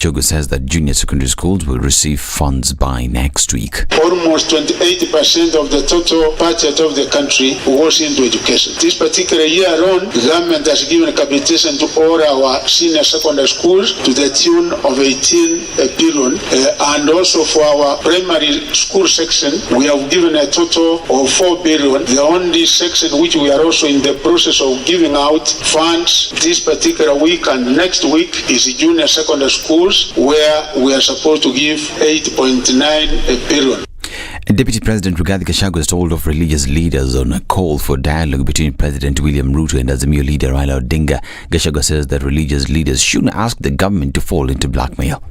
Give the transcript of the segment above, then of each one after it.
Gachagua says that junior secondary schools will receive funds by next week. Almost 28% of the total budget of the country goes into education. This particular year alone, the government has given capitation to all our senior secondary schools to the tune of 18 billion. And also for our primary school section, we have given a total of 4 billion. The only section which we are also in the process of giving out funds this particular week and next week is junior secondary schools, where we are supposed to give 8.9 billion. Deputy President Rigathi Gachagua has told of religious leaders on a call for dialogue between President William Ruto and Azimio leader Raila Odinga. Gachagua says that religious leaders shouldn't ask the government to fall into blackmail.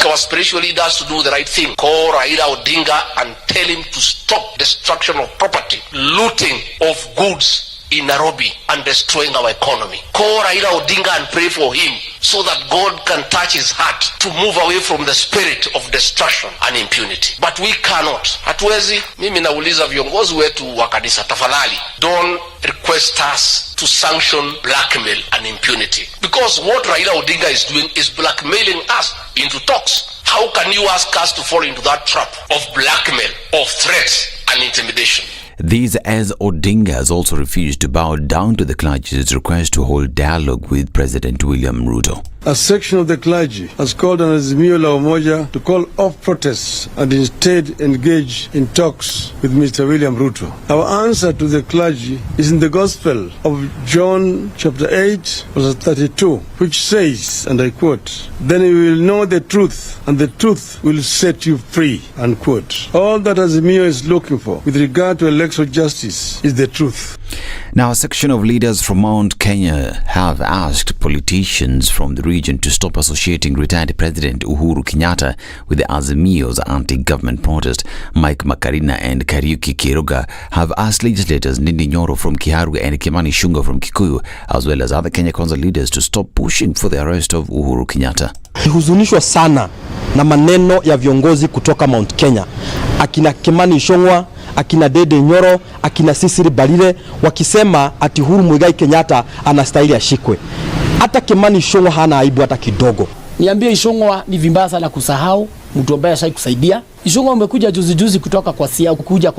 Our spiritual leaders to do the right thing. Call Raila Odinga and tell him to stop destruction of property, looting of goods in Nairobi and destroying our economy. Call Raila Odinga and pray for him so that God can touch his heart to move away from the spirit of destruction and impunity. But we cannot. Hatuwezi. Mimi nauliza viongozi wetu wa kanisa, tafadhali, don't request us to sanction blackmail and impunity. Because what Raila Odinga is doing is blackmailing us into talks. How can you ask us to fall into that trap of blackmail, of threats and intimidation? These as Odinga has also refused to bow down to the clergy's request to hold dialogue with President William Ruto. A section of the clergy has called on Azimio la Umoja to call off protests and instead engage in talks with Mr. William Ruto. Our answer to the clergy is in the Gospel of John chapter 8 verse 32, which says, and I quote, "Then you will know the truth, and the truth will set you free," unquote. All that Azimio is looking for with regard to electoral justice is the truth. Now, a section of leaders from Mount Kenya have asked politicians from the region to stop associating retired President Uhuru Kenyatta with the Azimio's anti-government protest. Mike Makarina and Kariuki Kiruga have asked legislators Ndindi Nyoro from Kiharu and Kimani Ichung'wah from Kikuyu, as well as other Kenya Kwanza leaders, to stop pushing for the arrest of Uhuru Kenyatta. Huzunishwa sana na maneno ya viongozi kutoka Mount Kenya, akina Kimani Ichung'wah, akina Ndindi Nyoro, akina Sisiri Balile, wakisema ati Uhuru Muigai Kenyatta anastahili ashikwe. Hata Kimani Ichung'wah hana aibu hata kidogo. Niambie, Ichung'wah ni vibaya sana kusahau mtu ambaye ashai kusaidia. Ichung'wah umekuja juzi kutoka kwa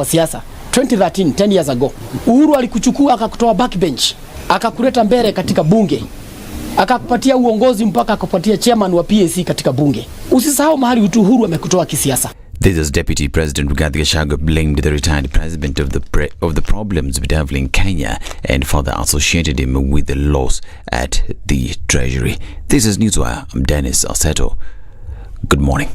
siasa 2013, 10 years ago. Uhuru alikuchukua akakutoa backbench, akakuleta mbele katika bunge, akakupatia uongozi mpaka akakupatia chairman wa PLC katika bunge. Usisahau mahali Uhuru amekutoa kisiasa. This is Deputy President Rigathi Gachagua blamed the retired president of the problems bedeviling Kenya and further associated him with the loss at the Treasury. This is Newswire. I'm Dennis Aseto. Good morning.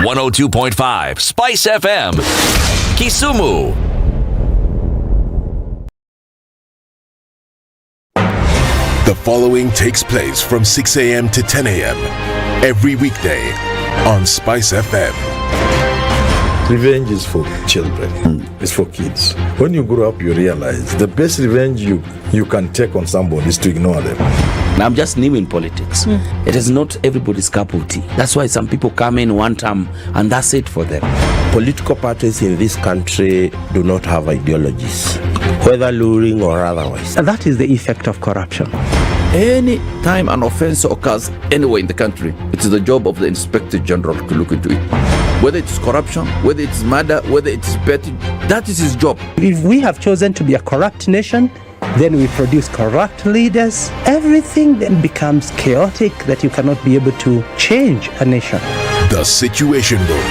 .5 SpiceFM, Kisumu. The following takes place from 6 a.m. to 10 a.m. every weekday on SpiceFM. Revenge is for children. It's for kids. When you grow up, you realize the best revenge you can take on somebody is to ignore them. I'm just new in politics. It is not everybody's cup of tea. That's why some people come in one term and that's it for them. Political parties in this country do not have ideologies, whether luring or otherwise. And that is the effect of corruption. Any time an offense occurs anywhere in the country, it is the job of the Inspector General to look into it. Whether it's corruption, whether it's murder, whether it's petty, that is his job. If we have chosen to be a corrupt nation, then we produce corrupt leaders. Everything then becomes chaotic that you cannot be able to change a nation. The Situation Room,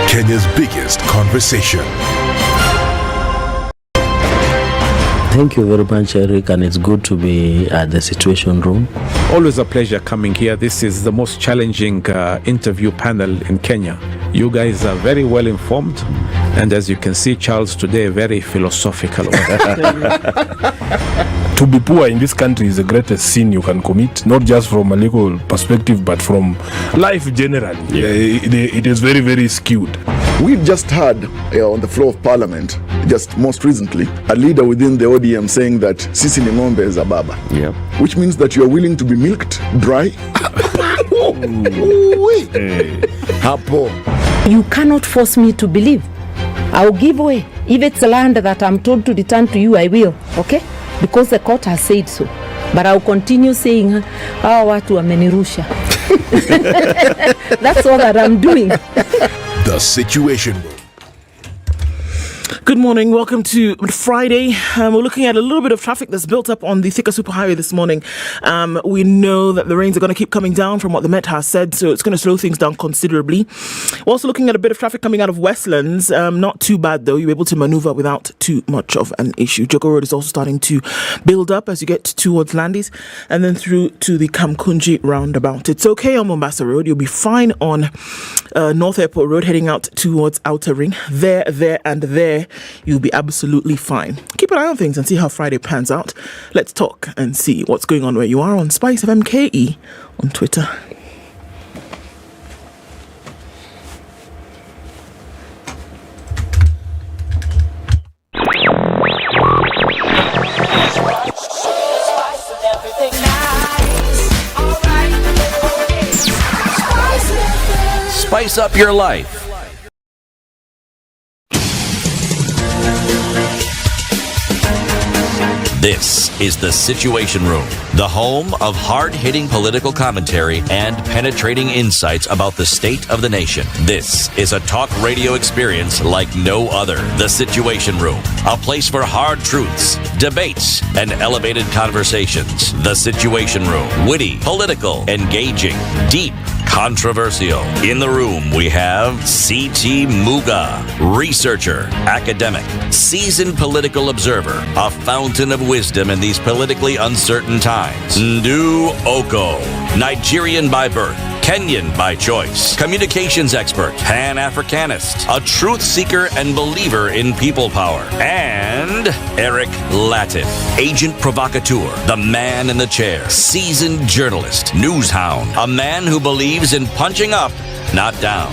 Kenya's biggest conversation. Thank you very much, Eric, and it's good to be at the Situation Room. Always a pleasure coming here. This is the most challenging interview panel in Kenya. You guys are very well informed, and as you can see, Charles today, very philosophical. To be poor in this country is the greatest sin you can commit, not just from a legal perspective, but from life generally. It is very, very skewed. We've just heard on the floor of Parliament, just most recently, a leader within the ODM saying that Sisi ni ng'ombe za baba. Yeah. Which means that you are willing to be milked dry. Hapo. You cannot force me to believe. I'll give way. If it's land that I'm told to return to you, I will. Okay? Because the court has said so. But I'll continue saying, watu wamenirusha. That's all that I'm doing. The Situation Room. Good morning. Welcome to Friday. We're looking at a little bit of traffic that's built up on the Thika Superhighway this morning. We know that the rains are going to keep coming down from what the Met has said, so it's going to slow things down considerably. We're also looking at a bit of traffic coming out of Westlands. Not too bad, though. You're able to maneuver without too much of an issue. Joko Road is also starting to build up as you get towards Landis and then through to the Kamkunji roundabout. It's okay on Mombasa Road. You'll be fine on North Airport Road heading out towards Outer Ring. There, and there. You'll be absolutely fine. Keep an eye on things and see how Friday pans out. Let's talk and see what's going on where you are on SpiceFM KE on Twitter. Spice up your life. This is The Situation Room, the home of hard-hitting political commentary and penetrating insights about the state of the nation. This is a talk radio experience like no other. The Situation Room, a place for hard truths, debates, and elevated conversations. The Situation Room, witty, political, engaging, deep, controversial. In the room, we have C.T. Muga, researcher, academic, seasoned political observer, a fountain of wisdom in these politically uncertain times. Ndu Oko, Nigerian by birth, Kenyan by choice, communications expert, Pan-Africanist, a truth seeker and believer in people power, and Eric Latif, agent provocateur, the man in the chair, seasoned journalist, news hound, a man who believes in punching up, not down.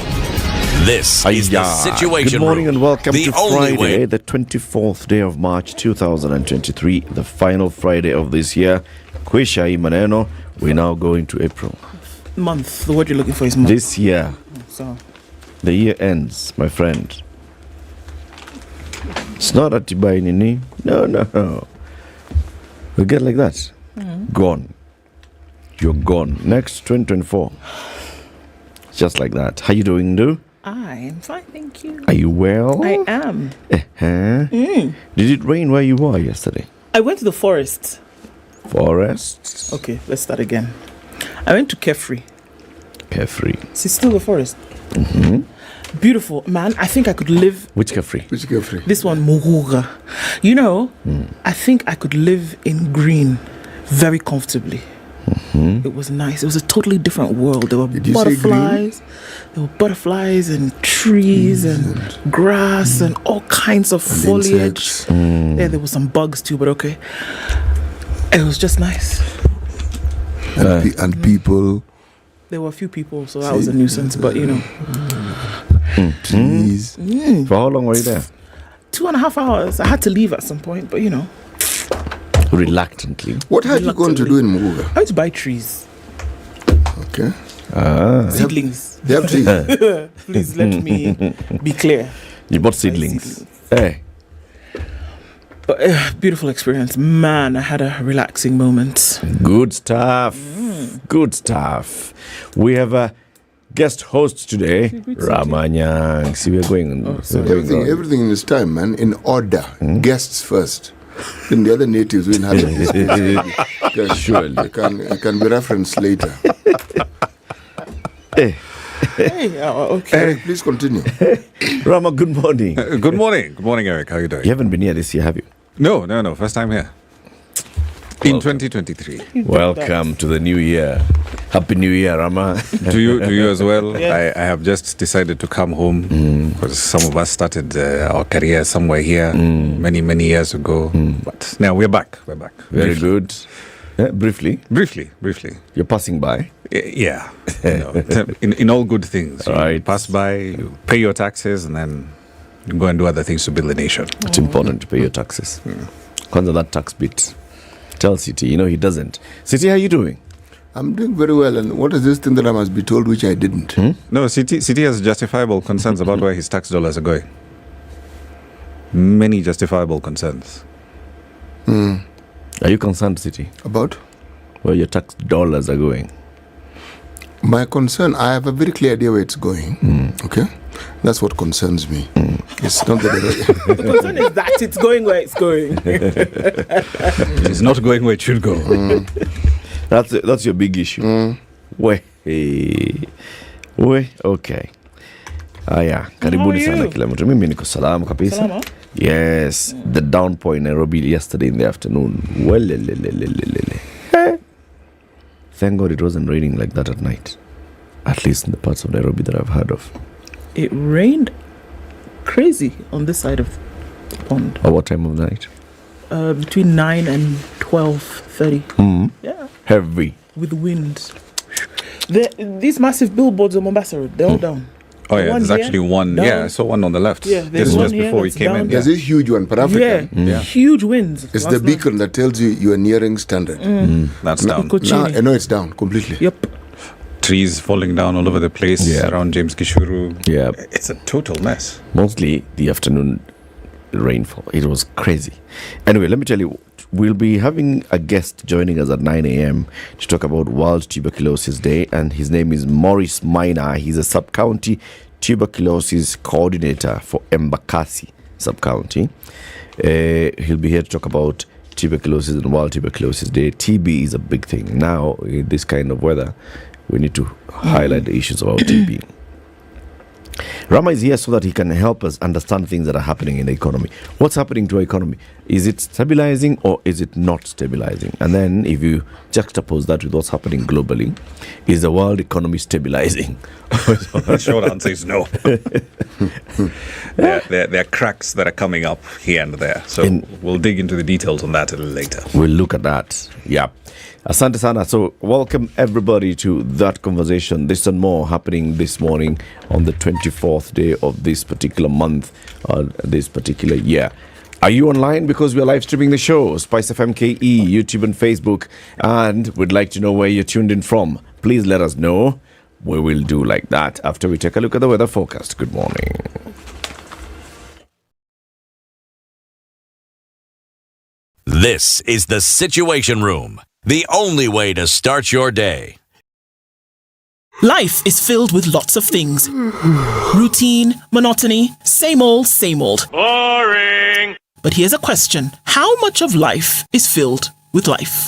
This is the Situation Good morning Room, and welcome the to only Friday, way. the 24th day of March 2023, the final Friday of this year. Kwisha hii maneno, we're now going to April. Month. The word you're looking for is month. This year, So, the year ends, my friend. It's not a tibai nini. No. We get like that. Gone. You're gone. Next 2024. Just like that. How you doing, Ndu? I'm fine, thank you. Are you well? I am. Did it rain where you were yesterday? I went to the forest. Forest? Okay, let's start again. I went to Kefri. Kefri. It's still the forest. Beautiful, man. I think I could live. Which Kefri? Which Kefri? This one, Muguga. You know, I think I could live in green very comfortably. It was nice. It was a totally different world. There were butterflies. There were butterflies and trees and grass and all kinds of foliage. Yeah, there were some bugs too, but okay. It was just nice. And people. There were a few people, so that was a nuisance, but you know. Trees. For how long were you there? 2.5 hours. I had to leave at some point, but you know. Reluctantly. What had you gone to do in Muguga? I went to buy trees. Okay. Seedlings. They have trees. Please let me be clear. You bought seedlings. Hey. But beautiful experience. Man, I had a relaxing moment. Good stuff. Good stuff. We have a guest host today, Ramanyang. See, we're going on. Everything in its time, man. In order. Guests first. Then the other natives will have it. Surely. It can be referenced later. Hey. Okay. Eric, please continue. Rama, good morning. Good morning. Good morning, Eric. How are you doing? You haven't been here this year, have you? No. First time here. In 2023. Welcome to the new year. Happy New Year, Rama. To you as well. Yeah. I have just decided to come home because some of us started our career somewhere here many years ago. But now we're back. Very good. Yeah, briefly. You're passing by. Yeah. In all good things. Right. You pass by, you pay your taxes, and then you go and do other things to build the nation. It's important to pay your taxes. Kwanza that tax bit. Tell City, he doesn't. City, how you doing? I'm doing very well. And what is this thing that I must be told which I didn't? No, CT has justifiable concerns about where his tax dollars are going. Many justifiable concerns. Are you concerned, City? About? Where your tax dollars are going? My concern, I have a very clear idea where it's going. Okay? That's what concerns me. It's not that the concern is that it's going where it's going. It's not going where it should go. That's your big issue. We okay. Aya, karibuni sana kila mtu. Mimi niko salama kabisa. Salama? Yes, the downpour in Nairobi yesterday in the afternoon. Well, thank God it wasn't raining like that at night. At least in the parts of Nairobi that I've heard of. It rained crazy on this side of the pond. At what time of night? Between 9 and 12:30. Yeah. Heavy. With wind. These massive billboards on Mombasa Road, they're all down. Oh yeah, there's actually one. Down. Yeah, I saw one on the left. Yeah, this is just before we came in. There's this huge one, Pan-African. Yeah, huge winds. It's the beacon that tells you are nearing standard. That's down. I know it's down completely. Yep. Trees falling down all over the place around James Gishuru. Yeah. It's a total mess. Mostly the afternoon rainfall. It was crazy. Anyway, let me tell you, we'll be having a guest joining us at 9 a.m. to talk about World Tuberculosis Day, and his name is Maurice Maina. He's a sub-county tuberculosis coordinator for Embakasi sub-county. He'll be here to talk about tuberculosis and World Tuberculosis Day. TB is a big thing. Now, in this kind of weather, we need to highlight the issues about TB. Rama is here so that he can help us understand things that are happening in the economy. What's happening to our economy? Is it stabilizing or is it not stabilizing? And then if you juxtapose that with what's happening globally, is the world economy stabilizing? The short answer is no. There are cracks that are coming up here and there. So we'll dig into the details on that a little later. We'll look at that. Yeah. Asante sana. So welcome everybody to that conversation. This and more happening this morning on the 24th day of this particular month, this particular year. Are you online? Because we are live streaming the show, SpiceFM KE, YouTube and Facebook, and we'd like to know where you're tuned in from. Please let us know. We will do like that after we take a look at the weather forecast. Good morning. This is the Situation Room, the only way to start your day. Life is filled with lots of things. Routine, monotony, same old, same old. Boring. But here's a question. How much of life is filled with life?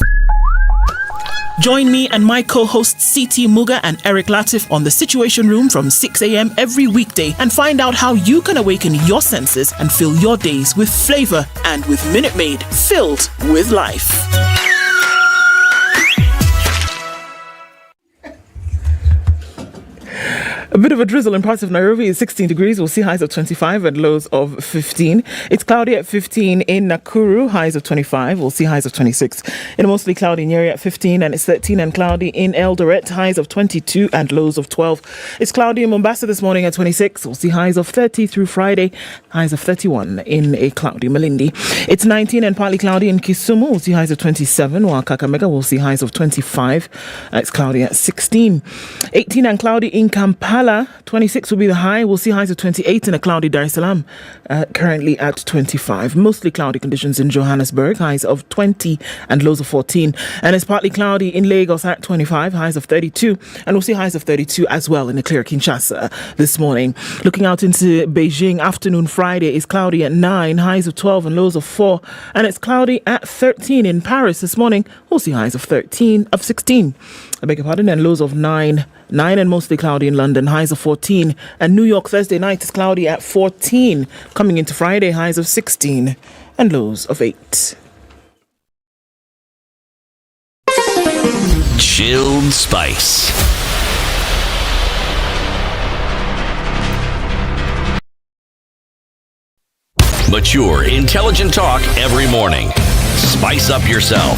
Join me and my co-hosts CT Muga and Eric Latif on the Situation Room from 6 a.m. every weekday and find out how you can awaken your senses and fill your days with flavor and with Minute Maid filled with life. A bit of a drizzle in parts of Nairobi is 16 degrees. We'll see highs of 25 and lows of 15. It's cloudy at 15 in Nakuru, highs of 25. We'll see highs of 26. In a mostly cloudy Nyeri at 15, and it's 13 and cloudy in Eldoret, highs of 22 and lows of 12. It's cloudy in Mombasa this morning at 26. We'll see highs of 30 through Friday, highs of 31 in a cloudy Malindi. It's 19 and partly cloudy in Kisumu. We'll see highs of 27, while Kakamega will see highs of 25. It's cloudy at 16. 18 and cloudy in Kampala. 26 will be the high. We'll see highs of 28 in a cloudy Dar es Salaam, currently at 25. Mostly cloudy conditions in Johannesburg, highs of 20 and lows of 14. And it's partly cloudy in Lagos at 25, highs of 32. And we'll see highs of 32 as well in a clear Kinshasa this morning. Looking out into Beijing, afternoon Friday is cloudy at 9, highs of 12 and lows of 4. And it's cloudy at 13 in Paris this morning. We'll see highs of 16, I beg your pardon, and lows of 9 and mostly cloudy in London, highs of 14. And New York Thursday night is cloudy at 14. Coming into Friday, highs of 16 and lows of 8. Chilled Spice. Mature, intelligent talk every morning. Spice up yourself.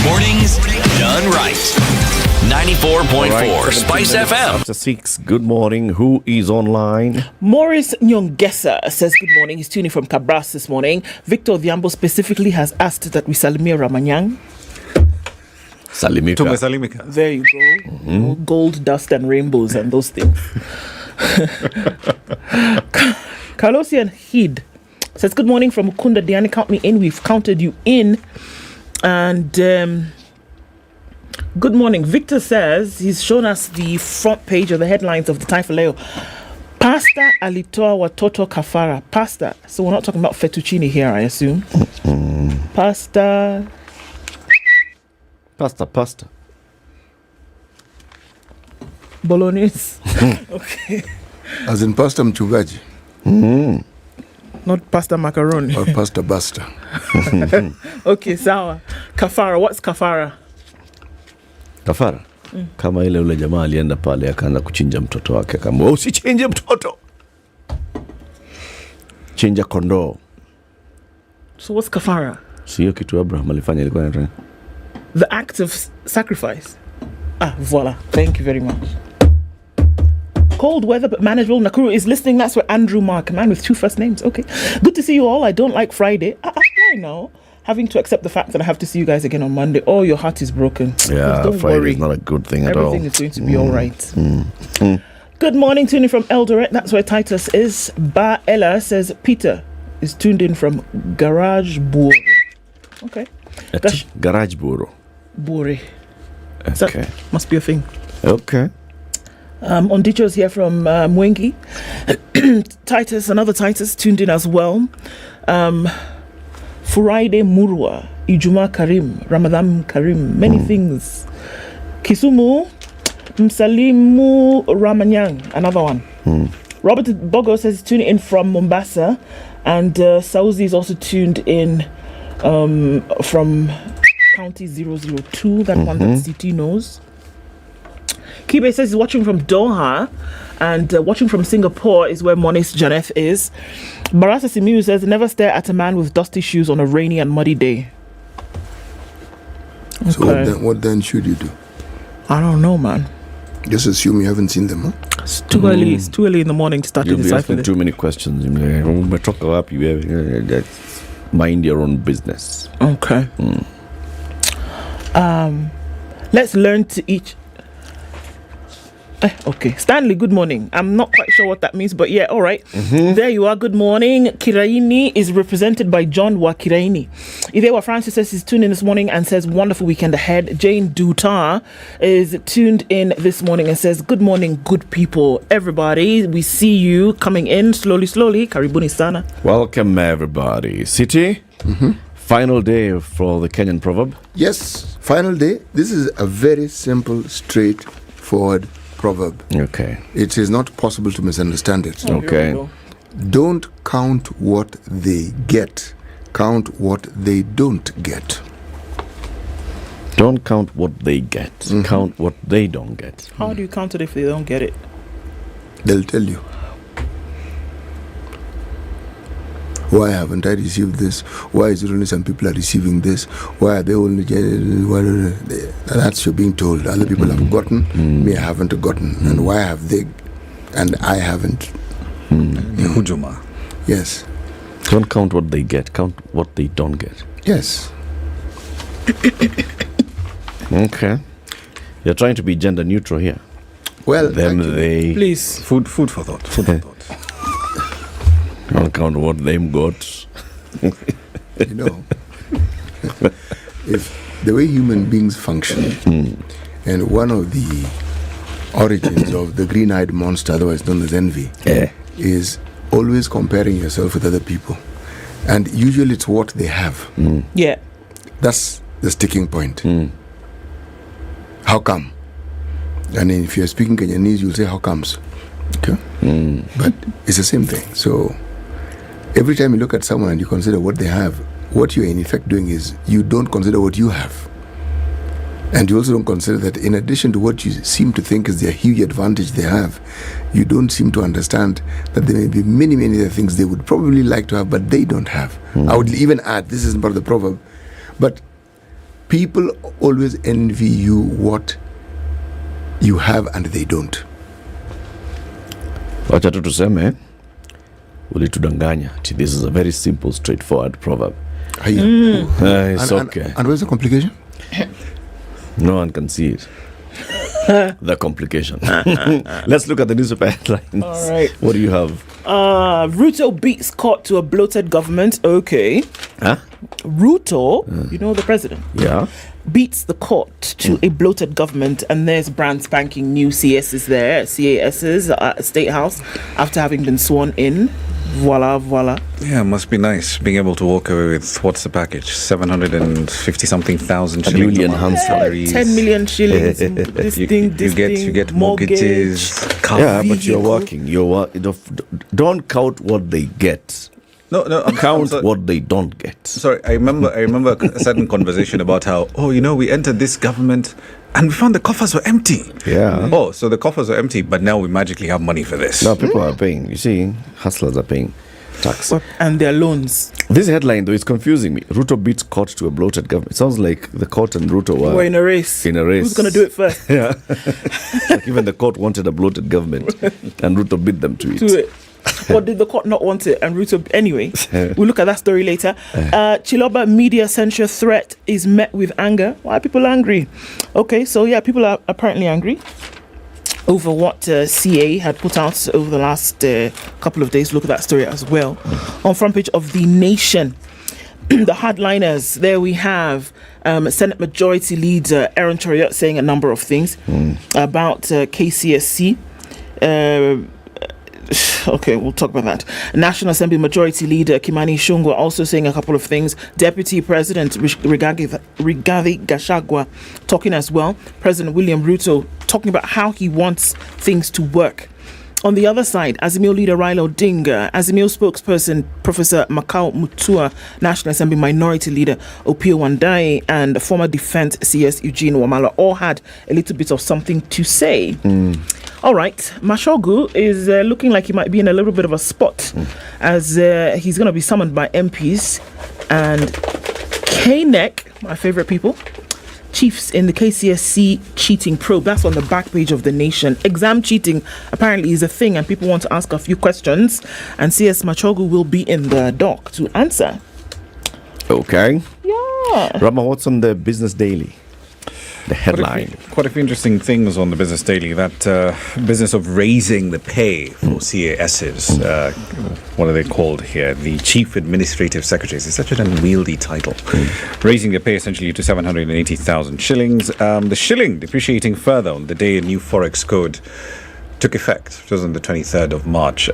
Mornings done right. 94.4 Spice FM. After 6, good morning. Who is online? Morris Nyongesa says good morning. He's tuning from Cabras this morning. Victor Odhiambo specifically has asked that we salimia Ramanyang. Salimika. Salimika. There you go. Gold, dust, and rainbows and those things. Carlosian Heed says good morning from Ukunda. Diana, count me in. We've counted you in. And good morning. Victor says he's shown us the front page of the headlines of the Taifa Leo. Pasta alitoa watoto kafara. Pasta. So we're not talking about fettuccine here, I assume. Pasta. Pasta. Bolognese. Okay. As in pasta mchungaji. Not pasta macaroni. Or pasta basta. Okay, sawa. Kafara. What's kafara? Kafara. Kama ile ule jamaa alienda pale akaanza kuchinja mtoto wake, kama usichinje mtoto, chinja kondoo. So what's kafara? Sio kitu Abraham alifanya, ilikuwa ni the act of sacrifice. Voila. Thank you very much. Cold weather but manageable. Nakuru is listening. That's where Andrew Mark, a man with 2 first names. Okay. Good to see you all. I don't like Friday. Why now? Having to accept the fact that I have to see you guys again on Monday. Oh, your heart is broken. Yeah, don't Friday worry. is not a good thing at all. Everything is going to be all right. Good morning, tuning from Eldoret. That's where Titus is. Ba Ella says Peter is tuned in from Garage Bure. Okay. Garage Bure. Bure. Okay. Must be a thing. Okay. Ondicho's here from Mwengi. Titus, another Titus, tuned in as well. Furaide Murwa, Ijuma Karim, Ramadan Karim, many things. Kisumu, Msalimu Ramanyang, another one. Robert Bogo says tuning in from Mombasa, and Sauzi is also tuned in from County 002, that one that CT knows. Kibe says he's watching from Doha, and watching from Singapore is where Monis Janeth is. Barasa Simiu says never stare at a man with dusty shoes on a rainy and muddy day. Okay. So what then should you do? I don't know, man. Just assume you haven't seen them, huh? It's too early. It's too early in the morning to start to decipher this. Too many questions. Mind your own business. Okay. Let's learn to each. Okay, Stanley, good morning. I'm not quite sure what that means, but yeah, all right. There you are. Good morning. Kiraini is represented by John Wakiraini. Idewa Francis says he's tuned in this morning and says wonderful weekend ahead. Jane Dutar is tuned in this morning and says good morning, good people. Everybody, we see you coming in slowly. Karibuni sana. Welcome, everybody. City, final day for the Kenyan proverb. Yes, final day. This is a very simple, straightforward proverb. Okay. It is not possible to misunderstand it. Okay. Don't count what they get. Count what they don't get. Don't count what they get. Count what they don't get. How do you count it if they don't get it? They'll tell you. Why haven't I received this? Why is it only some people are receiving this? Why are they only getting... That's you're being told. Other people have gotten, me I haven't gotten. And why have they... And I haven't. Hujuma. Yes. Don't count what they get. Count what they don't get. Yes. Okay. You're trying to be gender neutral here. Well, them, they... Please. Food for thought. Food for thought. Don't count what them got. You know, if the way human beings function, and one of the origins of the green-eyed monster, otherwise known as envy, is always comparing yourself with other people. And usually it's what they have. Yeah. That's the sticking point. How come? And if you're speaking Kenyanese, you'll say, how comes? Okay? But it's the same thing. So every time you look at someone and you consider what they have, what you're in effect doing is you don't consider what you have. And you also don't consider that in addition to what you seem to think is their huge advantage they have, you don't seem to understand that there may be many, many other things they would probably like to have, but they don't have. I would even add, this isn't part of the proverb, but people always envy you what you have and they don't. Wacha tu tuseme ulitudanganya. This is a very simple, straightforward proverb. It's okay. And what's the complication? No one can see it. The complication. Let's look at the newspaper headlines. All right. What do you have? Ruto beats court to a bloated government. Okay. Huh? Ruto, you know the president. Yeah. Beats the court to a bloated government, and there's brand spanking new CSs there, CASs at State House after having been sworn in. Voila. Yeah, must be nice being able to walk away with, what's the package? 750 something thousand shillings. 1 million salaries. 10 million shillings. You get mortgages. Yeah, but you're working. Don't count what they get. No, count what they don't get. Sorry, I remember a certain conversation about how, we entered this government and we found the coffers were empty. Yeah. Oh, so the coffers are empty, but now we magically have money for this. No, people are paying. You see, hustlers are paying tax. And their loans. This headline, though, is confusing me. Ruto beats court to a bloated government. It sounds like the court and Ruto were in a race. Who's going to do it first? Yeah. Like even the court wanted a bloated government and Ruto beat them to it. Or did the court not want it? And Ruto, anyway, we'll look at that story later. Chiloba media censure threat is met with anger. Why are people angry? Okay, so yeah, people are apparently angry over what CA had put out over the last couple of days. Look at that story as well. On front page of The Nation. The hardliners, there we have Senate Majority Leader Aaron Chariot saying a number of things about KCSC. Okay, we'll talk about that. National Assembly Majority Leader Kimani Ichung'wah also saying a couple of things. Deputy President Rigathi Gachagua talking as well. President William Ruto talking about how he wants things to work. On the other side, Azimio leader Raila Odinga, Azimio spokesperson Professor Makau Mutua, National Assembly Minority Leader Opiyo Wandayi, and former Defense CS Eugene Wamala all had a little bit of something to say. All right, Mashogu is looking like he might be in a little bit of a spot as he's going to be summoned by MPs and KNEC, my favorite people, chiefs in the KCSC cheating probe. That's on the back page of The Nation. Exam cheating apparently is a thing and people want to ask a few questions, and CS Machogu will be in the dock to answer. Okay. Yeah. Rama, what's on the Business Daily? The headline. Quite a few interesting things on the Business Daily. That business of raising the pay for CASs. What are they called here? The Chief Administrative Secretaries. It's such an unwieldy title. Raising the pay essentially to 780,000 shillings. The shilling depreciating further on the day a new Forex code took effect. It was on the 23rd of March.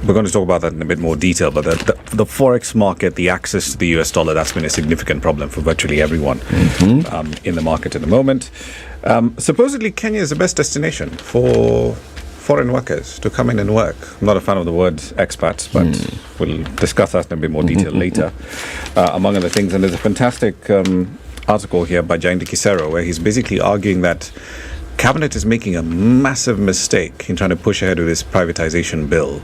We're going to talk about that in a bit more detail, but the Forex market, the access to the US dollar, that's been a significant problem for virtually everyone in the market at the moment. Supposedly, Kenya is the best destination for foreign workers to come in and work. I'm not a fan of the word expats, but we'll discuss that in a bit more detail later, among other things. And there's a fantastic article here by Jaindi Kisero, where he's basically arguing that Cabinet is making a massive mistake in trying to push ahead with this privatization bill.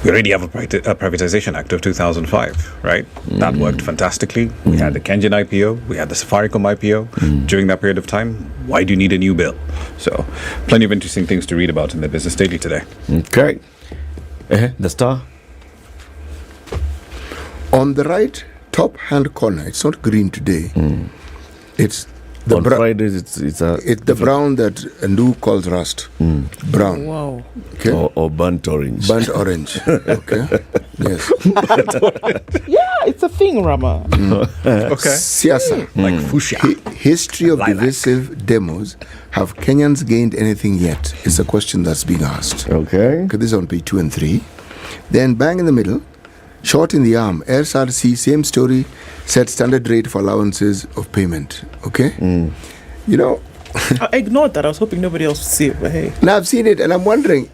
We already have a Privatization Act of 2005, right? That worked fantastically. We had the Kenyan IPO, we had the Safaricom IPO during that period of time. Why do you need a new bill? So, plenty of interesting things to read about in the Business Daily today. Okay. The Star. On the right top hand corner, it's not green today. It's the on Fridays, it's the brown that Ndu calls rust. Brown. Wow. Okay. Or burnt orange. Burnt orange. Okay. Yes. Yeah, it's a thing, Rama. Okay. Siasa. Like fuchsia. History of divisive demos. Have Kenyans gained anything yet? It's a question that's being asked. Okay. This is on page 2 and 3. Then bang in the middle. Short in the arm, SRC, same story, set standard rate for allowances of payment. Okay? You know, I ignored that. I was hoping nobody else would see it, but hey. Now I've seen it and I'm wondering,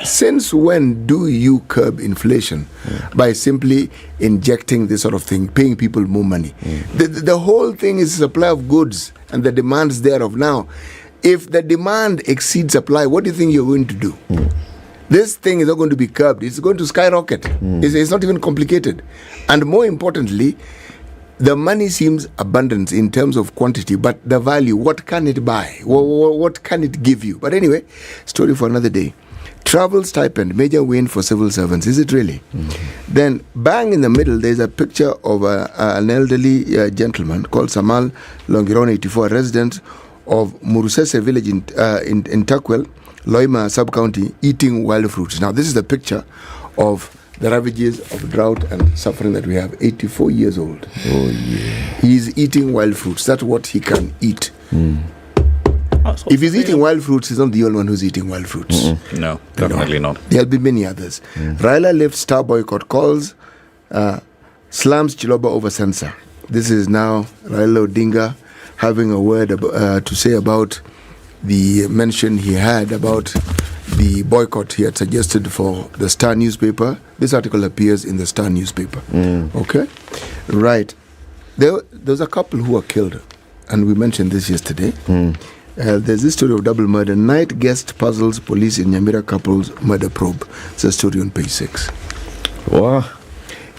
since when do you curb inflation? By simply injecting this sort of thing, paying people more money. The whole thing is supply of goods and the demands thereof. Now, if the demand exceeds supply, what do you think you're going to do? This thing is not going to be curbed. It's going to skyrocket. It's not even complicated. And more importantly, the money seems abundant in terms of quantity, but the value, what can it buy? What can it give you? But anyway, story for another day. Travel stipend, major win for civil servants. Is it really? Then, bang in the middle, there's a picture of an elderly gentleman called Samal Longiron, 84, resident of Murusese village in Takwel, Loima sub-county, eating wild fruits. Now, this is the picture of the ravages of drought and suffering that we have. 84 years old. Oh, yeah. He's eating wild fruits. That's what he can eat. If he's eating wild fruits, he's not the only one who's eating wild fruits. No, definitely not. There'll be many others. Raila lifts star boycott, calls, slams Chiloba over censor. This is now Raila Odinga having a word to say about the mention he had about the boycott he had suggested for the Star newspaper. This article appears in the Star newspaper. Okay? Right. There's a couple who were killed, and we mentioned this yesterday. There's this story of double murder. Night guest puzzles police in Nyamira couple's murder probe. It's a story on page 6. What?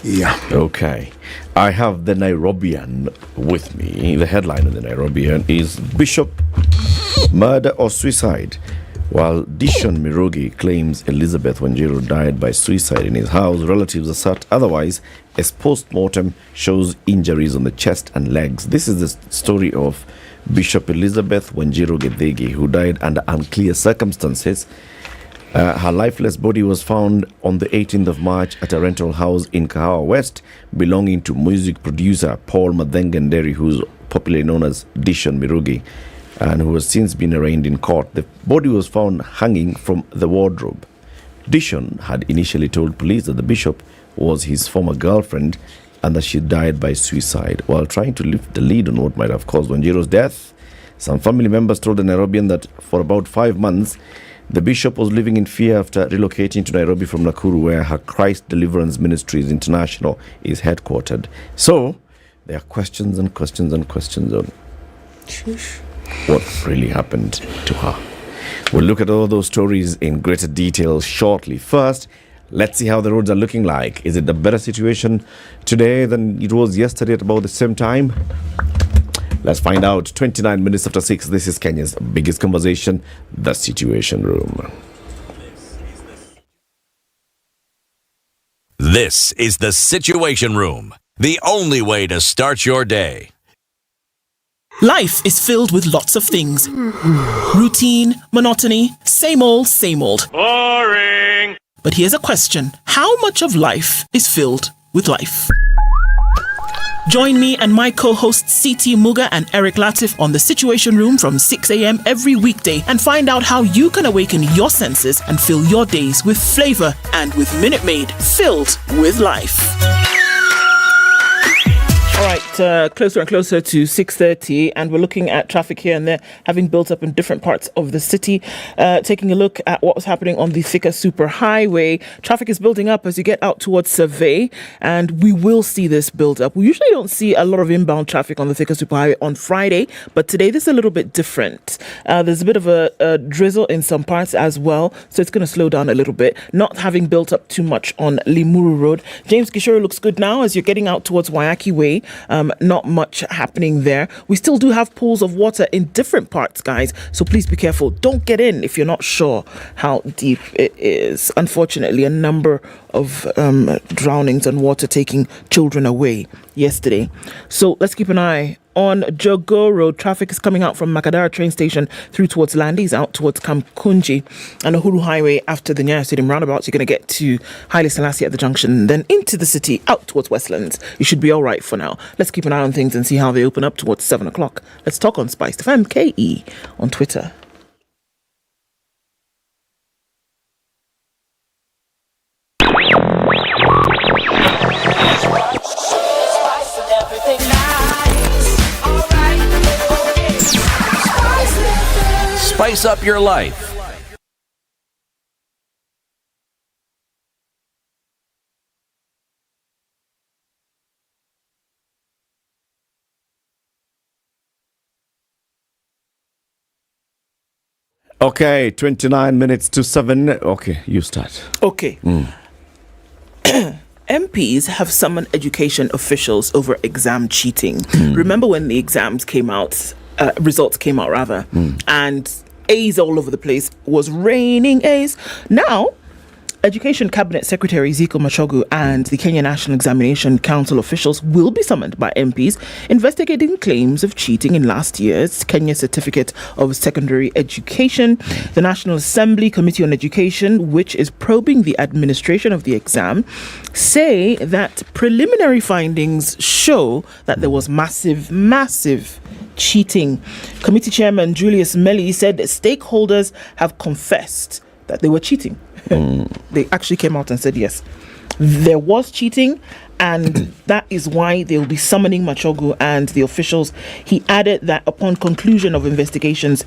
Yeah. Okay. I have the Nairobian with me. The headline of the Nairobian is Bishop Murder or Suicide, while Dishon Mirugi claims Elizabeth Wanjiru died by suicide in his house. Relatives assert otherwise, as post-mortem shows injuries on the chest and legs. This is the story of Bishop Elizabeth Wanjiru Gedhegi, who died under unclear circumstances. Her lifeless body was found on the 18th of March at a rental house in Kahawa West, belonging to music producer Paul Mathengenderi, who's popularly known as Dishon Mirugi, and who has since been arraigned in court. The body was found hanging from the wardrobe. Dishon had initially told police that the bishop was his former girlfriend and that she died by suicide. While trying to lift the lead on what might have caused Wanjiru's death, some family members told the Nairobian that for about 5 months, the bishop was living in fear after relocating to Nairobi from Nakuru, where her Christ Deliverance Ministries International is headquartered. So, there are questions and questions and questions on what really happened to her. We'll look at all those stories in greater detail shortly. First, let's see how the roads are looking like. Is it a better situation today than it was yesterday at about the same time? Let's find out. 29 minutes after 6. This is Kenya's biggest conversation, The Situation Room. This is The Situation Room, the only way to start your day. Life is filled with lots of things. Routine, monotony, same old, same old. Boring. But here's a question. How much of life is filled with life? Join me and my co-hosts CT Muga and Eric Latif on The Situation Room from 6 a.m. every weekday and find out how you can awaken your senses and fill your days with flavor and with Minute Maid filled with life. All right, closer and closer to 6:30, and we're looking at traffic here and there having built up in different parts of the city. Taking a look at what was happening on the Thika Superhighway. Traffic is building up as you get out towards Survey, and we will see this build up. We usually don't see a lot of inbound traffic on the Thika Superhighway on Friday, but today this is a little bit different. There's a bit of a drizzle in some parts as well, so it's going to slow down a little bit. Not having built up too much on Limuru Road. James Gishoro looks good now as you're getting out towards Waiaki Way. Not much happening there. We still do have pools of water in different parts, guys, so please be careful. Don't get in if you're not sure how deep it is. Unfortunately, a number of drownings and water taking children away yesterday. So let's keep an eye on Jogo Road. Traffic is coming out from Makadara train station through towards Landis, out towards Kamkunji, and Uhuru Highway after the Nyeri Stadium roundabout. You're going to get to Haile Selassie at the junction, then into the city, out towards Westlands. You should be all right for now. Let's keep an eye on things and see how they open up towards 7 o'clock. Let's talk on SpiceFM KE on Twitter. Spice up your life. Okay, 29 minutes to 7. Okay, you start. Okay. MPs have summoned education officials over exam cheating. Remember when the exams came out, results came out rather, and A's all over the place, was raining A's. Now, Education Cabinet Secretary Ezekiel Machogu and the Kenya National Examination Council officials will be summoned by MPs investigating claims of cheating in last year's Kenya Certificate of Secondary Education. The National Assembly Committee on Education, which is probing the administration of the exam, say that preliminary findings show that there was massive cheating. Committee Chairman Julius Melly said that stakeholders have confessed that they were cheating. They actually came out and said, yes, there was cheating, and that is why they will be summoning Machogu and the officials. He added that upon conclusion of investigations,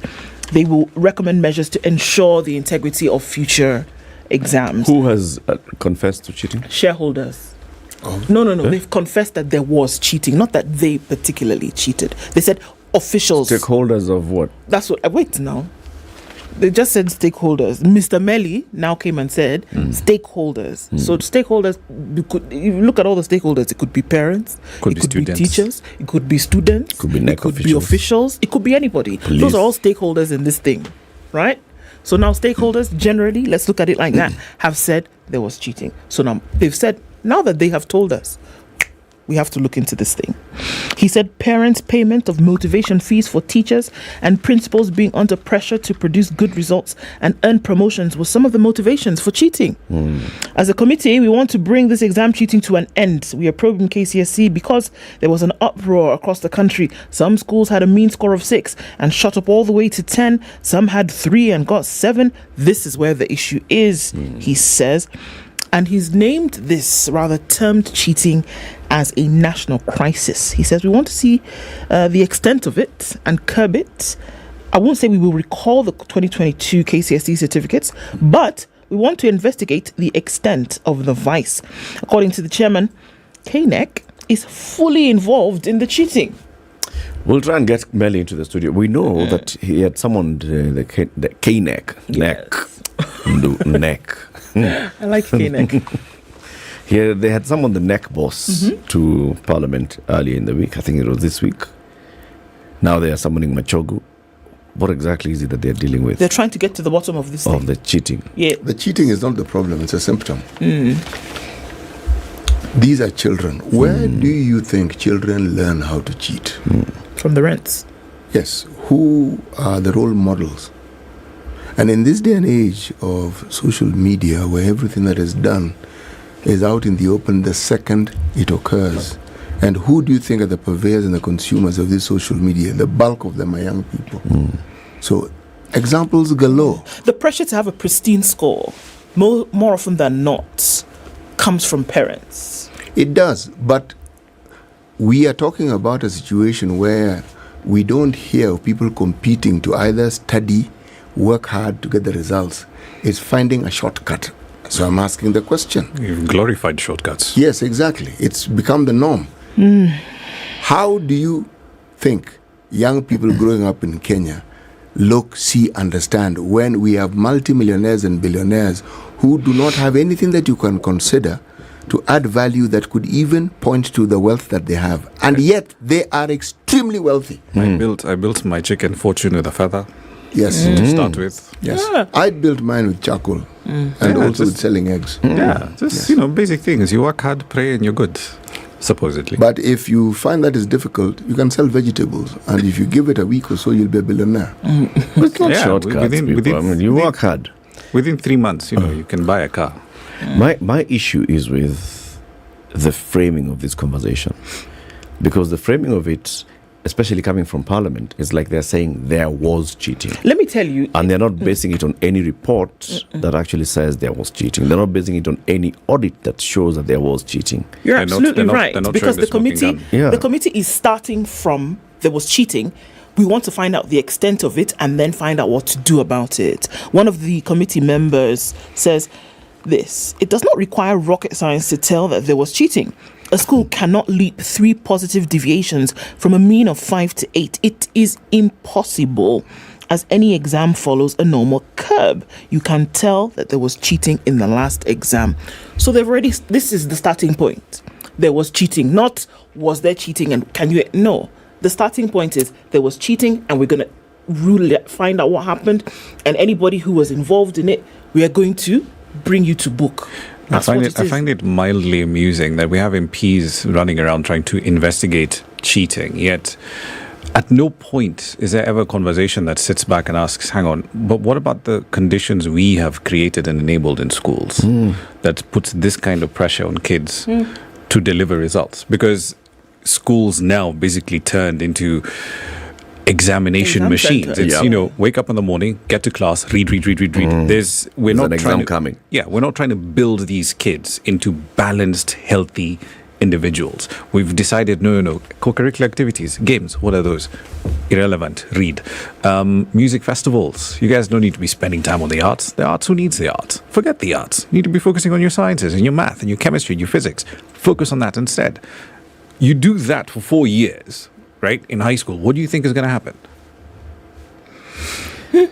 they will recommend measures to ensure the integrity of future exams. Who has confessed to cheating? Shareholders. No. They've confessed that there was cheating, not that they particularly cheated. They said officials. Stakeholders of what? That's what. Wait now. They just said stakeholders. Mr. Melly now came and said stakeholders. So stakeholders, if you look at all the stakeholders, it could be parents, could be teachers, it could be students, could be be officials, it could be anybody. Police. Those are all stakeholders in this thing, right? So now stakeholders generally, let's look at it like that, have said there was cheating. So now they've said, now that they have told us, we have to look into this thing. He said parents' payment of motivation fees for teachers and principals being under pressure to produce good results and earn promotions was some of the motivations for cheating. As a committee, we want to bring this exam cheating to an end. We are probing KCSE because there was an uproar across the country. Some schools had a mean score of 6 and shot up all the way to 10. Some had 3 and got 7. This is where the issue is, he says. And he's named this, rather termed cheating, as a national crisis. He says we want to see the extent of it and curb it. I won't say we will recall the 2022 KCSE certificates, but we want to investigate the extent of the vice. According to the chairman, KNEC is fully involved in the cheating. We'll try and get Melly into the studio. We know that he had summoned the KNEC. Neck. I like KNEC. Yeah, they had summoned the NEC boss to Parliament earlier in the week. I think it was this week. Now they are summoning Machogu. What exactly is it that they're dealing with? They're trying to get to the bottom of this thing. Of the cheating. Yeah. The cheating is not the problem, it's a symptom. These are children. Where do you think children learn how to cheat? From the rents. Yes. Who are the role models? And in this day and age of social media, where everything that is done is out in the open the second it occurs, and who do you think are the purveyors and the consumers of this social media? The bulk of them are young people. So, examples galore. The pressure to have a pristine score, more often than not, comes from parents. It does, but we are talking about a situation where we don't hear of people competing to either study, work hard to get the results. It's finding a shortcut. So I'm asking the question. You've glorified shortcuts. Yes, exactly. It's become the norm. How do you think young people growing up in Kenya look, see, understand when we have multimillionaires and billionaires who do not have anything that you can consider to add value that could even point to the wealth that they have, and yet they are extremely wealthy? I built my chicken fortune with a feather. Yes. To start with. Yes. I built mine with charcoal and also with selling eggs. Basic things. You work hard, pray, and you're good, supposedly. But if you find that is difficult, you can sell vegetables, and if you give it a week or so, you'll be a billionaire. It's not shortcuts, you work hard. Within 3 months, you can buy a car. My issue is with the framing of this conversation, because the framing of it, especially coming from Parliament, is like they're saying there was cheating. Let me tell you. And they're not basing it on any report that actually says there was cheating. They're not basing it on any audit that shows that there was cheating. You're absolutely right. Because the committee is starting from there was cheating. We want to find out the extent of it and then find out what to do about it. One of the committee members says this: it does not require rocket science to tell that there was cheating. A school cannot leap 3 positive deviations from a mean of 5 to 8. It is impossible. as any exam follows a normal curve. You can tell that there was cheating in the last exam. So this is the starting point. There was cheating, not was there cheating and can you, no. The starting point is there was cheating and we're going to find out what happened, and anybody who was involved in it, we are going to bring you to book. I find it mildly amusing that we have MPs running around trying to investigate cheating, yet at no point is there ever a conversation that sits back and asks, hang on, but what about the conditions we have created and enabled in schools that puts this kind of pressure on kids to deliver results? Because schools now basically turned into examination machines. It's, wake up in the morning, get to class, read. There's an exam coming. Yeah, we're not trying to build these kids into balanced, healthy individuals. We've decided, no, co-curricular activities, games, what are those? Irrelevant, read. Music festivals, you guys don't need to be spending time on the arts. The arts, who needs the arts? Forget the arts. You need to be focusing on your sciences and your math and your chemistry and your physics. Focus on that instead. You do that for 4 years, right, in high school. What do you think is going to happen?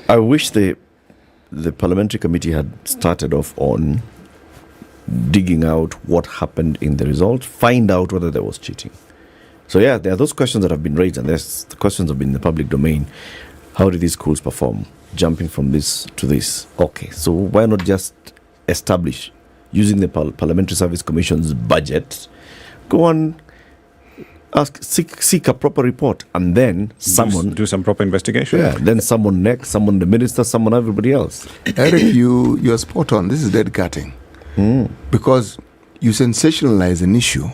I wish the parliamentary committee had started off on digging out what happened in the result, find out whether there was cheating. So yeah, there are those questions that have been raised, and the questions have been in the public domain. How did these schools perform, jumping from this to this? Okay, so why not just establish, using the Parliamentary Service Commission's budget, go on, seek a proper report, and then someone do some proper investigation. Yeah, then someone next, someone the minister, someone everybody else. Eric, you're spot on. This is dead cutting. Because you sensationalize an issue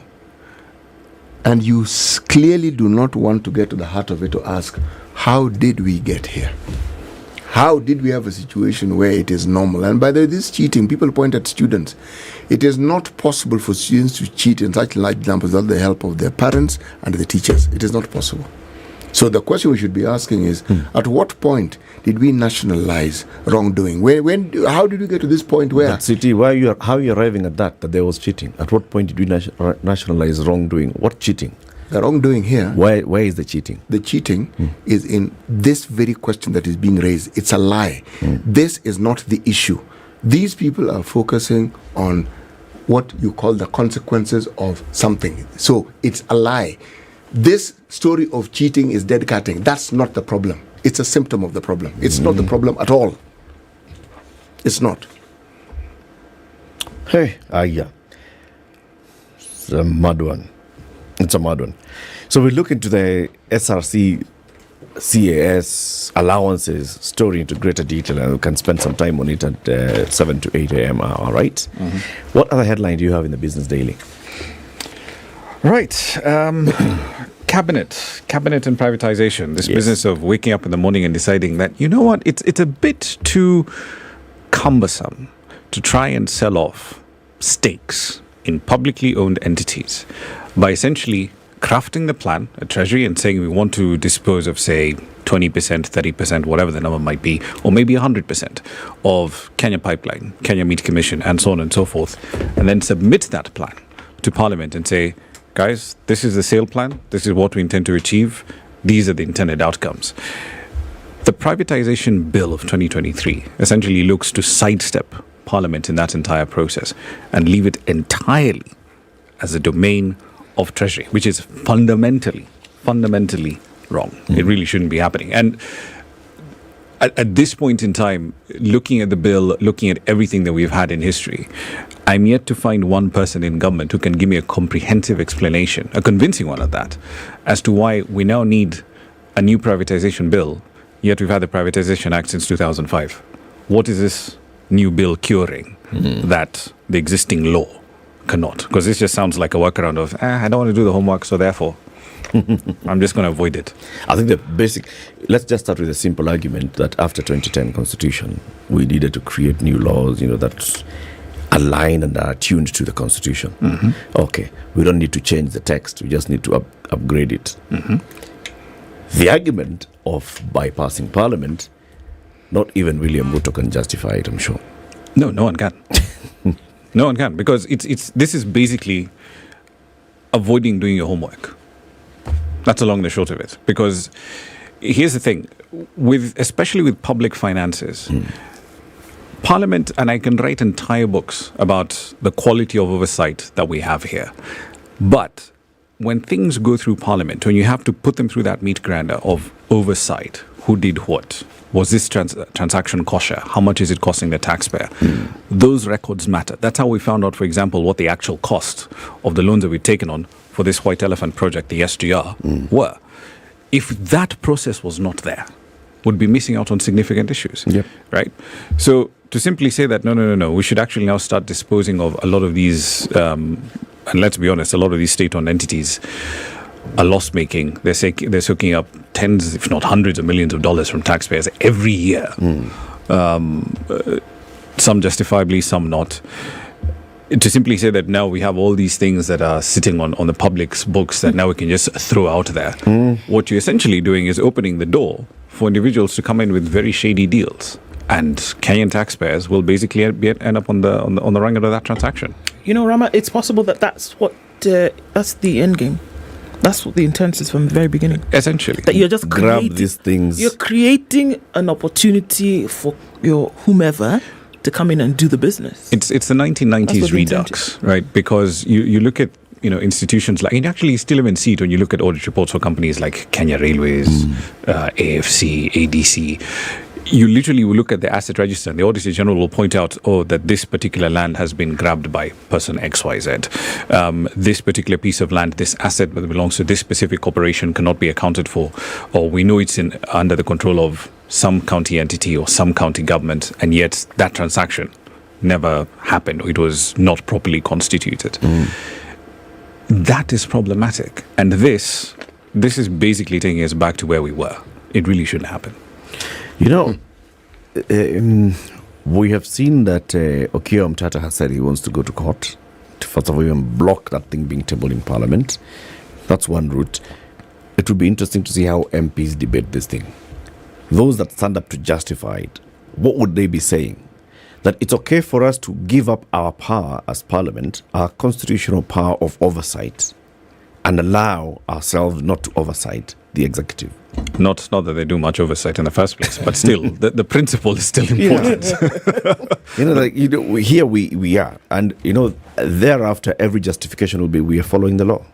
and you clearly do not want to get to the heart of it to ask, how did we get here? How did we have a situation where it is normal? And by this cheating, people point at students. It is not possible for students to cheat in such large numbers without the help of their parents and the teachers. It is not possible. So the question we should be asking is, at what point did we nationalize wrongdoing? How did we get to this point where... But City, how are you arriving at that there was cheating? At what point did we nationalize wrongdoing? What cheating? The wrongdoing here... Where is the cheating? The cheating is in this very question that is being raised. It's a lie. This is not the issue. These people are focusing on what you call the consequences of something. So it's a lie. This story of cheating is dead cutting. That's not the problem. It's a symptom of the problem. It's not the problem at all. It's not. Hey, yeah. It's a mad one. So we look into the SRC CAS allowances story into greater detail, and we can spend some time on it at 7 to 8 a.m. All right. What other headline do you have in the Business Daily? Right. Cabinet and privatization. This business of waking up in the morning and deciding that, you know what, it's a bit too cumbersome to try and sell off stakes in publicly owned entities by essentially crafting the plan at Treasury and saying we want to dispose of, say, 20%, 30%, whatever the number might be, or maybe 100% of Kenya Pipeline, Kenya Meat Commission, and so on and so forth, and then submit that plan to Parliament and say, guys, this is the sale plan, this is what we intend to achieve, these are the intended outcomes. The Privatization Bill of 2023 essentially looks to sidestep Parliament in that entire process and leave it entirely as a domain of Treasury, which is fundamentally wrong. It really shouldn't be happening. And at this point in time, looking at the bill, looking at everything that we've had in history, I'm yet to find one person in government who can give me a comprehensive explanation, a convincing one at that, as to why we now need a new privatization bill, yet we've had the Privatization Act since 2005. What is this new bill curing that the existing law cannot? Because this just sounds like a workaround of, I don't want to do the homework, so therefore I'm just going to avoid it. I think let's just start with a simple argument that after 2010 Constitution, we needed to create new laws, that align and are tuned to the Constitution. Okay, we don't need to change the text, we just need to upgrade it. The argument of bypassing Parliament, not even William Ruto can justify it, I'm sure. No one can. No one can, because this is basically avoiding doing your homework. That's along the short of it. Because here's the thing, especially with public finances, Parliament, and I can write entire books about the quality of oversight that we have here. But when things go through Parliament, when you have to put them through that meat grinder of oversight, who did what? Was this transaction kosher? How much is it costing the taxpayer? Those records matter. That's how we found out, for example, what the actual cost of the loans that we've taken on for this White Elephant project, the SGR, were. If that process was not there, would be missing out on significant issues, right? So to simply say that, no, we should actually now start disposing of a lot of these, and let's be honest, a lot of these state-owned entities are loss-making. They're soaking up tens, if not hundreds of millions of dollars from taxpayers every year. Some justifiably, some not. To simply say that now we have all these things that are sitting on the public's books that now we can just throw out there. What you're essentially doing is opening the door for individuals to come in with very shady deals, and Kenyan taxpayers will basically end up on the rung of that transaction. You know, Rama, it's possible that that's the end game. That's what the intent is from the very beginning. Essentially, that you're just grab these things. You're creating an opportunity for your whomever to come in and do the business. It's the 1990s redux, right? Because you look at institutions like, and actually you still even see it when you look at audit reports for companies like Kenya Railways, AFC, ADC. You literally will look at the asset register and the Auditor General will point out, that this particular land has been grabbed by person XYZ. This particular piece of land, this asset that belongs to this specific corporation cannot be accounted for, or we know it's under the control of some county entity or some county government, and yet that transaction never happened, or it was not properly constituted. That is problematic. And this is basically taking us back to where we were. It really shouldn't happen. We have seen that Okiya Mtata has said he wants to go to court to first of all even block that thing being tabled in Parliament. That's one route. It would be interesting to see how MPs debate this thing. Those that stand up to justify it, what would they be saying? That it's okay for us to give up our power as Parliament, our constitutional power of oversight, and allow ourselves not to oversight the executive. Not that they do much oversight in the first place, but still, the principle is still important. Here we are, and thereafter every justification will be we are following the law.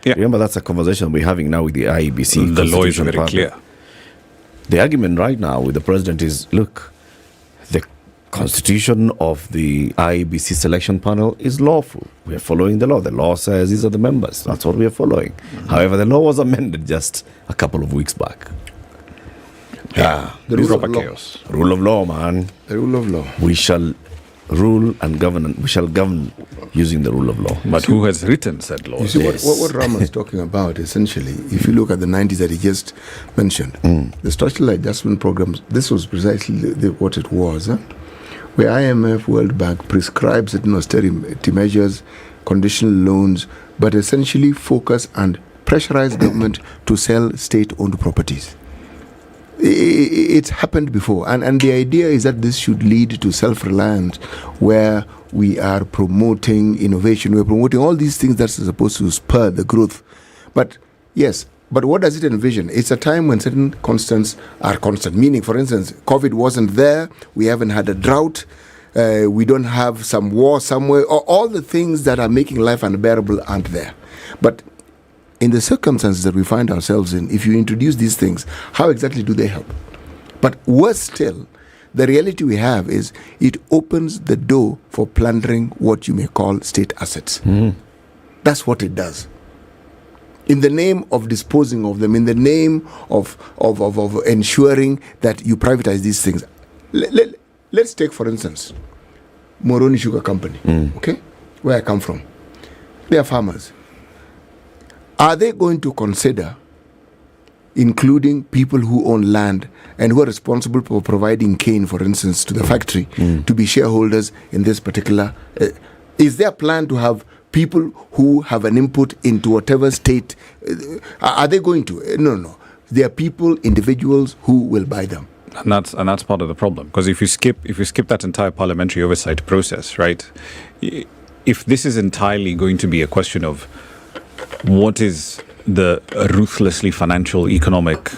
Remember, that's a conversation we're having now with the IEBC. The law is very clear. The argument right now with the president is, look, the constitution of the IEBC selection panel is lawful. We are following the law. The law says these are the members. That's what we are following. However, the law was amended just a couple of weeks back. The rule of law. Chaos. Rule of law, man. The rule of law. We shall rule and govern. We shall govern using the rule of law. But who has written said law? You see, what Rama is talking about, essentially, if you look at the 90s that he just mentioned, the structural adjustment programs, this was precisely what it was, where IMF, World Bank prescribes certain austerity measures, conditional loans, but essentially focus and pressurize government to sell state-owned properties. It's happened before, and the idea is that this should lead to self-reliance, where we are promoting innovation, we're promoting all these things that are supposed to spur the growth. But what does it envision? It's a time when certain constants are constant, meaning, for instance, COVID wasn't there, we haven't had a drought, we don't have some war somewhere, or all the things that are making life unbearable aren't there. But in the circumstances that we find ourselves in, if you introduce these things, how exactly do they help? But worse still, the reality we have is it opens the door for plundering what you may call state assets. That's what it does. In the name of disposing of them, in the name of ensuring that you privatize these things. Let's take, for instance, Moroni Sugar Company, okay, where I come from. They are farmers. Are they going to consider including people who own land and who are responsible for providing cane, for instance, to the factory to be shareholders in this particular? Is there a plan to have people who have an input into whatever state? Are they going to? No. There are people, individuals who will buy them. And that's part of the problem, because if you skip that entire parliamentary oversight process, right? If this is entirely going to be a question of what is the ruthlessly financial economic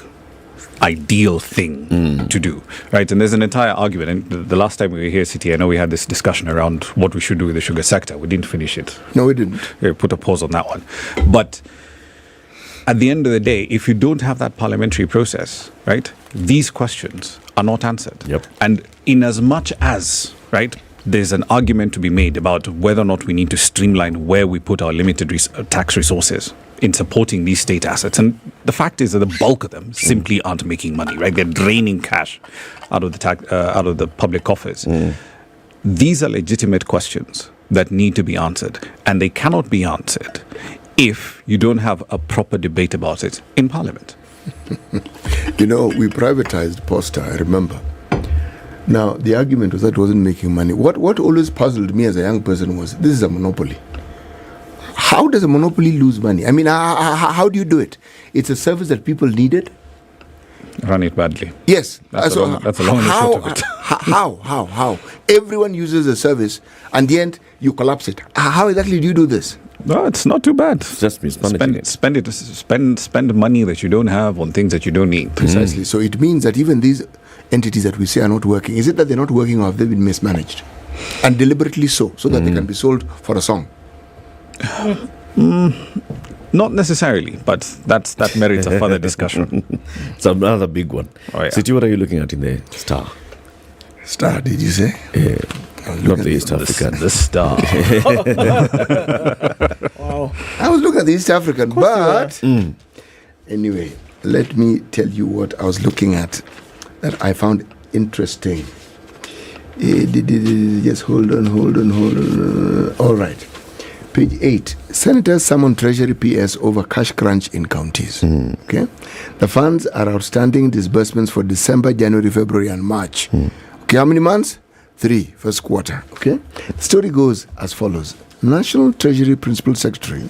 ideal thing to do, right? And there's an entire argument. And the last time we were here, City, I know we had this discussion around what we should do with the sugar sector. We didn't finish it. No, we didn't. We put a pause on that one. But at the end of the day, if you don't have that parliamentary process, right, these questions are not answered. Yep. And in as much as, right, there's an argument to be made about whether or not we need to streamline where we put our limited tax resources in supporting these state assets. And the fact is that the bulk of them simply aren't making money, right? They're draining cash out of the public coffers. These are legitimate questions that need to be answered, and they cannot be answered if you don't have a proper debate about it in Parliament. You know, we privatized Posta, I remember. Now, the argument was that it wasn't making money. What always puzzled me as a young person was, this is a monopoly. How does a monopoly lose money? I mean, how do you do it? It's a service that people needed. Run it badly. Yes. That's a long short of it. How? Everyone uses a service, and the end, you collapse it. How exactly do you do this? No, it's not too bad. It's just mismanaging spend money that you don't have on things that you don't need. Precisely. So it means that even these entities that we say are not working, is it that they're not working, or have they been mismanaged? And deliberately so that they can be sold for a song? Not necessarily, but that merits a further discussion. It's another big one. Oh, yeah. City, what are you looking at in the Star? Star, did you say? Not the East African. The Star. Wow. I was looking at the East African, but anyway, let me tell you what I was looking at that I found interesting. Just hold on. All right. Page 8. Senators summon Treasury PS over cash crunch in counties. Okay. The funds are outstanding disbursements for December, January, February, and March. Okay, how many months? 3, first quarter. Okay. The story goes as follows. National Treasury Principal Secretary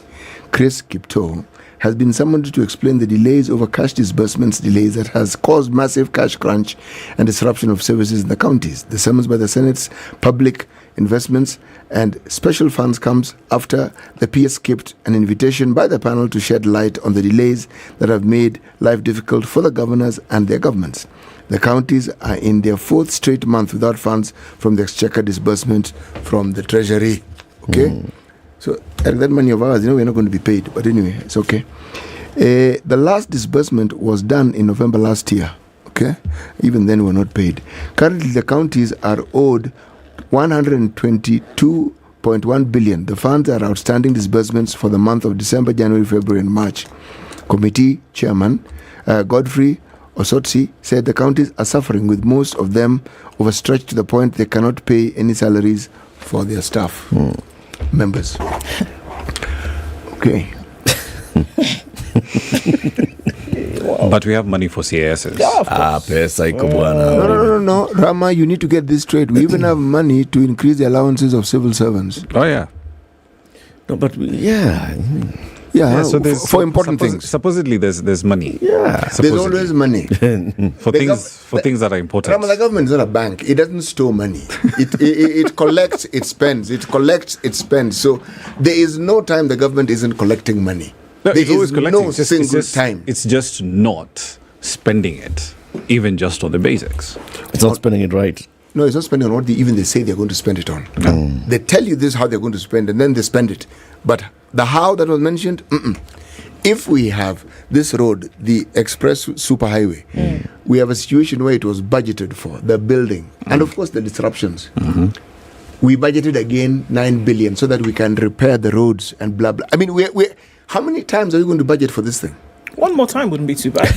Chris Kiptoo has been summoned to explain the delays over cash disbursements delays that has caused massive cash crunch and disruption of services in the counties. The summons by the Senate's Public Investments and Special Funds comes after the PS skipped an invitation by the panel to shed light on the delays that have made life difficult for the governors and their governments. The counties are in their 4th straight month without funds from the exchequer disbursement from the Treasury. Okay? So, that money of ours, we're not going to be paid. But anyway, it's okay. The last disbursement was done in November last year. Okay? Even then, we're not paid. Currently, the counties are owed 122.1 billion. The funds are outstanding disbursements for the month of December, January, February, and March. Committee Chairman Godfrey Osotsi said the counties are suffering, with most of them overstretched to the point they cannot pay any salaries for their staff members. Okay. But we have money for CASs. Yeah, of course. No. Rama, you need to get this straight. We even have money to increase the allowances of civil servants. Oh, yeah. No, but so for important things. Supposedly, there's money. Yeah, there's always money for things that are important. Rama, the government is not a bank. It doesn't store money. It collects, it spends. It collects, it spends. So there is no time the government isn't collecting money. No, there it's always is collecting. no single time. It's just not spending it, even just on the basics. It's not spending it right. No, it's not spending on what they say they're going to spend it on. They tell you this is how they're going to spend, and then they spend it. But the how that was mentioned, if we have this road, the express superhighway, we have a situation where it was budgeted for, the building, and of course the disruptions. We budgeted again 9 billion so that we can repair the roads and blah, blah. I mean, we how many times are we going to budget for this thing? One more time wouldn't be too bad.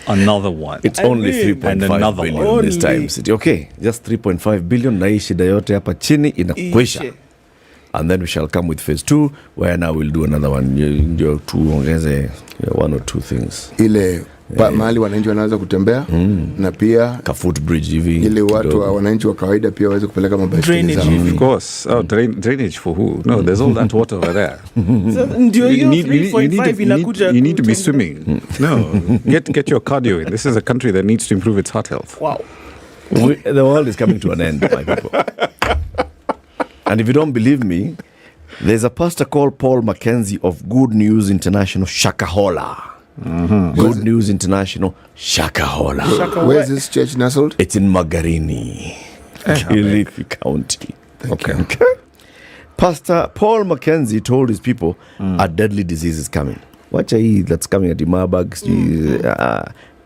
Another one. It's only 3.5 billion this time. Okay, just 3.5 billion na hii shida yote hapa chini inakwisha. And then we shall come with phase 2, where now we'll do another one. Ndio tuongeze 1 or 2 things. Ile mahali wananchi wanaweza kutembea na pia ka footbridge hivi ile watu wananchi wa kawaida pia waweze kupeleka mabaiskeli zao. Of course. Drainage for who? No, there's all that water over there. So, you need to be swimming. No, get your cardio in. This is a country that needs to improve its heart health. Wow. The world is coming to an end, my people. And if you don't believe me, there's a pastor called Paul Mackenzie of Good News International, Shakahola. Good News International, Shakahola. Where's this church nestled? It's in Magarini, Kilifi County. Okay. Pastor Paul Mackenzie told his people a deadly disease is coming. Watch that's coming at the Marburg.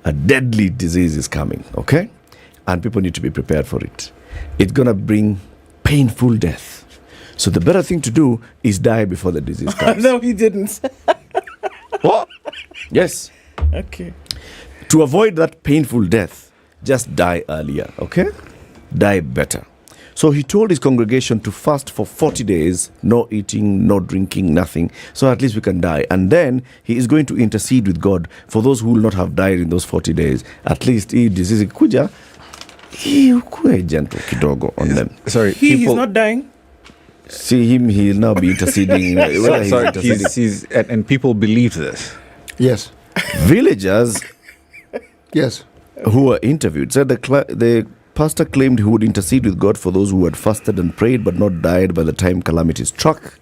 A deadly disease is coming, okay? And people need to be prepared for it. It's going to bring painful death. So the better thing to do is die before the disease comes. No, he didn't. What? Yes. Okay. To avoid that painful death, just die earlier, okay? Die better. So he told his congregation to fast for 40 days, no eating, no drinking, nothing, so at least we can die. And then he is going to intercede with God for those who will not have died in those 40 days. At least he disease kuja, he gentle kidogo on them. Sorry, he's not dying. See him, he'll now be interceding. And people believe this. Yes. Villagers, yes, who were interviewed said the pastor claimed he would intercede with God for those who had fasted and prayed but not died by the time calamity struck.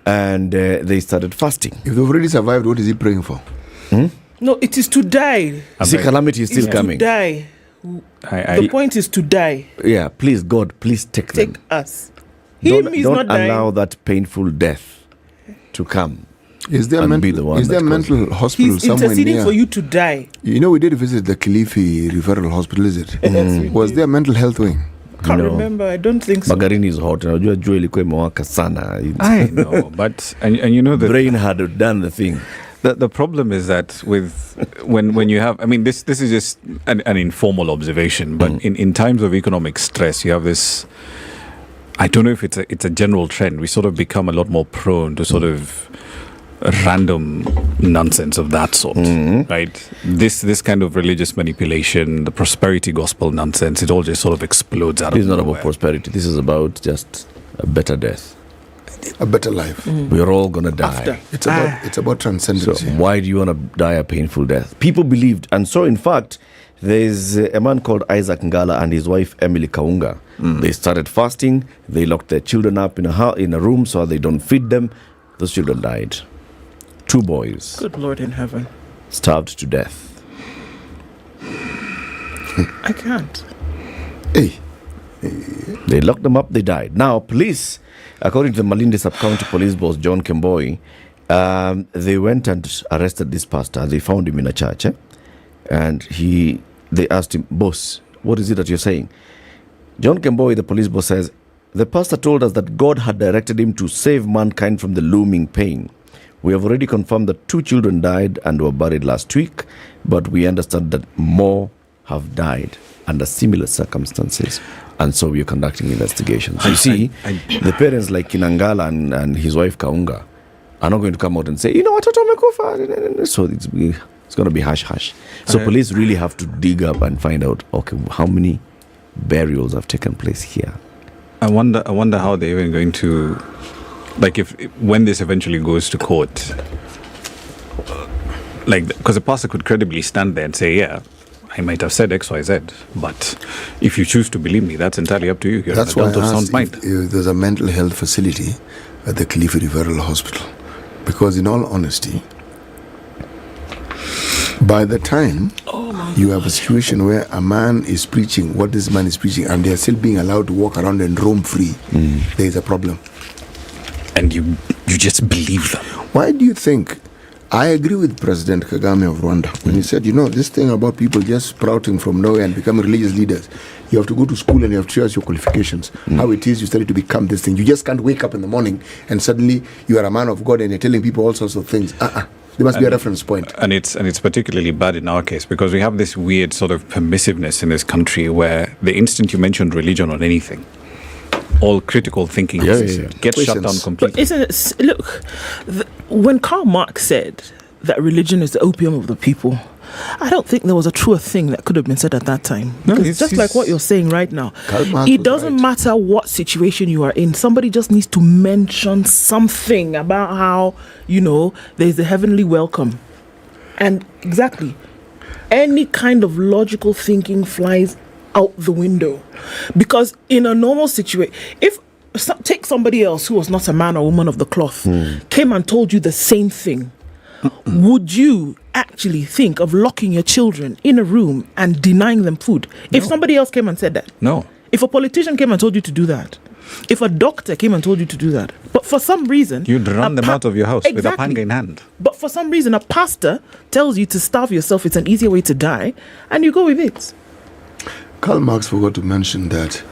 And they started fasting. If they've already survived, what is he praying for? No, it is to die. See, calamity is still coming. To die. The point is to die. Yeah, please, God, please take them. Take us. Don't not dying. allow that painful death to come. Is there mental hospital He's somewhere interceding near? For you to die. You know, we did visit the Kilifi Referral Hospital, is it? Yes, Was there a mental health wing? Can't remember. I don't think so. Magarini is hot. Unajua jua ilikuwa imewaka sana. I know, but and you know the brain had done the thing. The problem is that with when you have, I mean, this is just an informal observation, but in times of economic stress, you have this. I don't know if it's a general trend. We sort of become a lot more prone to sort of random nonsense of that sort, right? This kind of religious manipulation, the prosperity gospel nonsense, it all just sort of explodes out of nowhere. This is not about prosperity. This is about just a better death, a better life. We're all gonna die. It's about transcendence. So why do you want to die a painful death? People believed, and so in fact, there's a man called Isaac Ngala and his wife Emily Kaunga. They started fasting. They locked their children up in a room so they don't feed them. Those children died. 2 boys. Good Lord in heaven. Starved to death. I can't. Hey. They locked them up, they died. Now, police, according to the Malindi Sub-County Police Boss, John Kemboi, they went and arrested this pastor. They found him in a church. And they asked him, boss, what is it that you're saying? John Kemboi, the police boss, says, the pastor told us that God had directed him to save mankind from the looming pain. We have already confirmed that 2 children died and were buried last week, but we understand that more have died under similar circumstances. And so we are conducting investigations. You see, the parents like Kinangala and his wife Kaunga are not going to come out and say, you know what, so it's going to be hush-hush. So police really have to dig up and find out, okay, how many burials have taken place here. I wonder how they're even going to, like, when this eventually goes to court, like, because the pastor could credibly stand there and say, yeah, I might have said X, Y, Z, but if you choose to believe me, that's entirely up to you. You're That's an why adult of sound mind. if there's a mental health facility at the Kilifi Referral Hospital. Because in all honesty, by the time you have a situation where a man is preaching what this man is preaching and they are still being allowed to walk around and roam free, there is a problem. And you just believe them. Why do you think? I agree with President Kagame of Rwanda when he said, you know, this thing about people just sprouting from nowhere and becoming religious leaders, you have to go to school and you have to show us your qualifications. How it is you study to become this thing. You just can't wake up in the morning and suddenly you are a man of God and you're telling people all sorts of things. There must be a reference point. And it's particularly bad in our case because we have this weird sort of permissiveness in this country where the instant you mention religion or anything, all critical thinking gets shut down completely. But isn't it, look, when Karl Marx said that religion is the opium of the people, I don't think there was a truer thing that could have been said at that time. No, it's just like what you're saying right now. It doesn't matter what situation you are in. Somebody just needs to mention something about how, you know, there's a heavenly welcome. And exactly, any kind of logical thinking flies out the window. Because in a normal situation, if take somebody else who was not a man or woman of the cloth, came and told you the same thing, would you actually think of locking your children in a room and denying them food? If somebody else came and said that? No. If a politician came and told you to do that? If a doctor came and told you to do that? But for some reason... You'd run them out of your house with a panga in hand. But for some reason, a pastor tells you to starve yourself. It's an easier way to die. And you go with it. Karl Marx forgot to mention that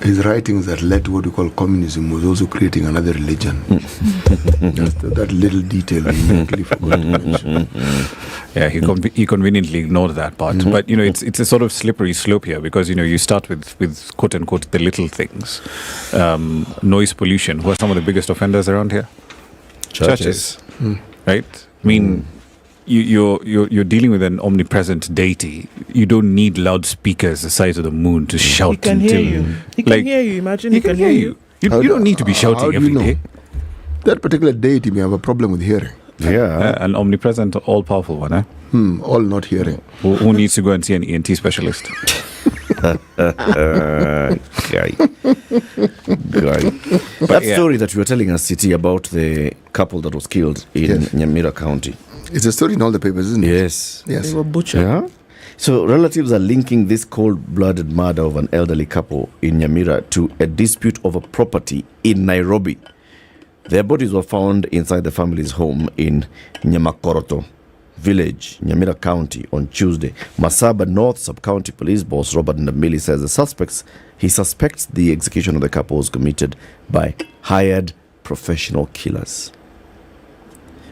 his writings that led to what we call communism was also creating another religion. that little detail he immediately forgot to mention. Yeah, he conveniently ignored that part. But, it's a sort of slippery slope here because, you start with quote-unquote the little things. Noise pollution. Who are some of the biggest offenders around here? Churches. Right? I mean... You're dealing with an omnipresent deity. You don't need loudspeakers the size of the moon to shout. He can hear you. He can hear you. Imagine he can hear you. You don't need to be shouting every day. That particular deity may have a problem with hearing. Yeah, an omnipresent, all-powerful one, eh? All not hearing. Who needs to go and see an ENT specialist? Guy. That story that you were telling us, City, about the couple that was killed in Nyeri County. It's a story in all the papers, isn't it? Yes. They were butchered. Yeah. So relatives are linking this cold-blooded murder of an elderly couple in Nyeri to a dispute over property in Nairobi. Their bodies were found inside the family's home in Nyamakoroto village, Nyeri County, on Tuesday. Masaba North Sub-County Police Boss Robert Ndamili says he suspects the execution of the couple was committed by hired professional killers.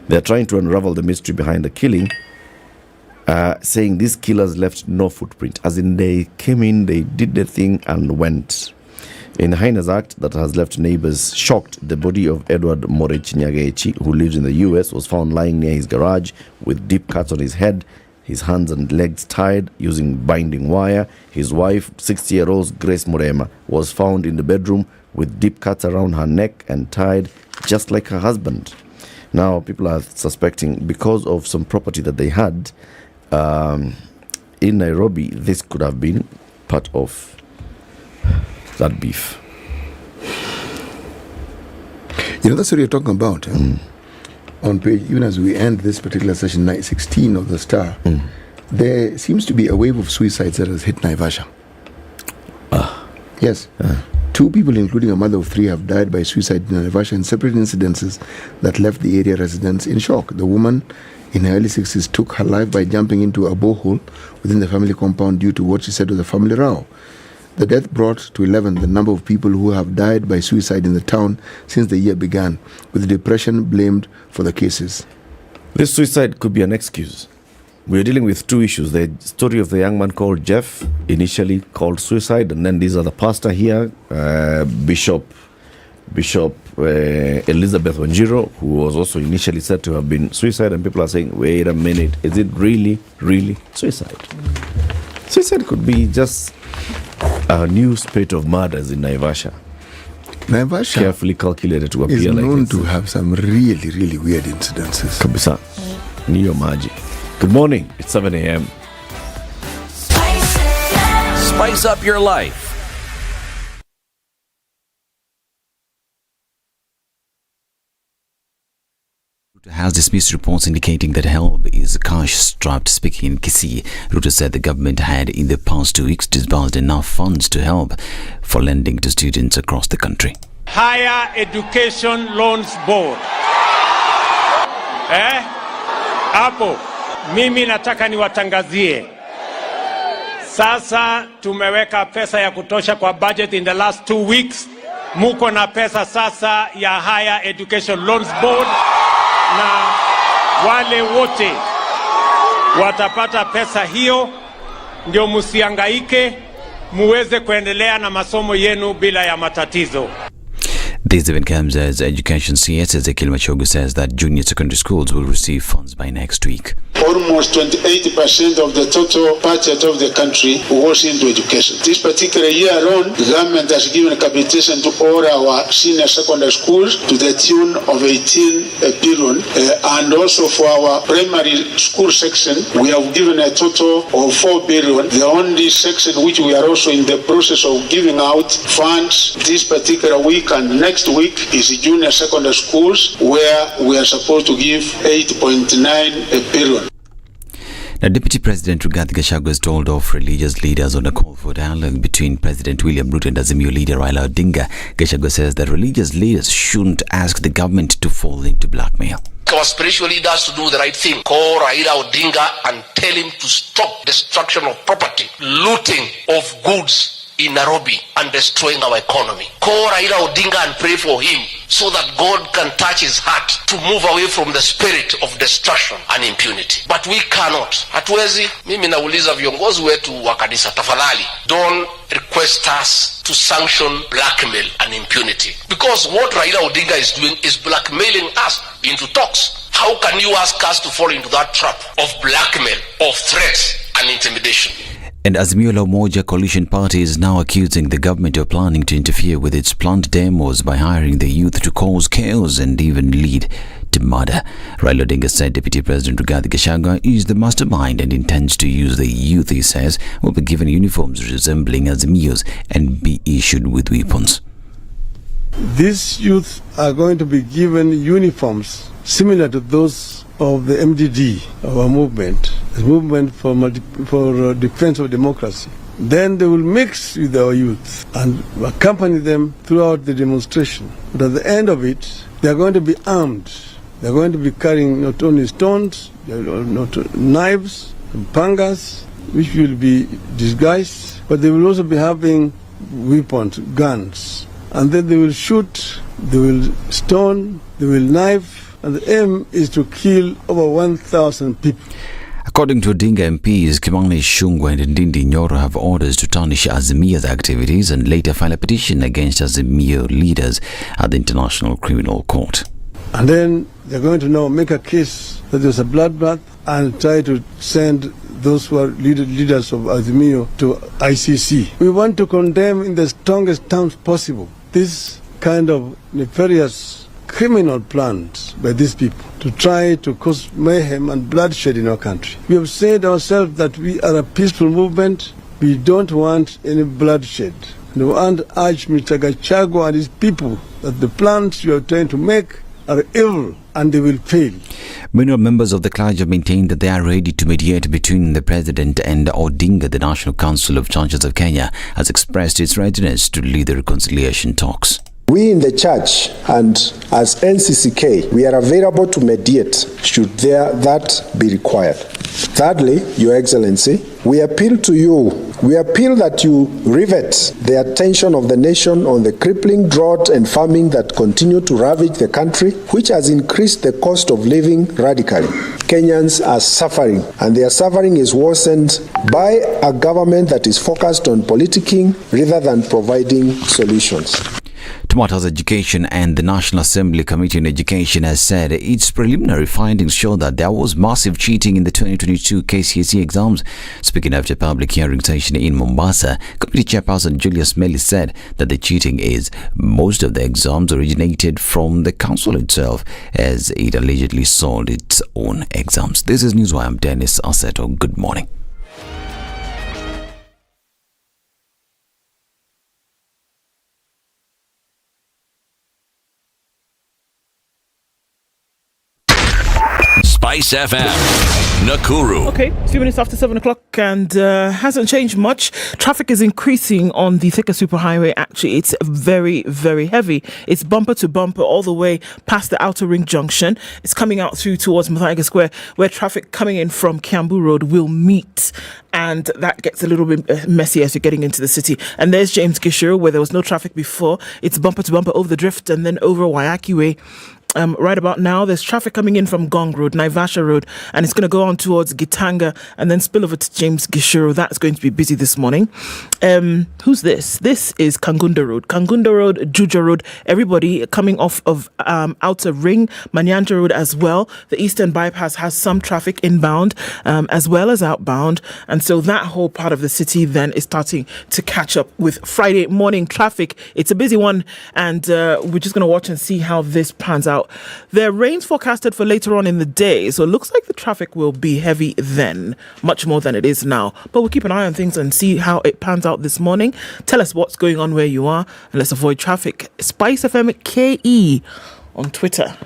They're trying to unravel the mystery behind the killing, saying these killers left no footprint. As in, they came in, they did the thing and went. In the Heinous Act that has left neighbors shocked, the body of Edward Morechinyagechi, who lives in the US, was found lying near his garage with deep cuts on his head, his hands and legs tied using binding wire. His wife, 60-year-old Grace Murema, was found in the bedroom with deep cuts around her neck and tied just like her husband. Now, people are suspecting because of some property that they had in Nairobi, this could have been part of that beef. That's what you're talking about. On page, even as we end this particular session, 16 of the Star, there seems to be a wave of suicides that has hit Naivasha. Yes. 2 people, including a mother of 3, have died by suicide in Naivasha in separate incidences that left the area residents in shock. The woman in her early 60s took her life by jumping into a borehole within the family compound due to what she said was a family row. The death brought to 11 the number of people who have died by suicide in the town since the year began, with depression blamed for the cases. This suicide could be an excuse. We're dealing with 2 issues. The story of the young man called Jeff, initially called suicide, and then these are the pastor here, Bishop Elizabeth Wanjiro, who was also initially said to have been suicide, and people are saying, wait a minute, is it really suicide? Suicide could be just a new spate of murders in Naivasha. Naivasha, carefully calculated to appear like is known to have some really weird incidences. Kabisa. Niyo maji. Good morning. It's 7 a.m. Spice up your life. Has dismissed reports indicating that help is cash-strapped. Speaking in Kisii, Ruto said the government had in the past 2 weeks disbursed enough funds to help for lending to students across the country. Higher Education Loans Board. Hapo mimi nataka niwatangazie. Sasa tumeweka pesa ya kutosha kwa budget in the last 2 weeks. Muko na pesa sasa ya Higher Education Loans Board. Na wale wote watapata pesa hiyo, ndio msihangaike, muweze kuendelea na masomo yenu bila ya matatizo. This event comes as Education CS Ezekiel Machogu says that junior secondary schools will receive funds by next week. Almost 28% of the total budget of the country goes into education. This particular year alone, the government has given capitation to all our senior secondary schools to the tune of 18 billion. And also for our primary school section, we have given a total of 4 billion. The only section which we are also in the process of giving out funds this particular week and next next week is junior secondary schools, where we are supposed to give 8.9 billion. Now, Deputy President Rigathi Gachagua has told off religious leaders on a call for dialogue between President William Ruto and Azimio leader Raila Odinga. Gachagua says that religious leaders shouldn't ask the government to fall into blackmail. Our spiritual leaders to do the right thing. Call Raila Odinga and tell him to stop destruction of property, looting of goods in Nairobi, and destroying our economy. Call Raila Odinga and pray for him so that God can touch his heart to move away from the spirit of destruction and impunity. But we cannot. Hatuwezi. Mimi nauliza viongozi wetu wa kanisa, tafadhali, don't request us to sanction blackmail and impunity. Because what Raila Odinga is doing is blackmailing us into talks. How can you ask us to fall into that trap of blackmail, of threats and intimidation? And Azimio la Umoja coalition party is now accusing the government of planning to interfere with its planned demos by hiring the youth to cause chaos and even lead to murder. Raila Odinga said Deputy President Rigathi Gachagua is the mastermind and intends to use the youth, he says, will be given uniforms resembling Azimio's and be issued with weapons. These youth are going to be given uniforms similar to those of the MDD, our movement, the movement for defense of democracy. Then they will mix with our youth and accompany them throughout the demonstration. But at the end of it, they are going to be armed. They are going to be carrying not only stones, not knives, and pangas, which will be disguised, but they will also be having weapons, guns. And then they will shoot, they will stone, they will knife, and the aim is to kill over 1,000 people. According to Odinga MPs, Kimani Ichung'wah and Ndindi Nyoro have orders to tarnish Azimio's activities and later file a petition against Azimio leaders at the International Criminal Court. And then they're going to now make a case that there's a bloodbath and try to send those who are leaders of Azimio to ICC. We want to condemn in the strongest terms possible this kind of nefarious criminal plans by these people to try to cause mayhem and bloodshed in our country. We have said ourselves that we are a peaceful movement. We don't want any bloodshed. And we want to urge Mr. Gachagua and his people that the plans you are trying to make are evil and they will fail. Many members of the clergy have maintained that they are ready to mediate between the President and Odinga. The National Council of Churches of Kenya has expressed its readiness to lead the reconciliation talks. We in the church and as NCCK, we are available to mediate should that be required. Thirdly, Your Excellency, we appeal to you. We appeal that you rivet the attention of the nation on the crippling drought and famine that continue to ravage the country, which has increased the cost of living radically. Kenyans are suffering, and their suffering is worsened by a government that is focused on politicking rather than providing solutions. Tomatoes Education and the National Assembly Committee on Education has said its preliminary findings show that there was massive cheating in the 2022 KCSE exams. Speaking after a public hearing session in Mombasa, Committee Chairperson Julius Melly said that the cheating is most of the exams originated from the council itself as it allegedly sold its own exams. This is Newswire. I'm Dennis Aseto. Good morning. SpiceFM, Nakuru. Okay, a few minutes after 7 o'clock and hasn't changed much. Traffic is increasing on the Thika Superhighway. Actually, it's very, very heavy. It's bumper to bumper all the way past the Outer Ring Junction. It's coming out through towards Muthaiga Square, where traffic coming in from Kiambu Road will meet. And that gets a little bit messy as you're getting into the city. And there's James Gishuru, where there was no traffic before. It's bumper to bumper over the Drift and then over Waiyaki Way. Right about now, there's traffic coming in from Gong Road, Naivasha Road, and it's going to go on towards Gitanga and then spill over to James Gishuru. That's going to be busy this morning. Who's this? This is Kangunda Road, Juja Road. Everybody coming off of Outer Ring, Manyanja Road as well. The Eastern Bypass has some traffic inbound as well as outbound. And so that whole part of the city then is starting to catch up with Friday morning traffic. It's a busy one, and we're just going to watch and see how this pans out out. There are rains forecasted for later on in the day, so it looks like the traffic will be heavy then, much more than it is now. But we'll keep an eye on things and see how it pans out this morning. Tell us what's going on where you are, and let's avoid traffic. SpiceFM KE on Twitter.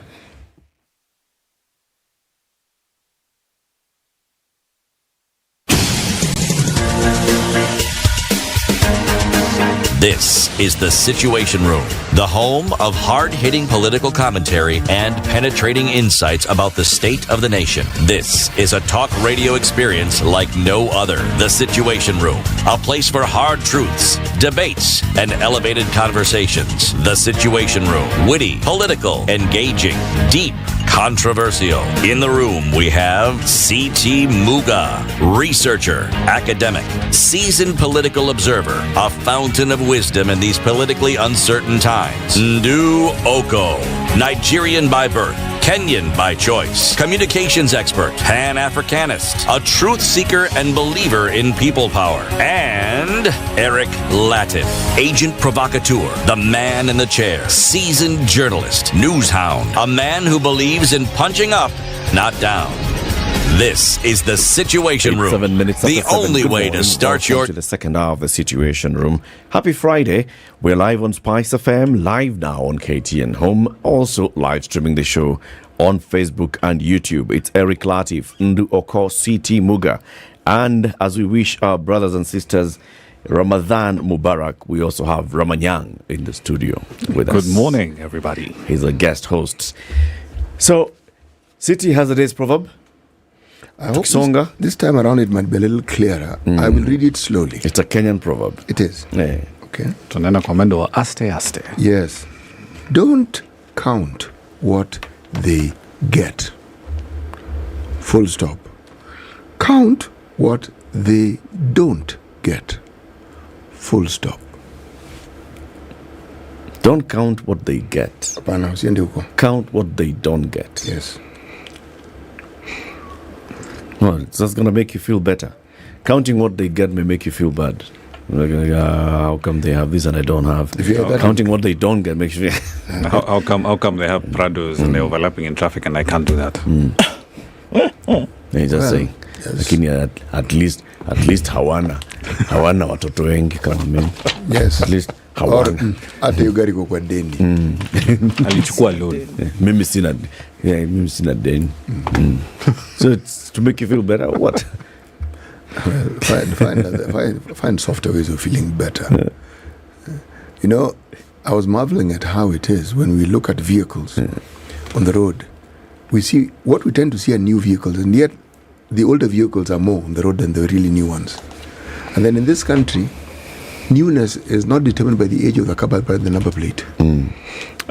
This is The Situation Room, the home of hard-hitting political commentary and penetrating insights about the state of the nation. This is a talk radio experience like no other. The Situation Room, a place for hard truths, debates, and elevated conversations. The Situation Room, witty, political, engaging, deep, controversial. In the room, we have C.T. Muga, researcher, academic, seasoned political observer, a fountain of wisdom in these politically uncertain times. Ndu Oko, Nigerian by birth, Kenyan by choice, communications expert, Pan-Africanist, a truth seeker and believer in people power, and Eric Latif, agent provocateur, the man in the chair, seasoned journalist, news hound, a man who believes in punching up, not down. This is The Situation Room, 7 minutes the after 7. only Good way morning. to start Welcome your... to the second hour of The Situation Room. Happy Friday. We're live on SpiceFM, live now on KTN Home, also live streaming the show on Facebook and YouTube. It's Eric Latif, Ndu Oko, CT Muga. And as we wish our brothers and sisters Ramadan Mubarak, we also have Ramanyang in the studio with us. Good morning, everybody. He's a guest host. So, City has a day's proverb. I hope this time around it might be a little clearer. I will read it slowly. It's a Kenyan proverb. It is. Yeah. Okay. Tunena kwa mwendo wa aste aste. Yes. Don't count what they get. Full stop. Count what they don't get. Full stop. Don't count what they get. Hapana, usiende huko. Count what they don't get. Yes. Well, it's just going to make you feel better. Counting what they get may make you feel bad. Like, how come they have this and I don't have? Counting what they don't get makes you feel... how come they have Prados and they're overlapping in traffic and I can't do that? They're just saying, lakini at least hawana watoto wengi kama mimi. Yes. At least hawana. Hata hiyo gari kwa deni. Alichukua loan. Mimi sina deni. So it's to make you feel better or what? Find softer ways of feeling better. You know, I was marveling at how it is when we look at vehicles on the road. We tend to see are new vehicles, and yet the older vehicles are more on the road than the really new ones. And then in this country, newness is not determined by the age of the car, but by the number plate.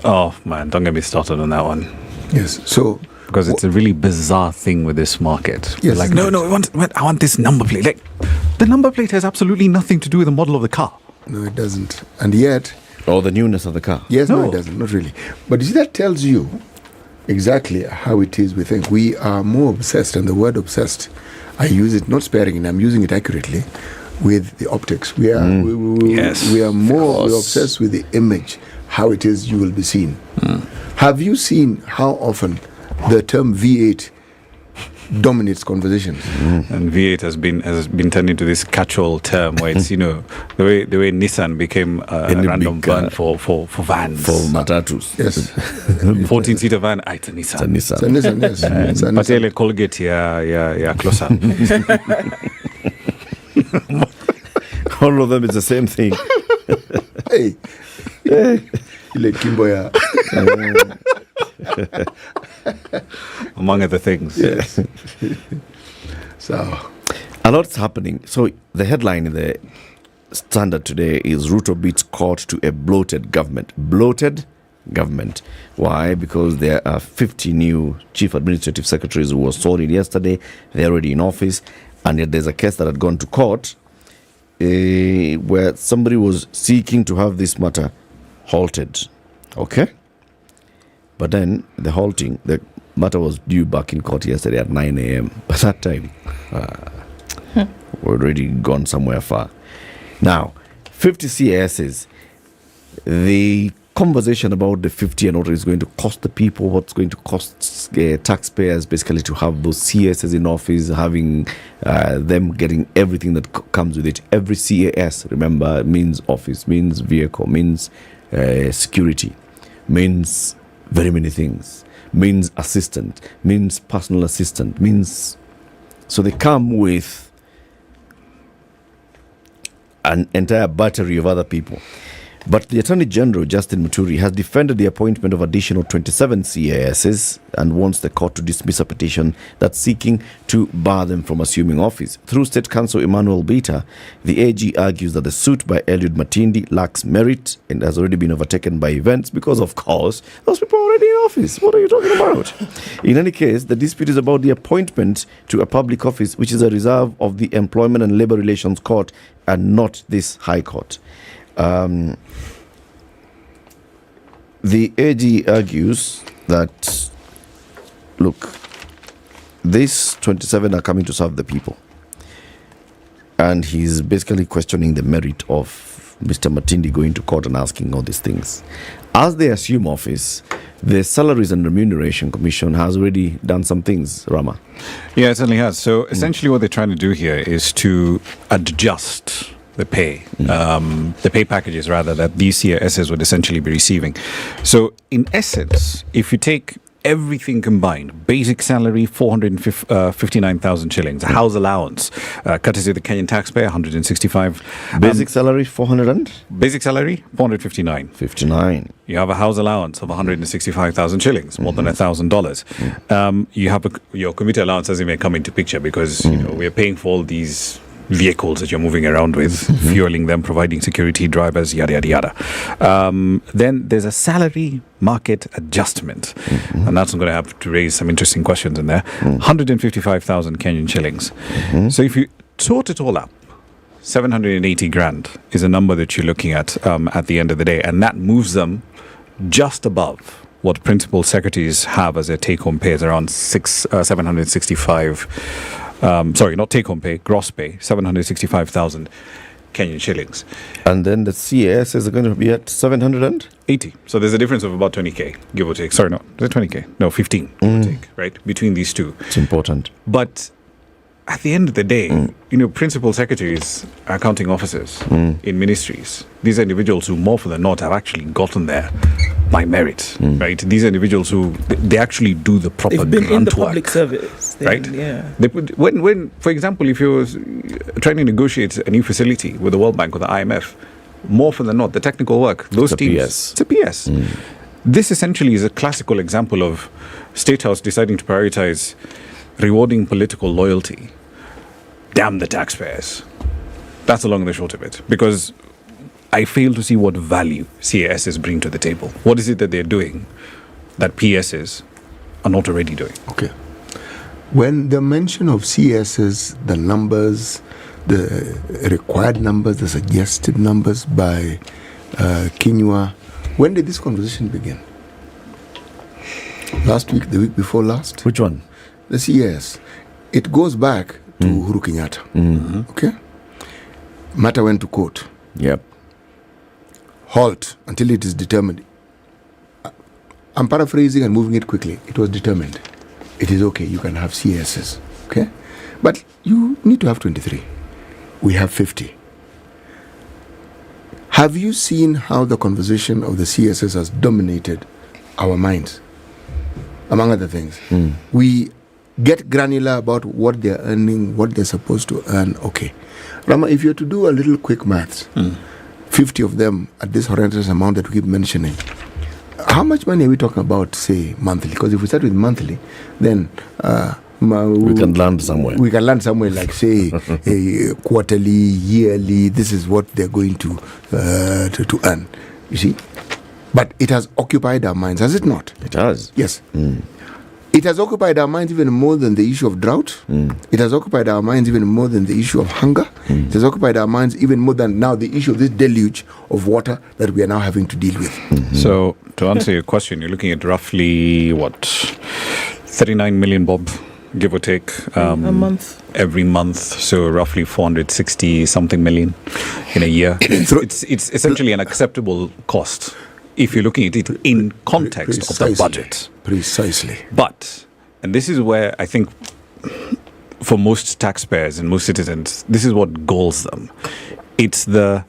Oh man, don't get me started on that one. Yes, so because it's a really bizarre thing with this market. Yes, like no, I want this number plate. Like the number plate has absolutely nothing to do with the model of the car. No, it doesn't. And yet, or the newness of the car. Yes, no, it doesn't. Not really. But you see, that tells you exactly how it is we think. We are more obsessed, and the word obsessed, I use it not sparingly, I'm using it accurately, with the optics. We are more obsessed with the image, how it is you will be seen. Have you seen how often the term V8 dominates conversations? And V8 has been turned into this catch-all term where it's, the way Nissan became a random brand for vans. For matatus. Yes. 14-seater van, it's a Nissan. It's a Nissan, yes. Patele Colgate ya closer. All of them is the same thing. Hey. Ile Kimbo ya. Among other things. Yes. So, a lot's happening. So the headline in the Standard today is Ruto beats court to a bloated government. Bloated government. Why? Because there are 50 new chief administrative secretaries who were sworn in yesterday. They're already in office. And yet there's a case that had gone to court where somebody was seeking to have this matter halted. Okay? But then the matter was due back in court yesterday at 9 a.m. By that time, we're already gone somewhere far. Now, 50 CASs, the conversation about the 50 and what it's going to cost the people, what's going to cost taxpayers basically to have those CSs in office, having them getting everything that comes with it. Every CAS, remember, means office, means vehicle, means security, means very many things, means assistant, means personal assistant, means... So they come with an entire battery of other people. But the Attorney General, Justin Muturi, has defended the appointment of additional 27 CASs and wants the court to dismiss a petition that's seeking to bar them from assuming office. Through State Counsel Emmanuel Bita, the AG argues that the suit by Eliud Matindi lacks merit and has already been overtaken by events because, of course, those people are already in office. What are you talking about? In any case, the dispute is about the appointment to a public office, which is a reserve of the Employment and Labour Relations Court and not this High Court. The AG argues that, look, these 27 are coming to serve the people. And he's basically questioning the merit of Mr. Matindi going to court and asking all these things. As they assume office, the Salaries and Remuneration Commission has already done some things, Rama. Yeah, it certainly has. So essentially what they're trying to do here is to adjust the pay packages rather, that these CASs would essentially be receiving. So in essence, if you take everything combined, basic salary 459,000 shillings, house allowance courtesy of the Kenyan taxpayer 165, basic salary 400 basic salary 459. You have a house allowance of 165,000 shillings, more than $1,000. You have your commuter allowance doesn't even come into picture because you know, we're paying for all these vehicles that you're moving around with, fueling them, providing security, drivers, yada, yada, yada. Then there's a salary market adjustment, and that's going to have to raise some interesting questions in there. 155,000 Kenyan shillings. So if you sort it all up, 780 grand is a number that you're looking at the end of the day, and that moves them just above what principal secretaries have as their take-home pay, is around 765. Sorry, not take-home pay, gross pay, 765,000 Kenyan shillings. And then the CAS is going to be at 780. So there's a difference of about 20k, give or take. Sorry, no, is it 20k? No, 15, give or take, right? Between these two. It's important. But at the end of the day, you know, principal secretaries, accounting officers in ministries, these are individuals who more often than not have actually gotten there by merit, right? These are individuals who they actually do the proper grunt work. They've been in the public service, right? Yeah. They put, when, for example, if you're trying to negotiate a new facility with the World Bank or the IMF, more often than not, the technical work, those teams, it's a PS. This essentially is a classical example of State House deciding to prioritize rewarding political loyalty. Damn the taxpayers. That's the long and the short of it. Because I fail to see what value CASs bring to the table. What is it that they're doing that PSs are not already doing? Okay. When the mention of CSs, the numbers, the required numbers, the suggested numbers by Kinyua, when did this conversation begin? Last week, the week before last? Which one? The CAS. It goes back to Uhuru Kenyatta. Okay? Matter went to court. Yep. Halt until it is determined. I'm paraphrasing and moving it quickly. It was determined. It is okay, you can have CSs. Okay? But you need to have 23. We have 50. Have you seen how the conversation of the CSs has dominated our minds? Among other things. We get granular about what they're earning, what they're supposed to earn. Okay. Rama, if you're to do a little quick maths, 50 of them at this horrendous amount that we keep mentioning, how much money are we talking about, say, monthly? Because if we start with monthly, then we can land somewhere. We can land somewhere like, say, quarterly, yearly. This is what they're going to earn. You see? But it has occupied our minds, has it not? It has. Yes. It has occupied our minds even more than the issue of drought. It has occupied our minds even more than the issue of hunger. It has occupied our minds even more than now the issue of this deluge of water that we are now having to deal with. So, to answer your question, you're looking at roughly, 39 million, Bob, give or take. A month. Every month, so roughly 460-something million in a year. It's essentially an acceptable cost. if you're looking at it in context of the budget. Precisely. But, and this is where I think for most taxpayers and most citizens, this is what galls them. It's the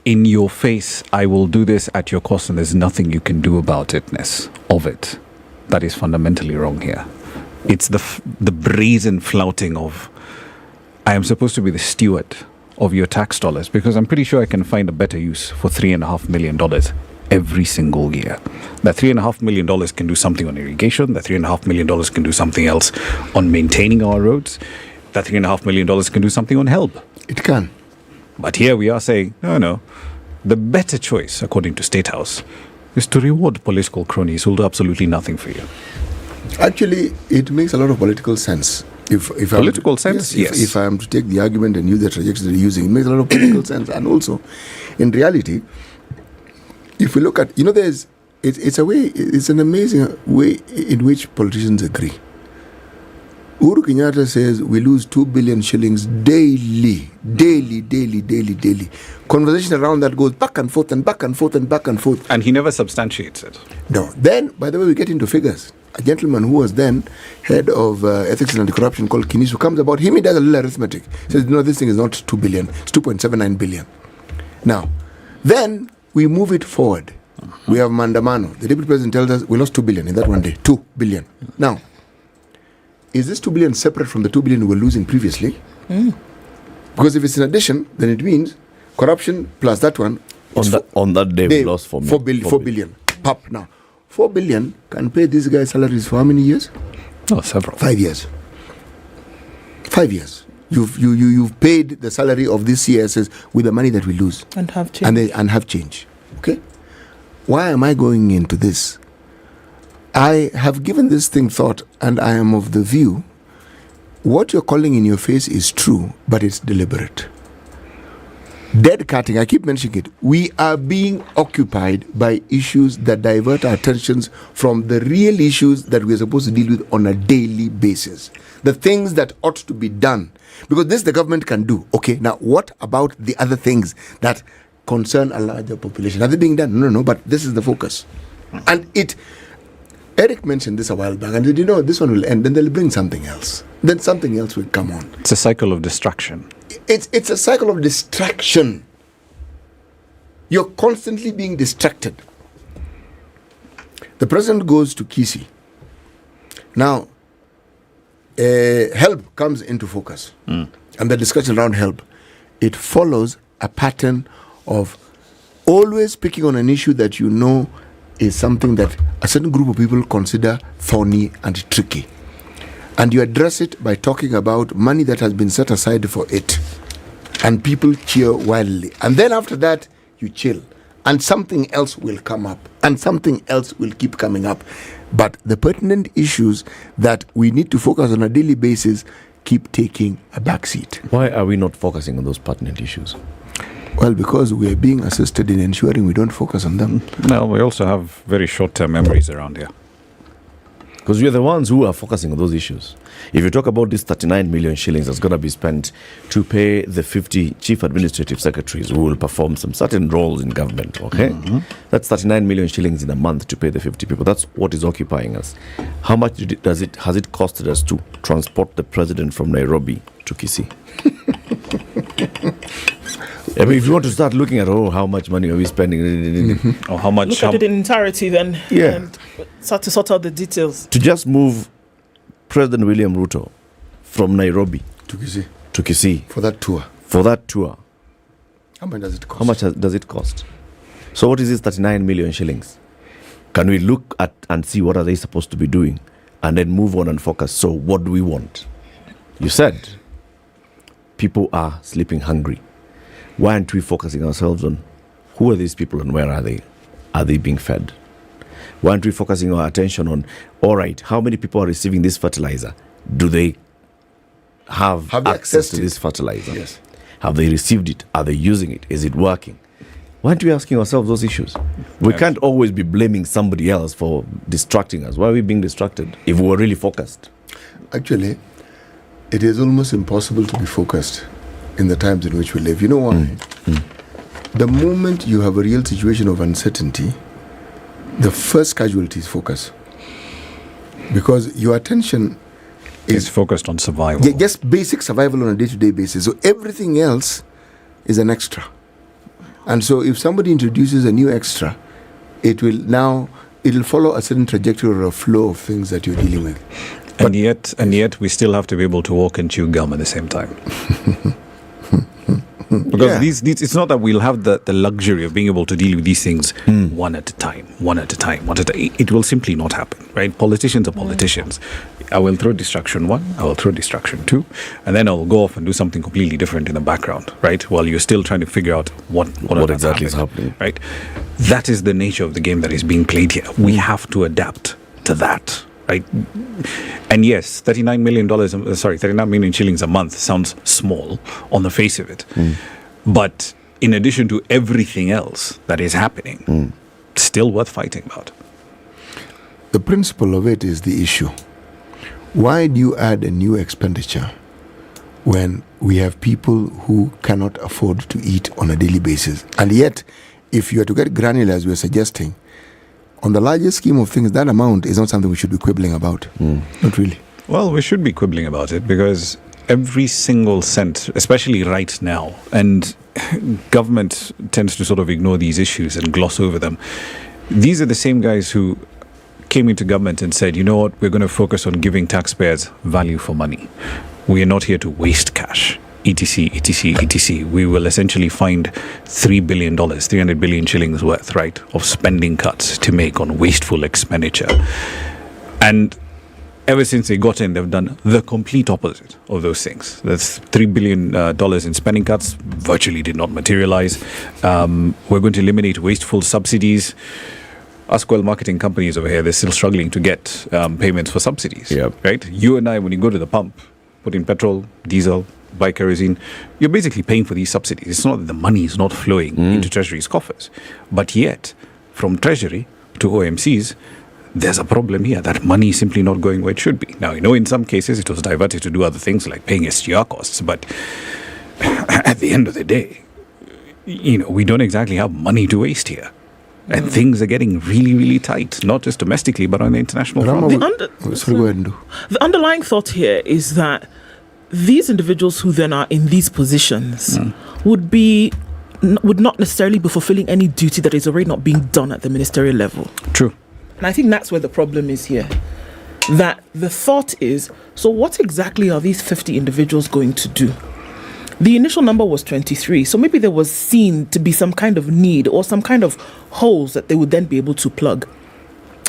in your face, I will do this at your cost and there's nothing you can do about it-ness of it. That is fundamentally wrong here. It's the brazen flouting of, I am supposed to be the steward of your tax dollars, because I'm pretty sure I can find a better use for $3.5 million every single year. That $3.5 million can do something on irrigation. That $3.5 million can do something else on maintaining our roads. That $3.5 million can do something on help. It can. But here we are saying, no. The better choice, according to State House, is to reward political cronies who will do absolutely nothing for you. Actually, it makes a lot of political sense. If I am to take the argument and use the trajectory they're using, it makes a lot of political sense. And also, in reality, if we look at, it's an amazing way in which politicians agree. Uhuru Kenyatta says we lose 2 billion shillings daily. Conversation around that goes back and forth and back and forth and back and forth. And he never substantiates it. No. Then, by the way, we get into figures. A gentleman who was then head of ethics and anti-corruption called Kinisu comes about him, he does a little arithmetic. He says, no, this thing is not 2 billion, it's 2.79 billion. Now, then we move it forward. We have Mandamano. The deputy president tells us we lost 2 billion in that one day. 2 billion. Now, is this 2 billion separate from the 2 billion we were losing previously? Because if it's in addition, then it means corruption plus that one. On that day, we lost 4 billion. Pop now. 4 billion can pay these guys' salaries for how many years? Oh, several. 5 years. 5 years. You've paid the salary of these CSs with the money that we lose. And have change. And have change. Okay? Why am I going into this? I have given this thing thought, and I am of the view, what you're calling in your face is true, but it's deliberate. Dead cutting, I keep mentioning it. We are being occupied by issues that divert our attentions from the real issues that we're supposed to deal with on a daily basis. The things that ought to be done. Because this the government can do. Okay, now what about the other things that concern a larger population? Are they being done? No, but this is the focus. And Eric mentioned this a while back and said, this one will end, then they'll bring something else. Then something else will come on. It's a cycle of distraction. It's a cycle of distraction. You're constantly being distracted. The president goes to Kisii. Now, help comes into focus. And the discussion around help, it follows a pattern of always picking on an issue that is something that a certain group of people consider thorny and tricky. And you address it by talking about money that has been set aside for it. And people cheer wildly. And then after that, you chill. And something else will come up. And something else will keep coming up. But the pertinent issues that we need to focus on a daily basis keep taking a backseat. Why are we not focusing on those pertinent issues? Well, because we are being assisted in ensuring we don't focus on them. No, we also have very short-term memories around here. Because we are the ones who are focusing on those issues. If you talk about this 39 million shillings that's going to be spent to pay the 50 chief administrative secretaries who will perform some certain roles in government, okay? That's 39 million shillings in a month to pay the 50 people. That's what is occupying us. How much has it costed us to transport the president from Nairobi to Kisii? I mean, if you want to start looking at, how much money are we spending? Or how much... Look at it in entirety then. Yeah. And start to sort out the details. To just move President William Ruto from Nairobi to Kisii. For that tour. How much does it cost? How much does it cost? So what is this 39 million shillings? Can we look at and see what are they supposed to be doing? And then move on and focus. So what do we want? You said people are sleeping hungry. Why aren't we focusing ourselves on who are these people and where are they? Are they being fed? Why aren't we focusing our attention on, all right, how many people are receiving this fertilizer? Do they have access to this fertilizer? Yes. Have they received it? Are they using it? Is it working? Why aren't we asking ourselves those issues? We can't always be blaming somebody else for distracting us. Why are we being distracted if we were really focused? Actually, it is almost impossible to be focused in the times in which we live. You know why? The moment you have a real situation of uncertainty, the first casualty is focus. Because your attention is focused on survival. Yeah, just basic survival on a day-to-day basis. So everything else is an extra. And so if somebody introduces a new extra, it'll follow a certain trajectory or a flow of things that you're dealing with. And yet we still have to be able to walk and chew gum at the same time. Because these it's not that we'll have the luxury of being able to deal with these things one at a time. It will simply not happen, right? Politicians are politicians. I will throw distraction 1, I will throw distraction 2, and then I will go off and do something completely different in the background, right? While you're still trying to figure out what exactly is happening, right? That is the nature of the game that is being played here. We have to adapt to that. Right? And yes, $39 million shillings a month sounds small on the face of it. But in addition to everything else that is happening, still worth fighting about. The principle of it is the issue. Why do you add a new expenditure when we have people who cannot afford to eat on a daily basis? And yet, if you are to get granular, as we are suggesting, on the larger scheme of things, that amount is not something we should be quibbling about. Not really. Well, we should be quibbling about it because every single cent, especially right now, and government tends to sort of ignore these issues and gloss over them. These are the same guys who came into government and said, you know what, we're going to focus on giving taxpayers value for money. We are not here to waste cash. etc., etc., etc. We will essentially find $3 billion, 300 billion shillings worth, right, of spending cuts to make on wasteful expenditure. And ever since they got in, they've done the complete opposite of those things. That's $3 billion in spending cuts, virtually did not materialize. We're going to eliminate wasteful subsidies. Ask oil marketing companies over here, they're still struggling to get payments for subsidies, right? You and I, when you go to the pump, put in petrol, diesel, buy kerosene, you're basically paying for these subsidies. It's not that the money is not flowing into Treasury's coffers. But yet, from Treasury to OMCs, there's a problem here. That money is simply not going where it should be. Now, in some cases, it was diverted to do other things like paying SGR costs. But at the end of the day, we don't exactly have money to waste here. And things are getting really, really tight, not just domestically, but on the international front. The underlying thought here is that these individuals who then are in these positions would not necessarily be fulfilling any duty that is already not being done at the ministerial level. True. And I think that's where the problem is here. That the thought is, so what exactly are these 50 individuals going to do? The initial number was 23, so maybe there was seen to be some kind of need or some kind of holes that they would then be able to plug.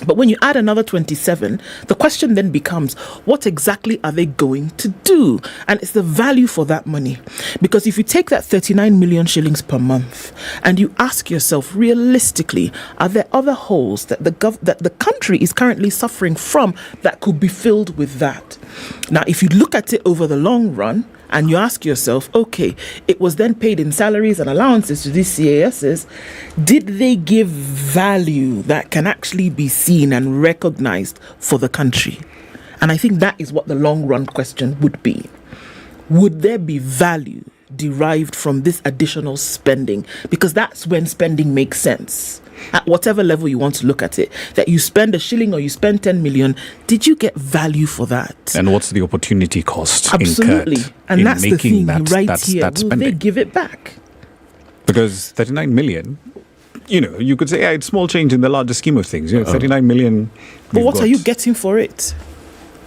But when you add another 27, the question then becomes, what exactly are they going to do? And it's the value for that money. Because if you take that 39 million shillings per month and you ask yourself, realistically, are there other holes that the country is currently suffering from that could be filled with that? Now, if you look at it over the long run, and you ask yourself, okay, it was then paid in salaries and allowances to these CASs. Did they give value that can actually be seen and recognized for the country? And I think that is what the long run question would be. Would there be value derived from this additional spending? Because that's when spending makes sense. At whatever level you want to look at it, that you spend a shilling or you spend 10 million, did you get value for that? And what's the opportunity cost Absolutely. incurred and in that's the making thing right here. that Will spending? they give it back? Because 39 million, you could say, it's small change in the larger scheme of things. 39 million. But what are you getting for it?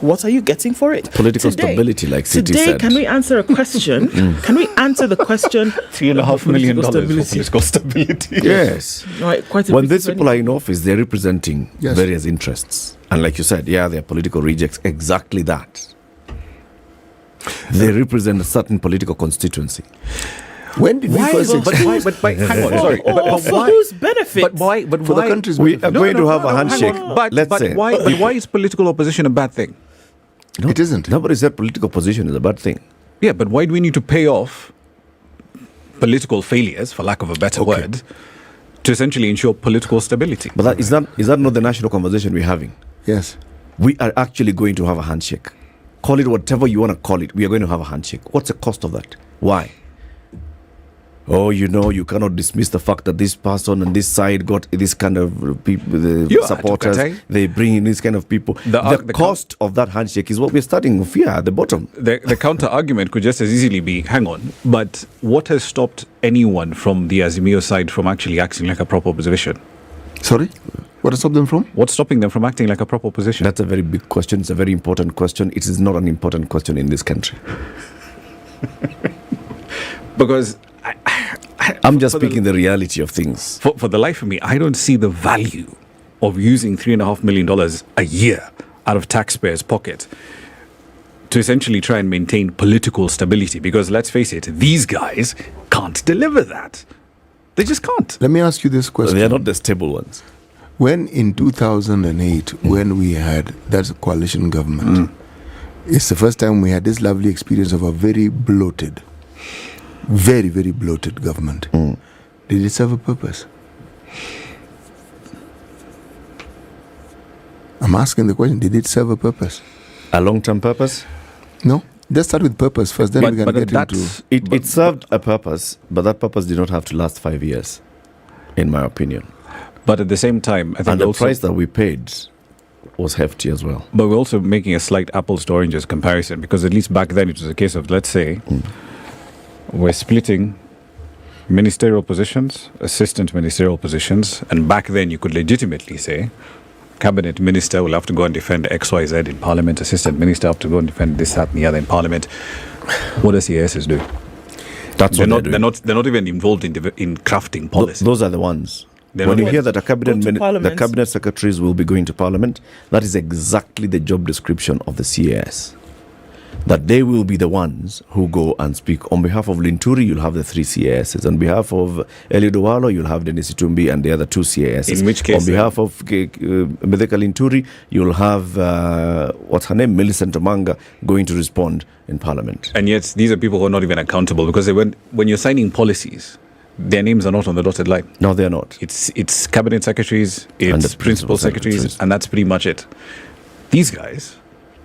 What are you getting for it? Political stability, like City today, said. Can we answer a question? Can we answer the question? $3.5 million for political stability. Yes. Right, when these people are in office, they're representing various interests. And like you said, they're political rejects. Exactly that. They represent a certain political constituency. When did we first? Hang on, sorry. For whose benefit? But why? For the country's we are going to have a handshake. Why is political opposition a bad thing? No, it isn't. Nobody said political opposition is a bad thing. Yeah, but why do we need to pay off political failures, for lack of a better word, to essentially ensure political stability? But is that not the national conversation we're having? Yes. We are actually going to have a handshake. Call it whatever you want to call it. We are going to have a handshake. What's the cost of that? Why? oh, you cannot dismiss the fact that this person and this side got this kind of people, the supporters, they bring in this kind of people. The cost of that handshake is what we're starting with here at the bottom. The counter argument could just as easily be, hang on, but what has stopped anyone from the Azimio side from actually acting like a proper opposition? Sorry? What has stopped them from? What's stopping them from acting like a proper opposition? That's a very big question. It's a very important question. It is not an important question in this country. Because I'm just speaking the reality of things. For the life of me, I don't see the value of using $3.5 million a year out of taxpayers' pocket to essentially try and maintain political stability. Because let's face it, these guys can't deliver that. They just can't. Let me ask you this question. They are not the stable ones. When in 2008, when we had that coalition government, it's the first time we had this lovely experience of a very bloated, very, very bloated government. Did it serve a purpose? I'm asking the question, did it serve a purpose? A long-term purpose? No. Let's start with purpose first, then we can get into... It served a purpose, but that purpose did not have to last 5 years, in my opinion. But at the same time, I think and the price that we paid was hefty as well. But we're also making a slight apples to oranges comparison, because at least back then it was a case of, let's say, we're splitting ministerial positions, assistant ministerial positions, and back then you could legitimately say, cabinet minister will have to go and defend XYZ in parliament, assistant minister have to go and defend this, that, and the other in parliament. What does CASs do? That's they're what they're not even involved in crafting policy. Those are the ones. When you hear that the cabinet secretaries will be going to parliament, that is exactly the job description of the CAS. That they will be the ones who go and speak. On behalf of Linturi, you'll have the 3 CASs. On behalf of Eliodowalo, you'll have Dennis Itumbi and the other 2 CASs. In which case, on behalf of Medeka Linturi, you'll have, what's her name, Millicent Omanga, going to respond in parliament. And yet, these are people who are not even accountable, because when you're signing policies, their names are not on the dotted line. No, they're not. It's cabinet secretaries, it's principal secretaries, and that's pretty much it. These guys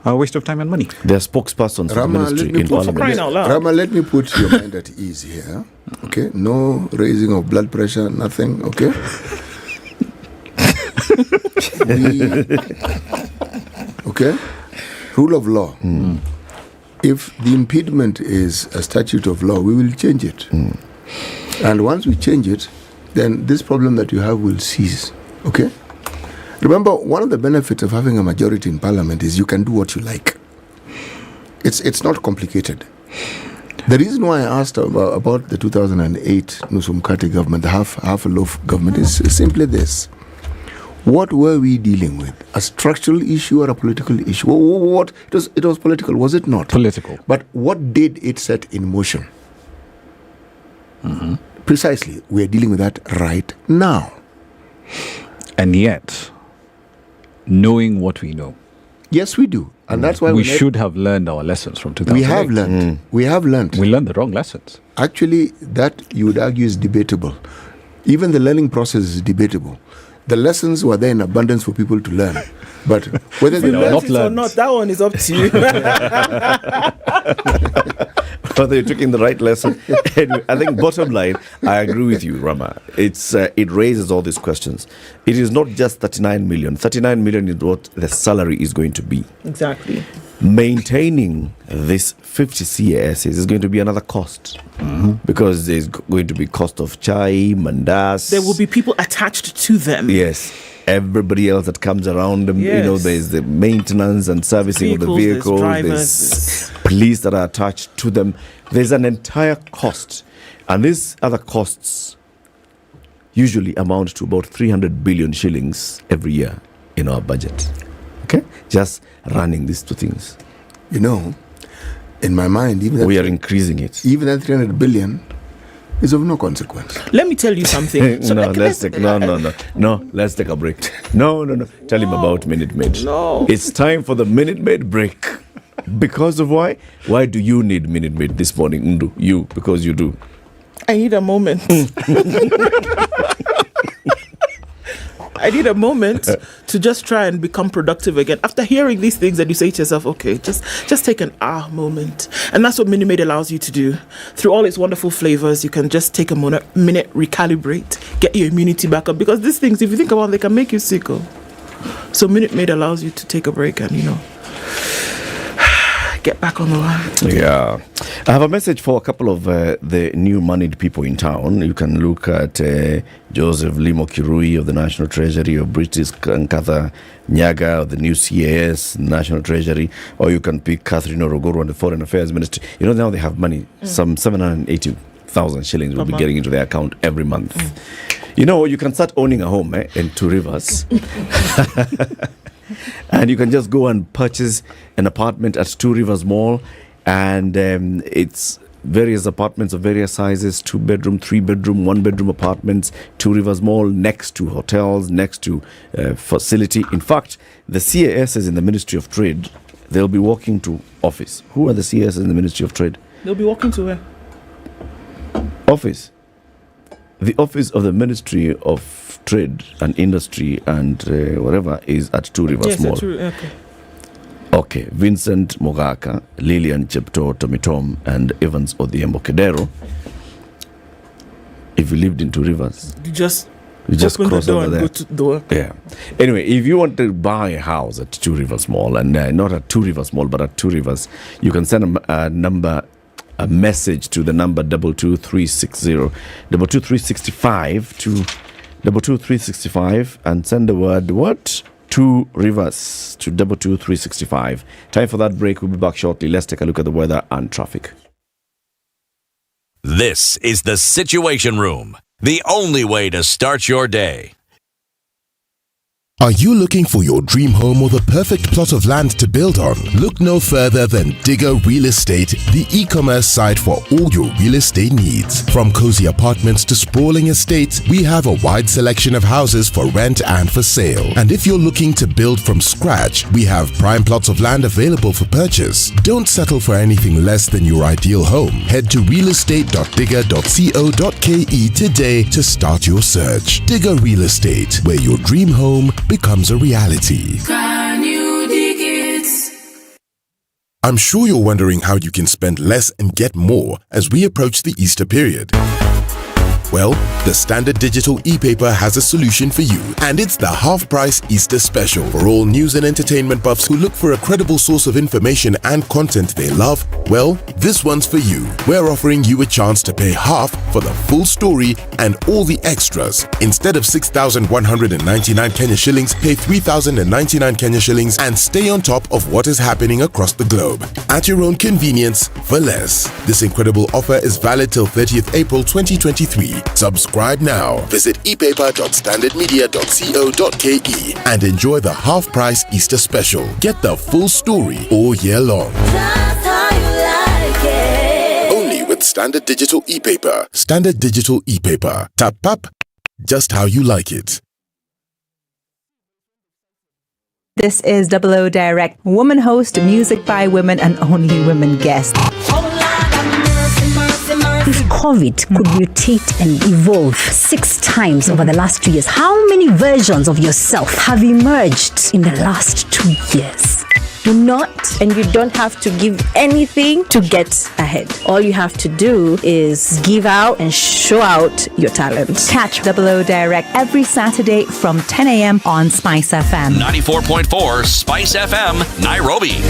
are a waste of time and money. They're spokespersons for the ministry in parliament. Rama, let me put your mind at ease here. Okay? No raising of blood pressure, nothing. Okay? Okay? Rule of law. If the impediment is a statute of law, we will change it. And once we change it, then this problem that you have will cease. Okay? Remember, one of the benefits of having a majority in parliament is you can do what you like. It's not complicated. The reason why I asked about the 2008 Nusum Kati government, the half a loaf government, is simply this. What were we dealing with? A structural issue or a political issue? What? It was political, was it not? Political. But what did it set in motion? Precisely, we are dealing with that right now. And yet, knowing what we know. Yes, we do. And that's why we should have learned our lessons from 2008. We have learned. We have learned. We learned the wrong lessons. Actually, that you would argue is debatable. Even the learning process is debatable. The lessons were there in abundance for people to learn. But whether they learned it or not, that one is up to you. Whether you took in the right lesson. Anyway, I think bottom line, I agree with you, Rama. It raises all these questions. It is not just 39 million. 39 million is what the salary is going to be. Exactly. Maintaining this 50 CASs is going to be another cost. Because there's going to be cost of chai, mandas. There will be people attached to them. Yes. Everybody else that comes around them, Yes. There's the maintenance and servicing of the vehicle, there's police that are attached to them. There's an entire cost. And these other costs usually amount to about 300 billion shillings every year in our budget. Okay? Just running these 2 things. In my mind, even we are increasing it. Even that 300 billion is of no consequence. Let me tell you something. So let's take a break. No. Tell him about Minute Maid. No. It's time for the Minute Maid break. Because of why? Why do you need Minute Maid this morning, Ndu? You, because you do. I need a moment. I need a moment to just try and become productive again. After hearing these things, and you say to yourself, okay, just take an moment. And that's what Minute Maid allows you to do. Through all its wonderful flavors, you can just take a minute, recalibrate, get your immunity back up. Because these things, if you think about it, they can make you sick. So Minute Maid allows you to take a break and, get back on the line. Yeah. I have a message for a couple of the new moneyed people in town. You can look at Joseph Limo Kirui of the National Treasury, or British Nkatha Nyaga of the new CAS, National Treasury, or you can pick Catherine Orogoro on the Foreign Affairs Ministry. Now they have money. Some 780,000 shillings will be getting into their account every month. You can start owning a home in Two Rivers. And you can just go and purchase an apartment at Two Rivers Mall, and it's various apartments of various sizes, 2-bedroom, 3-bedroom, 1-bedroom apartments, Two Rivers Mall, next to hotels, next to facility. In fact, the CAS is in the Ministry of Trade. They'll be walking to office. Who are the CAS in the Ministry of Trade? They'll be walking to where? Office. The office of the Ministry of Trade and Industry and whatever is at Two Rivers Mall. Okay. Vincent Mogaka, Lillian Chepto, Tomitom, and Evans Odhiambo Kedero. If you lived in Two Rivers, you just open cross the door and there. go to the door. Yeah. Anyway, if you want to buy a house at Two Rivers Mall, and not at Two Rivers Mall, but at Two Rivers, you can send a message to the number 22360, 22365 to 22365, and send the word what? Two Rivers to 22365. Time for that break. We'll be back shortly. Let's take a look at the weather and traffic. This is the Situation Room, the only way to start your day. Are you looking for your dream home or the perfect plot of land to build on? Look no further than Digger Real Estate, the e-commerce site for all your real estate needs. From cozy apartments to sprawling estates, we have a wide selection of houses for rent and for sale. And if you're looking to build from scratch, we have prime plots of land available for purchase. Don't settle for anything less than your ideal home. Head to realestate.digger.co.ke today to start your search. Digger Real Estate, where your dream home becomes a reality. Can you dig it? I'm sure you're wondering how you can spend less and get more as we approach the Easter period. Well, the Standard Digital e-paper has a solution for you, and it's the half-price Easter special for all news and entertainment buffs who look for a credible source of information and content they love. Well, this one's for you. We're offering you a chance to pay half for the full story and all the extras. Instead of 6,199 Kenya shillings, pay 3,099 Kenya shillings and stay on top of what is happening across the globe at your own convenience for less. This incredible offer is valid till 30th April 2023. Subscribe now. Visit epaper.standardmedia.co.ke and enjoy the half-price Easter special. Get the full story all year long. Just how you like it. Only with Standard Digital e-paper. Standard Digital e-paper. Tap tap. Just how you like it. This is 00 Direct. Woman host, music by women, and only women guests. If COVID could mutate and evolve 6 times over the last 2 years, how many versions of yourself have emerged in the last 2 years? Do not, and you don't have to give anything to get ahead. All you have to do is give out and show out your talent. Catch 00 Direct every Saturday from 10 a.m. on SpiceFM. 94.4 Spice FM, Nairobi.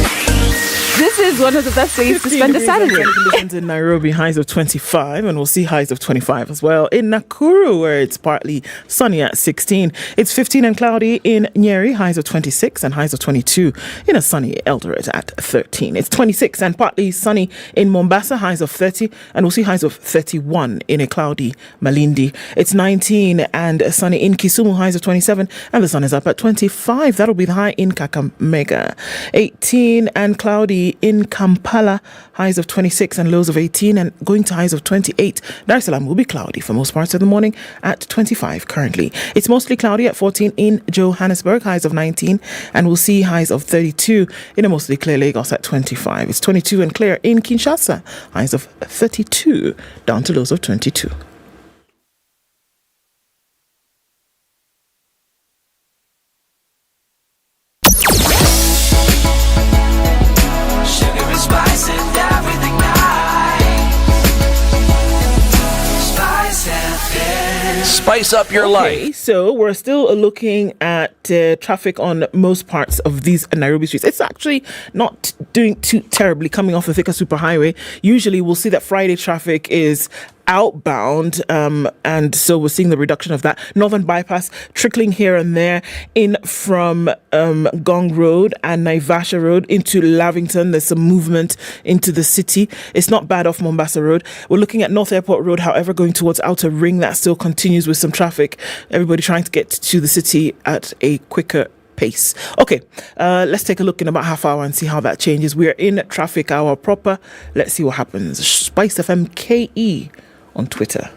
This is one of the best days to spend a Saturday. Conditions in Nairobi, highs of 25, and we'll see highs of 25 as well. In Nakuru, where it's partly sunny at 16. It's 15 and cloudy in Nyeri, highs of 26 and highs of 22 in a sunny Eldoret at 13. It's 26 and partly sunny in Mombasa, highs of 30, and we'll see highs of 31 in a cloudy Malindi. It's 19 and sunny in Kisumu, highs of 27, and the sun is up at 25. That'll be the high in Kakamega. 18 and cloudy in Kampala, highs of 26 and lows of 18, and going to highs of 28. Dar es Salaam will be cloudy for most parts of the morning at 25 currently. It's mostly cloudy at 14 in Johannesburg, highs of 19, and we'll see highs of 32 in a mostly clear Lagos at 25. It's 22 and clear in Kinshasa, highs of 32 down to lows of 22. spice up your life. So we're still looking at traffic on most parts of these Nairobi streets. It's actually not doing too terribly coming off the Thika Superhighway. Usually we'll see that Friday traffic is outbound, and so we're seeing the reduction of that. Northern Bypass trickling here and there in from Gong Road and Naivasha Road into Lavington. There's some movement into the city. It's not bad off Mombasa Road. We're looking at North Airport Road, however, going towards Outer Ring. That still continues with some traffic. Everybody trying to get to the city at a quicker pace. Okay, let's take a look in about half hour and see how that changes. We are in traffic hour proper. Let's see what happens. SpiceFM KE on Twitter.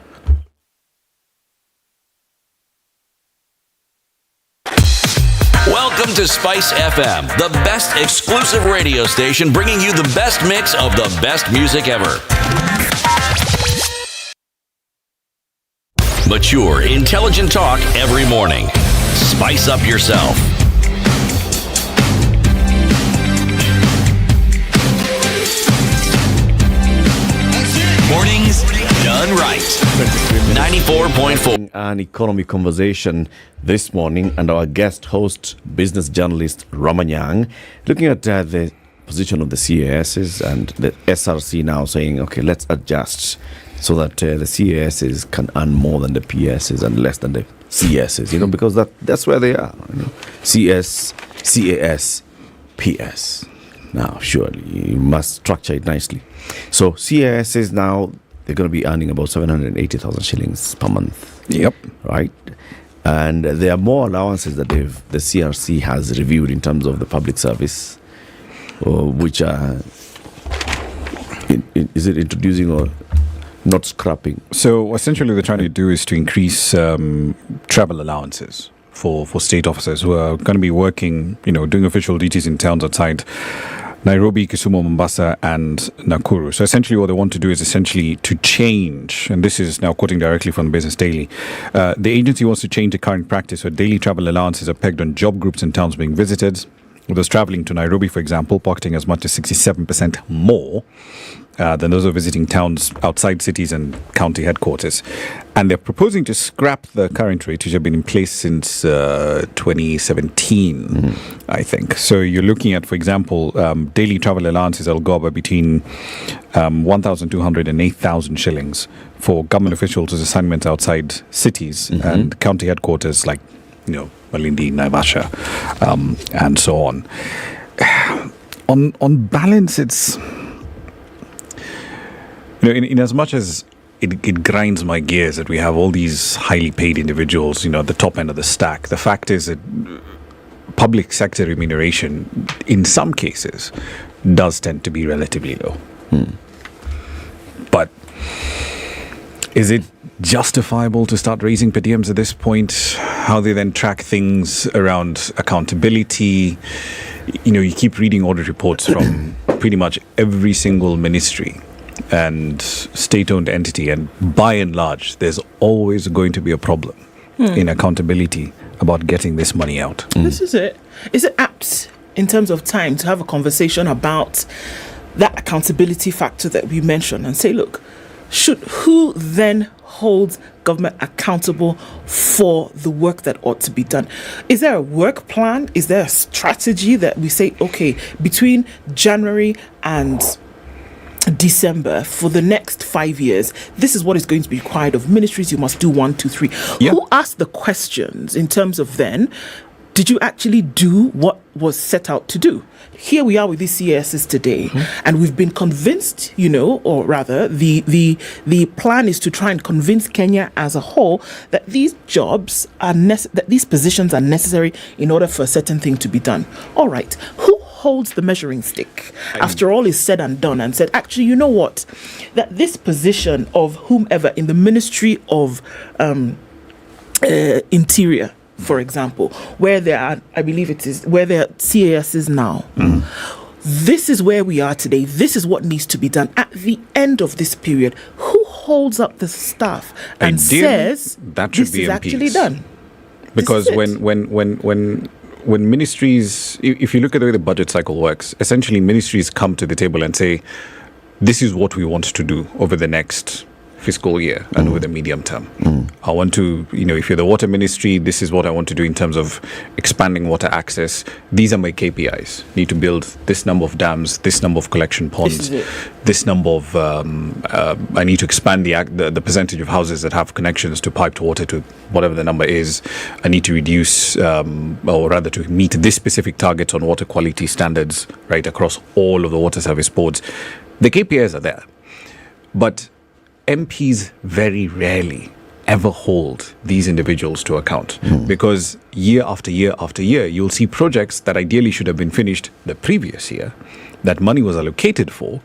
Welcome to Spice FM, the best exclusive radio station bringing you the best mix of the best music ever. Mature, intelligent talk every morning. Spice up yourself. Mornings done right. 94.4. An economy conversation this morning, and our guest host, business journalist Ramanyang, looking at the position of the CASs and the SRC now saying, okay, let's adjust so that the CASs can earn more than the PSs and less than the CSs, because that's where they are. CS, CAS, PS. Now, surely you must structure it nicely. So CASs now, they're going to be earning about 780,000 shillings per month. Yep. Right? And there are more allowances that the CRC has reviewed in terms of the public service, which are, is it introducing or not scrapping? So essentially, they're trying to do is to increase travel allowances for state officers who are going to be working, doing official duties in towns outside Nairobi, Kisumu, Mombasa, and Nakuru. So essentially what they want to do is essentially to change, and this is now quoting directly from the Business Daily, the agency wants to change the current practice where daily travel allowances are pegged on job groups and towns being visited. With those travelling to Nairobi, for example, pocketing as much as 67% more than those who are visiting towns outside cities and county headquarters. And they're proposing to scrap the current rate, which have been in place since 2017, I think. So you're looking at, for example, daily travel allowances that will go up between 1,200 and 8,000 shillings for government officials as assignments outside cities and county headquarters like, Malindi, Naivasha, and so on. On balance, it's... in as much as it grinds my gears that we have all these highly paid individuals, at the top end of the stack, the fact is that public sector remuneration, in some cases, does tend to be relatively low. But is it justifiable to start raising per diems at this point? How they then track things around accountability? You keep reading audit reports from pretty much every single ministry and state-owned entity, and by and large, there's always going to be a problem in accountability about getting this money out. This is it. Is it apt in terms of time to have a conversation about that accountability factor that we mentioned and say, look, who then holds government accountable for the work that ought to be done? Is there a work plan? Is there a strategy that we say, okay, between January and December for the next 5 years, this is what is going to be required of ministries. You must do 1, 2, 3. Yep. Who asked the questions in terms of then, did you actually do what was set out to do? Here we are with these CSs today, and we've been convinced, or rather, the plan is to try and convince Kenya as a whole that these jobs are that these positions are necessary in order for a certain thing to be done. All right, who holds the measuring stick after all is said and done, and said, actually, you know what, that this position of whomever in the Ministry of Interior, for example, where there are, I believe it is, where there are CASs now. This is where we are today. This is what needs to be done. At the end of this period, who holds up the staff and says that should this be is MPs. Actually done? Because when ministries, if you look at the way the budget cycle works, essentially ministries come to the table and say, this is what we want to do over the next fiscal year and over the medium term. I want to, if you're the water ministry, this is what I want to do in terms of expanding water access. These are my KPIs. Need to build this number of dams, this number of collection ponds, this number of, I need to expand the percentage of houses that have connections to piped water to whatever the number is. I need to reduce, or rather to meet this specific target on water quality standards, right, across all of the water service boards. The KPIs are there. But MPs very rarely ever hold these individuals to account because year after year after year, you'll see projects that ideally should have been finished the previous year, that money was allocated for,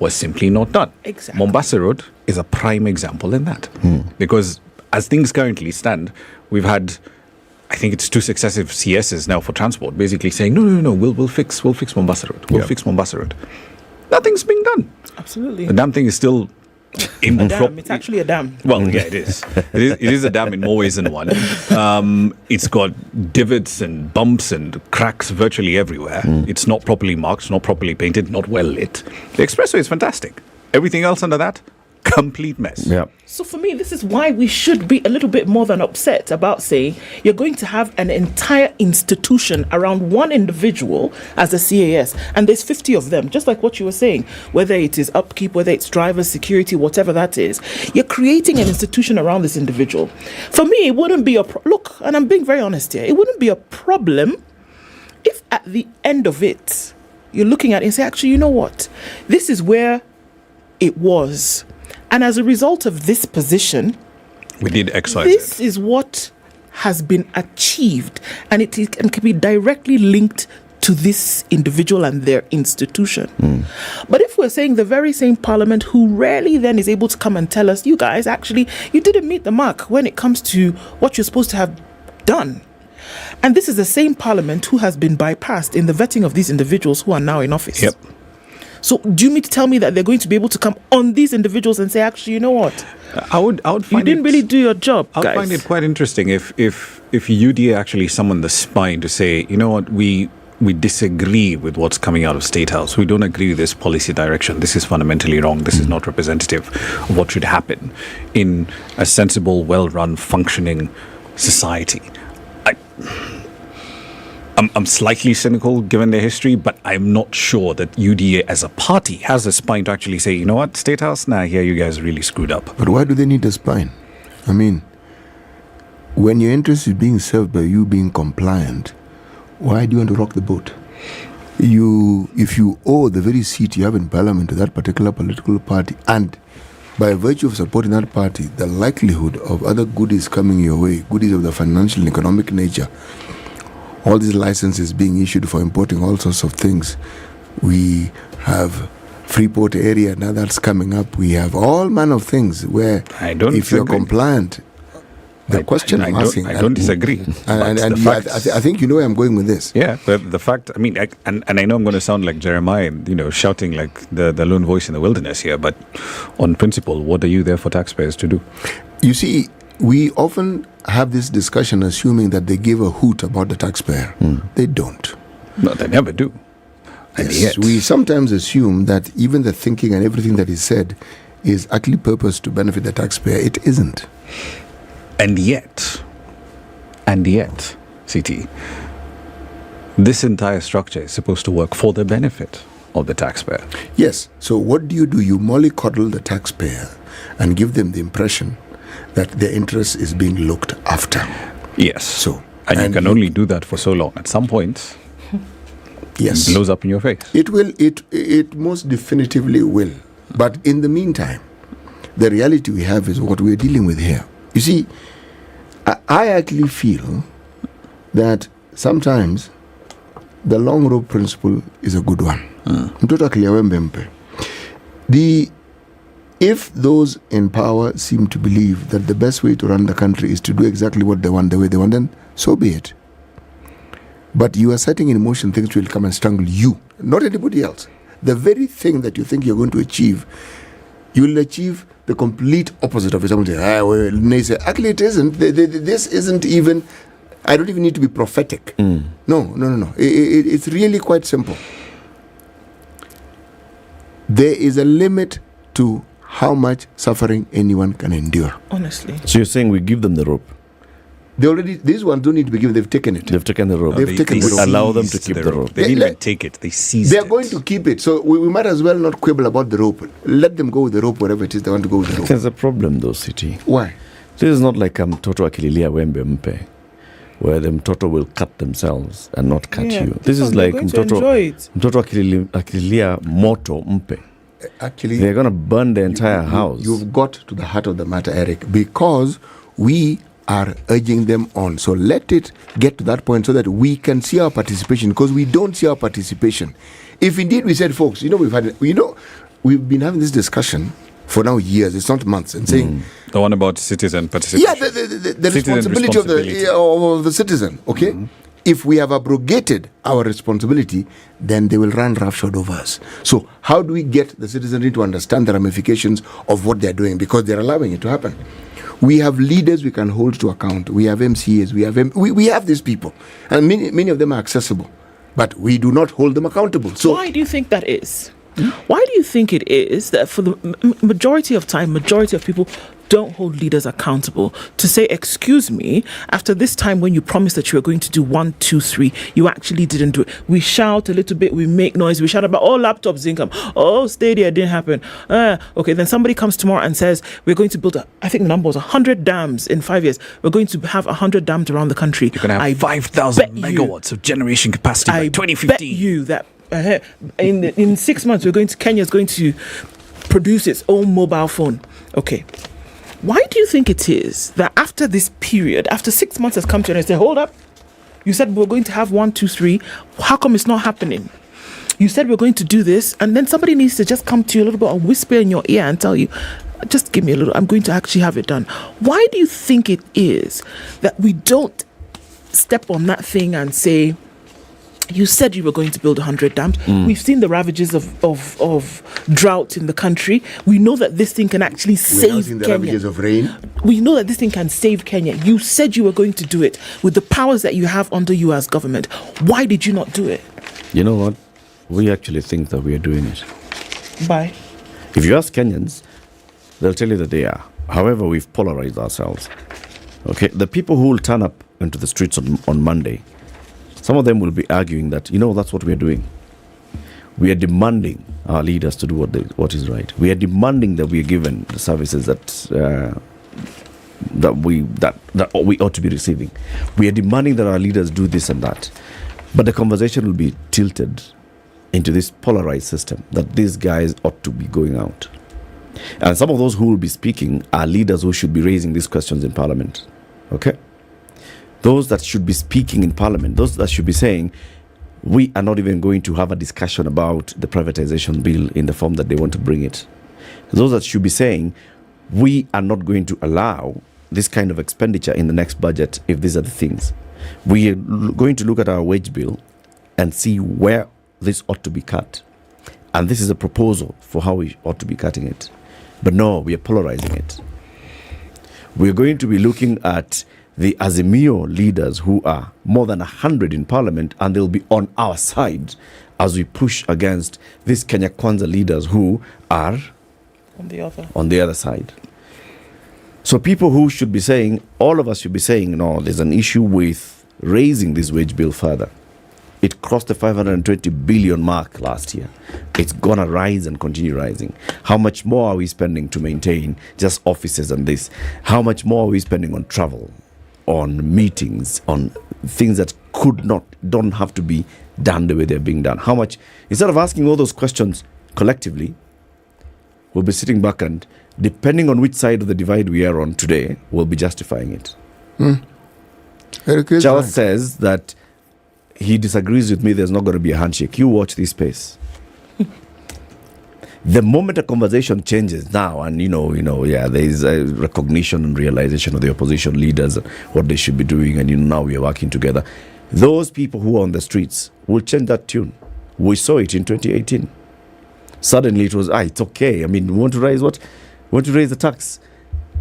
was simply not done. Exactly. Mombasa Road is a prime example in that because as things currently stand, we've had, I think it's 2 successive CSs now for transport, basically saying, no, we'll fix Mombasa Road. We'll fix Mombasa Road. Nothing's being done. Absolutely. The damn thing is still a dam. It's actually a dam. Well, yeah, it is. It is a dam in more ways than one. It's got divots and bumps and cracks virtually everywhere. It's not properly marked, not properly painted, not well lit. The expressway is fantastic. Everything else under that, complete mess. Yeah. So for me, this is why we should be a little bit more than upset about saying you're going to have an entire institution around one individual as a CAS, and there's 50 of them, just like what you were saying, whether it is upkeep, whether it's drivers, security, whatever that is. You're creating an institution around this individual. For me, it wouldn't be look, and I'm being very honest here, it wouldn't be a problem if at the end of it, you're looking at it and say, actually, you know what? This is where it was. And as a result of this position, we did X, Y, this Z. is what has been achieved, and it can be directly linked to this individual and their institution. But if we're saying the very same parliament who rarely then is able to come and tell us, you guys, actually, you didn't meet the mark when it comes to what you're supposed to have done. And this is the same parliament who has been bypassed in the vetting of these individuals who are now in office. Yep. So do you mean to tell me that they're going to be able to come on these individuals and say, actually, you know what? I would find you didn't really do your job, I would guys. find it quite interesting if UDA actually summoned the spine to say, you know what, we disagree with what's coming out of State House. We don't agree with this policy direction. This is fundamentally wrong. This is not representative of what should happen in a sensible, well-run, functioning society. I'm slightly cynical given their history, but I'm not sure that UDA as a party has the spine to actually say, you know what, State House, here you guys really screwed up. But why do they need a spine? I mean, when your interest is being served by you being compliant, why do you want to rock the boat? If you owe the very seat you have in parliament to that particular political party, and by virtue of supporting that party, the likelihood of other goodies coming your way, goodies of the financial and economic nature, all these licenses being issued for importing all sorts of things. We have Freeport area, now that's coming up. We have all manner of things where if you're compliant, the question I'm asking... I don't disagree. I think you know where I'm going with this. Yeah, but the fact, and I know I'm going to sound like Jeremiah, shouting like the lone voice in the wilderness here, but on principle, what are you there for taxpayers to do? You see, we often have this discussion assuming that they give a hoot about the taxpayer. They don't. No, they never do. And yes, we sometimes assume that even the thinking and everything that is said is actually purposed to benefit the taxpayer. It isn't. And yet, CT, this entire structure is supposed to work for the benefit of the taxpayer. Yes. So what do? You mollycoddle the taxpayer and give them the impression that their interest is being looked after. Yes. So, and you can only do that for so long. At some point, yes, it blows up in your face. It will. It most definitively will. But in the meantime, the reality we have is what we're dealing with here. You see, I actually feel that sometimes the long rope principle is a good one. If those in power seem to believe that the best way to run the country is to do exactly what they want, the way they want, then so be it. But you are setting in motion things which will come and strangle you, not anybody else. The very thing that you think you're going to achieve, you will achieve the complete opposite of it. Someone say, actually it isn't. This isn't even, I don't even need to be prophetic. No. It's really quite simple. There is a limit to how much suffering anyone can endure. Honestly. So you're saying we give them the rope? These ones don't need to be given. They've taken it. They've taken the rope. They've taken the rope. Allow them to keep the rope. They didn't even take it. They seized it. They're going to keep it. So we might as well not quibble about the rope. Let them go with the rope wherever it is they want to go with the rope. There's a problem though, City. Why? This is not like Mtoto akililia wembe mpe, where the Mtoto will cut themselves and not cut you. This is like Mtoto akililia moto mpe. Actually, they're going to burn the entire house. You've got to the heart of the matter, Eric, because we are urging them on. So let it get to that point so that we can see our participation, because we don't see our participation. If indeed we said, folks, we've been having this discussion for now years, it's not months, and saying the one about citizen participation. Yeah, the responsibility of the citizen, okay? If we have abrogated our responsibility, then they will run roughshod over us. So how do we get the citizenry to understand the ramifications of what they're doing? Because they're allowing it to happen. We have leaders we can hold to account. We have MCAs. We have these people. And many of them are accessible. But we do not hold them accountable. So why do you think that is? Why do you think it is that for the majority of people don't hold leaders accountable to say, excuse me, after this time when you promised that you were going to do 1, 2, 3, you actually didn't do it. We shout a little bit, we make noise, we shout about, laptops income, Stadia didn't happen. Okay, then somebody comes tomorrow and says, we're going to build, I think the number was 100 dams in 5 years. We're going to have 100 dams around the country. You're going to have 5,000 megawatts of generation capacity by 2050. I bet you that in 6 months, Kenya is going to produce its own mobile phone. Okay. Why do you think it is that after this period, after 6 months has come to an end, say, hold up, you said we're going to have 1, 2, 3. How come it's not happening? You said we're going to do this, and then somebody needs to just come to you a little bit and whisper in your ear and tell you, just give me a little, I'm going to actually have it done. Why do you think it is that we don't step on that thing and say, you said you were going to build 100 dams. We've seen the ravages of drought in the country. We know that this thing can actually save Kenya. The ravages of rain. We know that this thing can save Kenya. You said you were going to do it with the powers that you have under you as government. Why did you not do it? You know what? We actually think that we are doing it. Bye. If you ask Kenyans, they'll tell you that they are. However, we've polarized ourselves. Okay, the people who will turn up into the streets on Monday, some of them will be arguing that, that's what we are doing. We are demanding our leaders to do what is right. We are demanding that we are given the services that we ought to be receiving. We are demanding that our leaders do this and that. But the conversation will be tilted into this polarized system that these guys ought to be going out. And some of those who will be speaking are leaders who should be raising these questions in Parliament. Okay? Those that should be speaking in Parliament, those that should be saying, we are not even going to have a discussion about the privatization bill in the form that they want to bring it. Those that should be saying, we are not going to allow this kind of expenditure in the next budget if these are the things. We are going to look at our wage bill and see where this ought to be cut. And this is a proposal for how we ought to be cutting it. But no, we are polarizing it. We're going to be looking at the Azimio leaders who are more than 100 in Parliament, and they'll be on our side as we push against these Kenya Kwanza leaders who are on the other side. So people who should be saying, all of us should be saying, no, there's an issue with raising this wage bill further. It crossed the 520 billion mark last year. It's going to rise and continue rising. How much more are we spending to maintain just offices and this? How much more are we spending on travel, on meetings, on things that don't have to be done the way they're being done? How much, instead of asking all those questions collectively, we'll be sitting back and, depending on which side of the divide we are on today, we'll be justifying it. Charles says that he disagrees with me, there's not going to be a handshake. You watch this space. The moment a conversation changes now, and there is a recognition and realization of the opposition leaders, what they should be doing, and now we are working together. Those people who are on the streets will change that tune. We saw it in 2018. Suddenly it was, it's okay. We want to raise what? We want to raise the tax.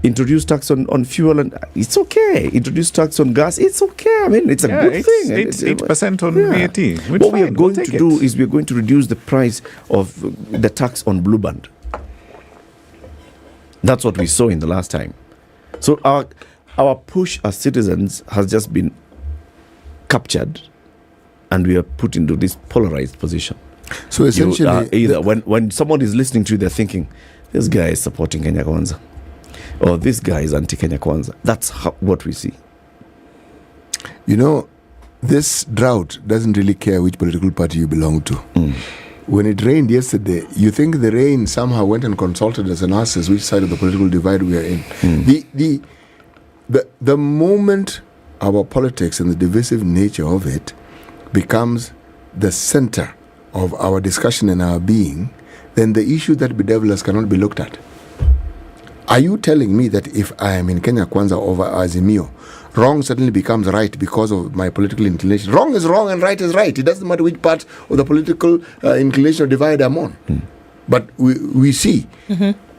Introduce tax on fuel, and it's okay. Introduce tax on gas, it's okay. It's a good thing. 8% on VAT. What we are going to do is we are going to reduce the price of the tax on Blue Band. That's what we saw in the last time. So our push as citizens has just been captured, and we are put into this polarized position. So essentially, either when someone is listening to you, they're thinking, this guy is supporting Kenya Kwanza, or this guy is anti-Kenya Kwanza. That's what we see. You know, this drought doesn't really care which political party you belong to. When it rained yesterday, you think the rain somehow went and consulted us and asked us which side of the political divide we are in. The moment our politics and the divisive nature of it becomes the center of our discussion and our being, then the issues that bedevil us cannot be looked at. Are you telling me that if I am in Kenya Kwanza over Azimio, wrong suddenly becomes right because of my political inclination? Wrong is wrong and right is right. It doesn't matter which part of the political inclination or divide I'm on. But we see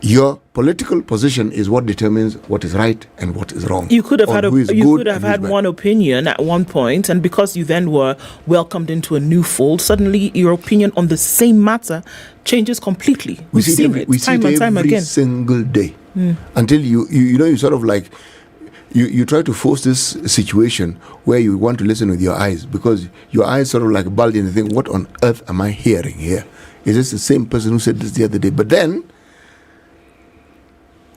your political position is what determines what is right and what is wrong. You could have had one opinion at one point, and because you then were welcomed into a new fold, suddenly your opinion on the same matter changes completely. We've seen it time and time again. Every single day. Until you sort of like you try to force this situation where you want to listen with your eyes, because your eyes sort of like bulge and you think, what on earth am I hearing here? Is this the same person who said this the other day? But then,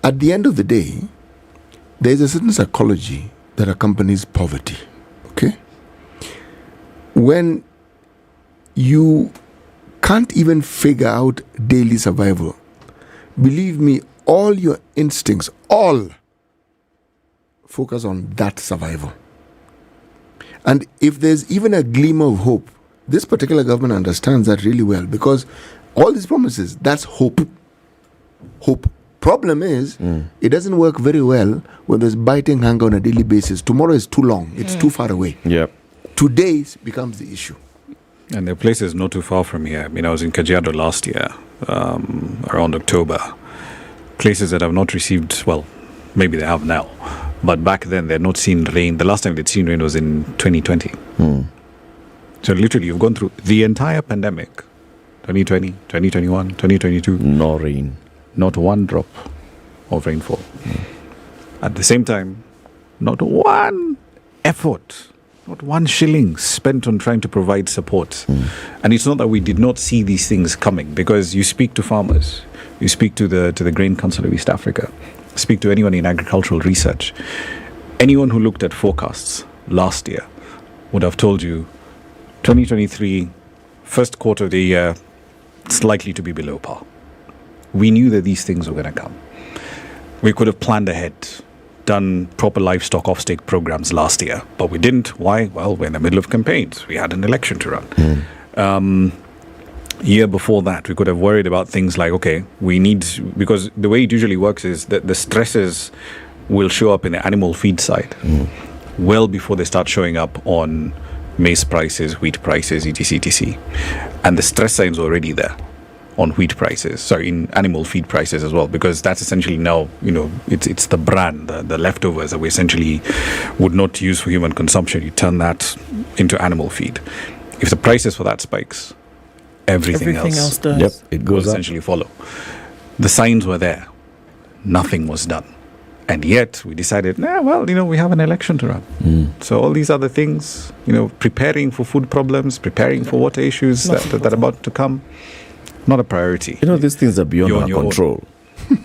at the end of the day, there is a certain psychology that accompanies poverty. Okay? When you can't even figure out daily survival, believe me, all your instincts, all focus on that survival. And if there's even a glimmer of hope, this particular government understands that really well, because all these promises, that's hope. Hope. Problem is, it doesn't work very well when there's biting hunger on a daily basis. Tomorrow is too long. It's too far away. Yep. Today becomes the issue. And there are places not too far from here. I mean, I was in Kajiado last year, around October. Places that have not received, well, maybe they have now, but back then they had not seen rain. The last time they'd seen rain was in 2020. So literally, you've gone through the entire pandemic, 2020, 2021, 2022. No rain. Not one drop of rainfall. At the same time, not one effort, not one shilling spent on trying to provide support. And it's not that we did not see these things coming, because you speak to farmers, you speak to the Grain Council of East Africa, speak to anyone in agricultural research. Anyone who looked at forecasts last year would have told you 2023, first quarter of the year, it's likely to be below par. We knew that these things were going to come. We could have planned ahead, done proper livestock off-stake programs last year, but we didn't. Why? Well, we're in the middle of campaigns. We had an election to run. Year before that, we could have worried about things like, okay, we need, because the way it usually works is that the stresses will show up in the animal feed side well before they start showing up on maize prices, wheat prices, etc. And the stress signs are already there on wheat prices, in animal feed prices as well, because that's essentially now, it's the bran, the leftovers that we essentially would not use for human consumption. You turn that into animal feed. If the prices for that spikes, everything else does. Yep, it goes will essentially follow. The signs were there. Nothing was done. And yet we decided, we have an election to run. So all these other things, preparing for food problems, preparing for water issues that are about to come, not a priority. These things are beyond our control.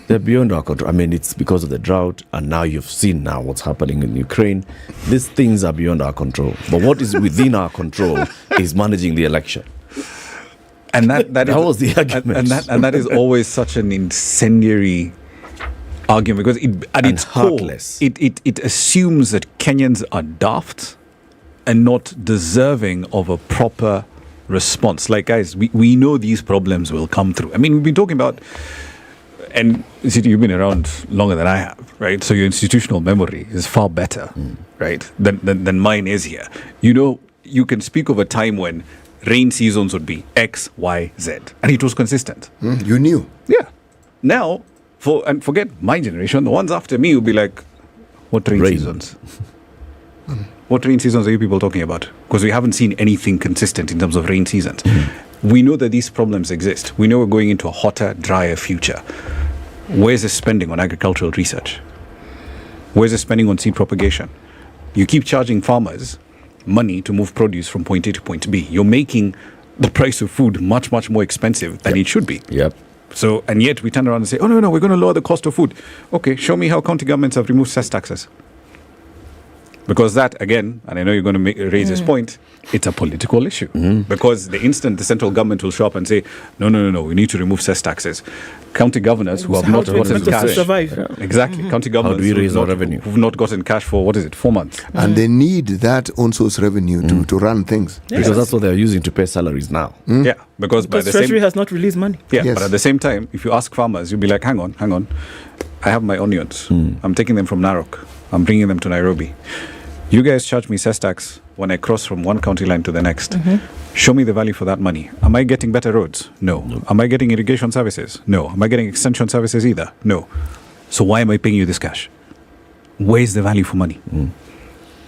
They're beyond our control. I mean, it's because of the drought, and now you've seen now what's happening in Ukraine. These things are beyond our control. But what is within our control is managing the election. And that was the argument. And that is always such an incendiary argument, because at its heartless. Core, it assumes that Kenyans are daft and not deserving of a proper response. Like, guys, we know these problems will come through. I mean, we've been talking about, and you've been around longer than I have, right? So your institutional memory is far better, right, than mine is here. You can speak of a time when rain seasons would be X, Y, Z, and it was consistent. You knew. Yeah. Now, forget my generation, the ones after me will be like, what rain seasons? What rain seasons are you people talking about? Because we haven't seen anything consistent in terms of rain seasons. We know that these problems exist. We know we're going into a hotter, drier future. Where's the spending on agricultural research? Where's the spending on seed propagation? You keep charging farmers money to move produce from point A to point B. You're making the price of food much, much more expensive than it should be. Yep. So, and yet we turn around and say, oh, no, we're going to lower the cost of food. Okay, show me how county governments have removed cess taxes. Because that, again, and I know you're going to raise this point, it's a political issue. Because the instant the central government will show up and say, no, we need to remove cess taxes. County governors who have not gotten cash. Exactly. County governors who've not gotten cash for, 4 months. And they need that own source revenue to run things. Because that's what they're using to pay salaries now. Yeah, because by the Treasury has not released money. Yeah, but at the same time, if you ask farmers, you'll be like, hang on. I have my onions. I'm taking them from Narok. I'm bringing them to Nairobi. You guys charge me cess tax when I cross from one county line to the next. Show me the value for that money. Am I getting better roads? No. Am I getting irrigation services? No. Am I getting extension services either? No. So why am I paying you this cash? Where's the value for money?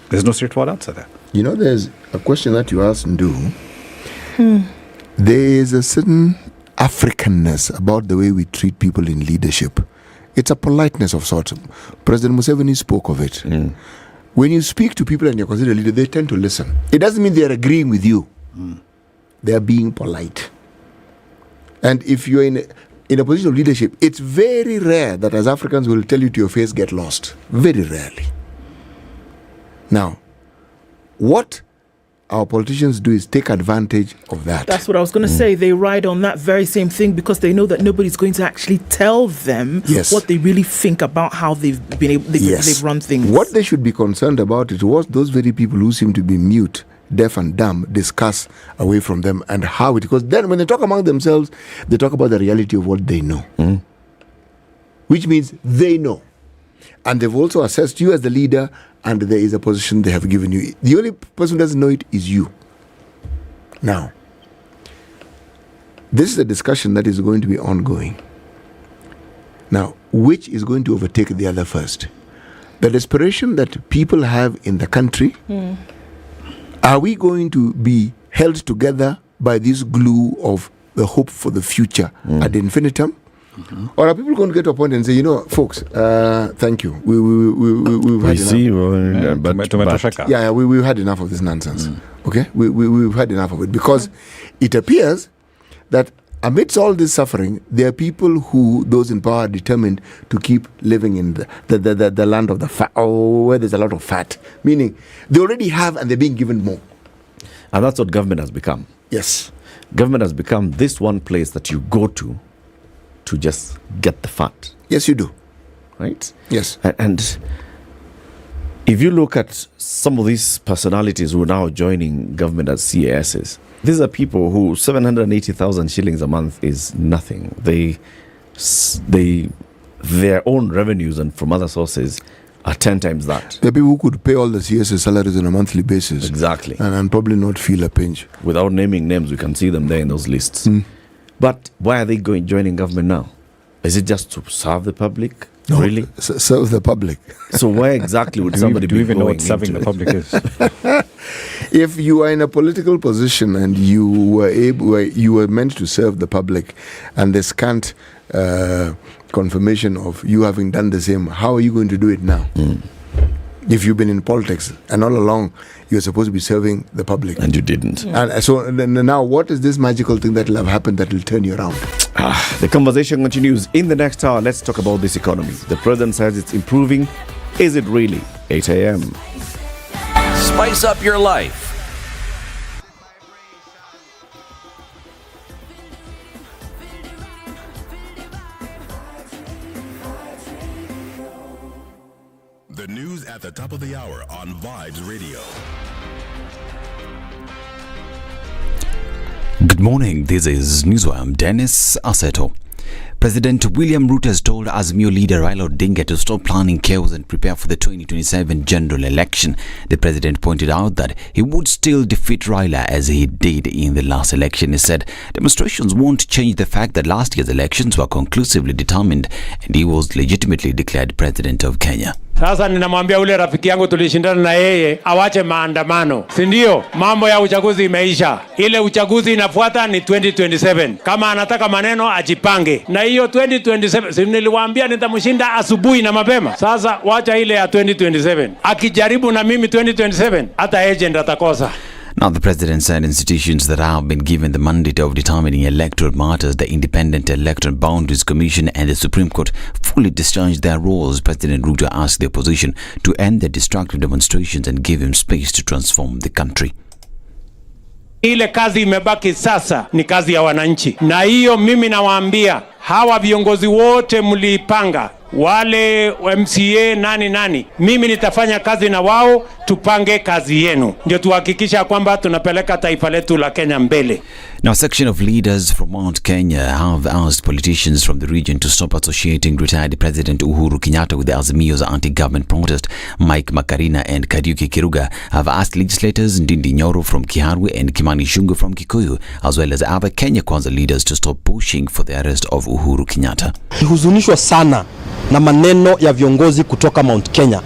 There's no straightforward answer there. You know, there's a question that you asked Ndu. There is a certain Africanness about the way we treat people in leadership. It's a politeness of sorts. President Museveni spoke of it. When you speak to people and you're considered a leader, they tend to listen. It doesn't mean they're agreeing with you. They're being polite. And if you're in a position of leadership, it's very rare that as Africans will tell you to your face, get lost. Very rarely. Now, what our politicians do is take advantage of that. That's what I was going to say. They ride on that very same thing because they know that nobody's going to actually tell them what they really think about how they've been able, they've run things. What they should be concerned about is what those very people who seem to be mute, deaf and dumb discuss away from them and how it, because then when they talk among themselves, they talk about the reality of what they know. Which means they know. And they've also assessed you as the leader, and there is a position they have given you. The only person who doesn't know it is you. Now, this is a discussion that is going to be ongoing. Now, which is going to overtake the other first? The desperation that people have in the country, are we going to be held together by this glue of the hope for the future ad infinitum? Or are people going to get to a point and say, folks, thank you. We've had enough. We've had enough of this nonsense. Okay? We've had enough of it. Because it appears that amidst all this suffering, there are people those in power, are determined to keep living in the land of the fat, where there's a lot of fat. Meaning, they already have and they're being given more. And that's what government has become. Yes. Government has become this one place that you go to just get the fat. Yes, you do. Right? Yes. And if you look at some of these personalities who are now joining government as CASs, these are people who 780,000 shillings a month is nothing. Their own revenues and from other sources are 10 times that. There are people who could pay all the CS salaries on a monthly basis. Exactly. And probably not feel a pinch. Without naming names, we can see them there in those lists. But why are they joining government now? Is it just to serve the public? No, really? Serve the public. So why exactly would somebody do be even know going what serving the public is? If you are in a political position and you were meant to serve the public, and there's scant confirmation of you having done the same, how are you going to do it now? If you've been in politics and all along you're supposed to be serving the public and you didn't, and so now what is this magical thing that will have happened that will turn you around? The conversation continues in the next hour. Let's talk about this economy. The president says it's improving. Is it really? 8 a.m. Spice up your life. The news at the top of the hour on Vibes Radio. Good morning, this is Newswire. I'm Dennis Aseto. President William Ruto has told Azimio leader Raila Odinga to stop planning chaos and prepare for the 2027 general election. The president pointed out that he would still defeat Raila as he did in the last election. He said demonstrations won't change the fact that last year's elections were conclusively determined and he was legitimately declared president of Kenya. Sasa ninamwambia ule rafiki yangu tulishindana na yeye awache maandamano, si ndio? Mambo ya uchaguzi imeisha, ile uchaguzi inafuata ni 2027. Kama anataka maneno ajipange na hiyo 2027. Si niliwaambia nitamshinda asubuhi na mapema? Sasa wacha ile ya 2027. Akijaribu na mimi 2027, hata agent atakosa. Now, the president said institutions that have been given the mandate of determining electoral matters, the Independent Electoral Boundaries Commission and the Supreme Court, fully discharged their roles. President Ruto asked the opposition to end the destructive demonstrations and give him space to transform the country. Ile kazi imebaki sasa ni kazi ya wananchi, na hiyo mimi nawaambia hawa viongozi wote mlipanga, wale MCA nani, mimi nitafanya kazi na wao, tupange kazi yenu, ndio tuhakikisha kwamba tunapeleka taifa letu la Kenya mbele. Now, a section of leaders from Mount Kenya have asked politicians from the region to stop associating retired President Uhuru Kenyatta with the Azimio's anti-government protest. Mike Makarina and Kariuki Kiruga have asked legislators Ndindi Nyoro from Kiharwe and Kimani Ichung'wah from Kikuyu, as well as other Kenya Kwanza leaders, to stop pushing for the arrest of Uhuru Kenyatta. Huzunishwa sana na maneno ya viongozi kutoka Mount Kenya,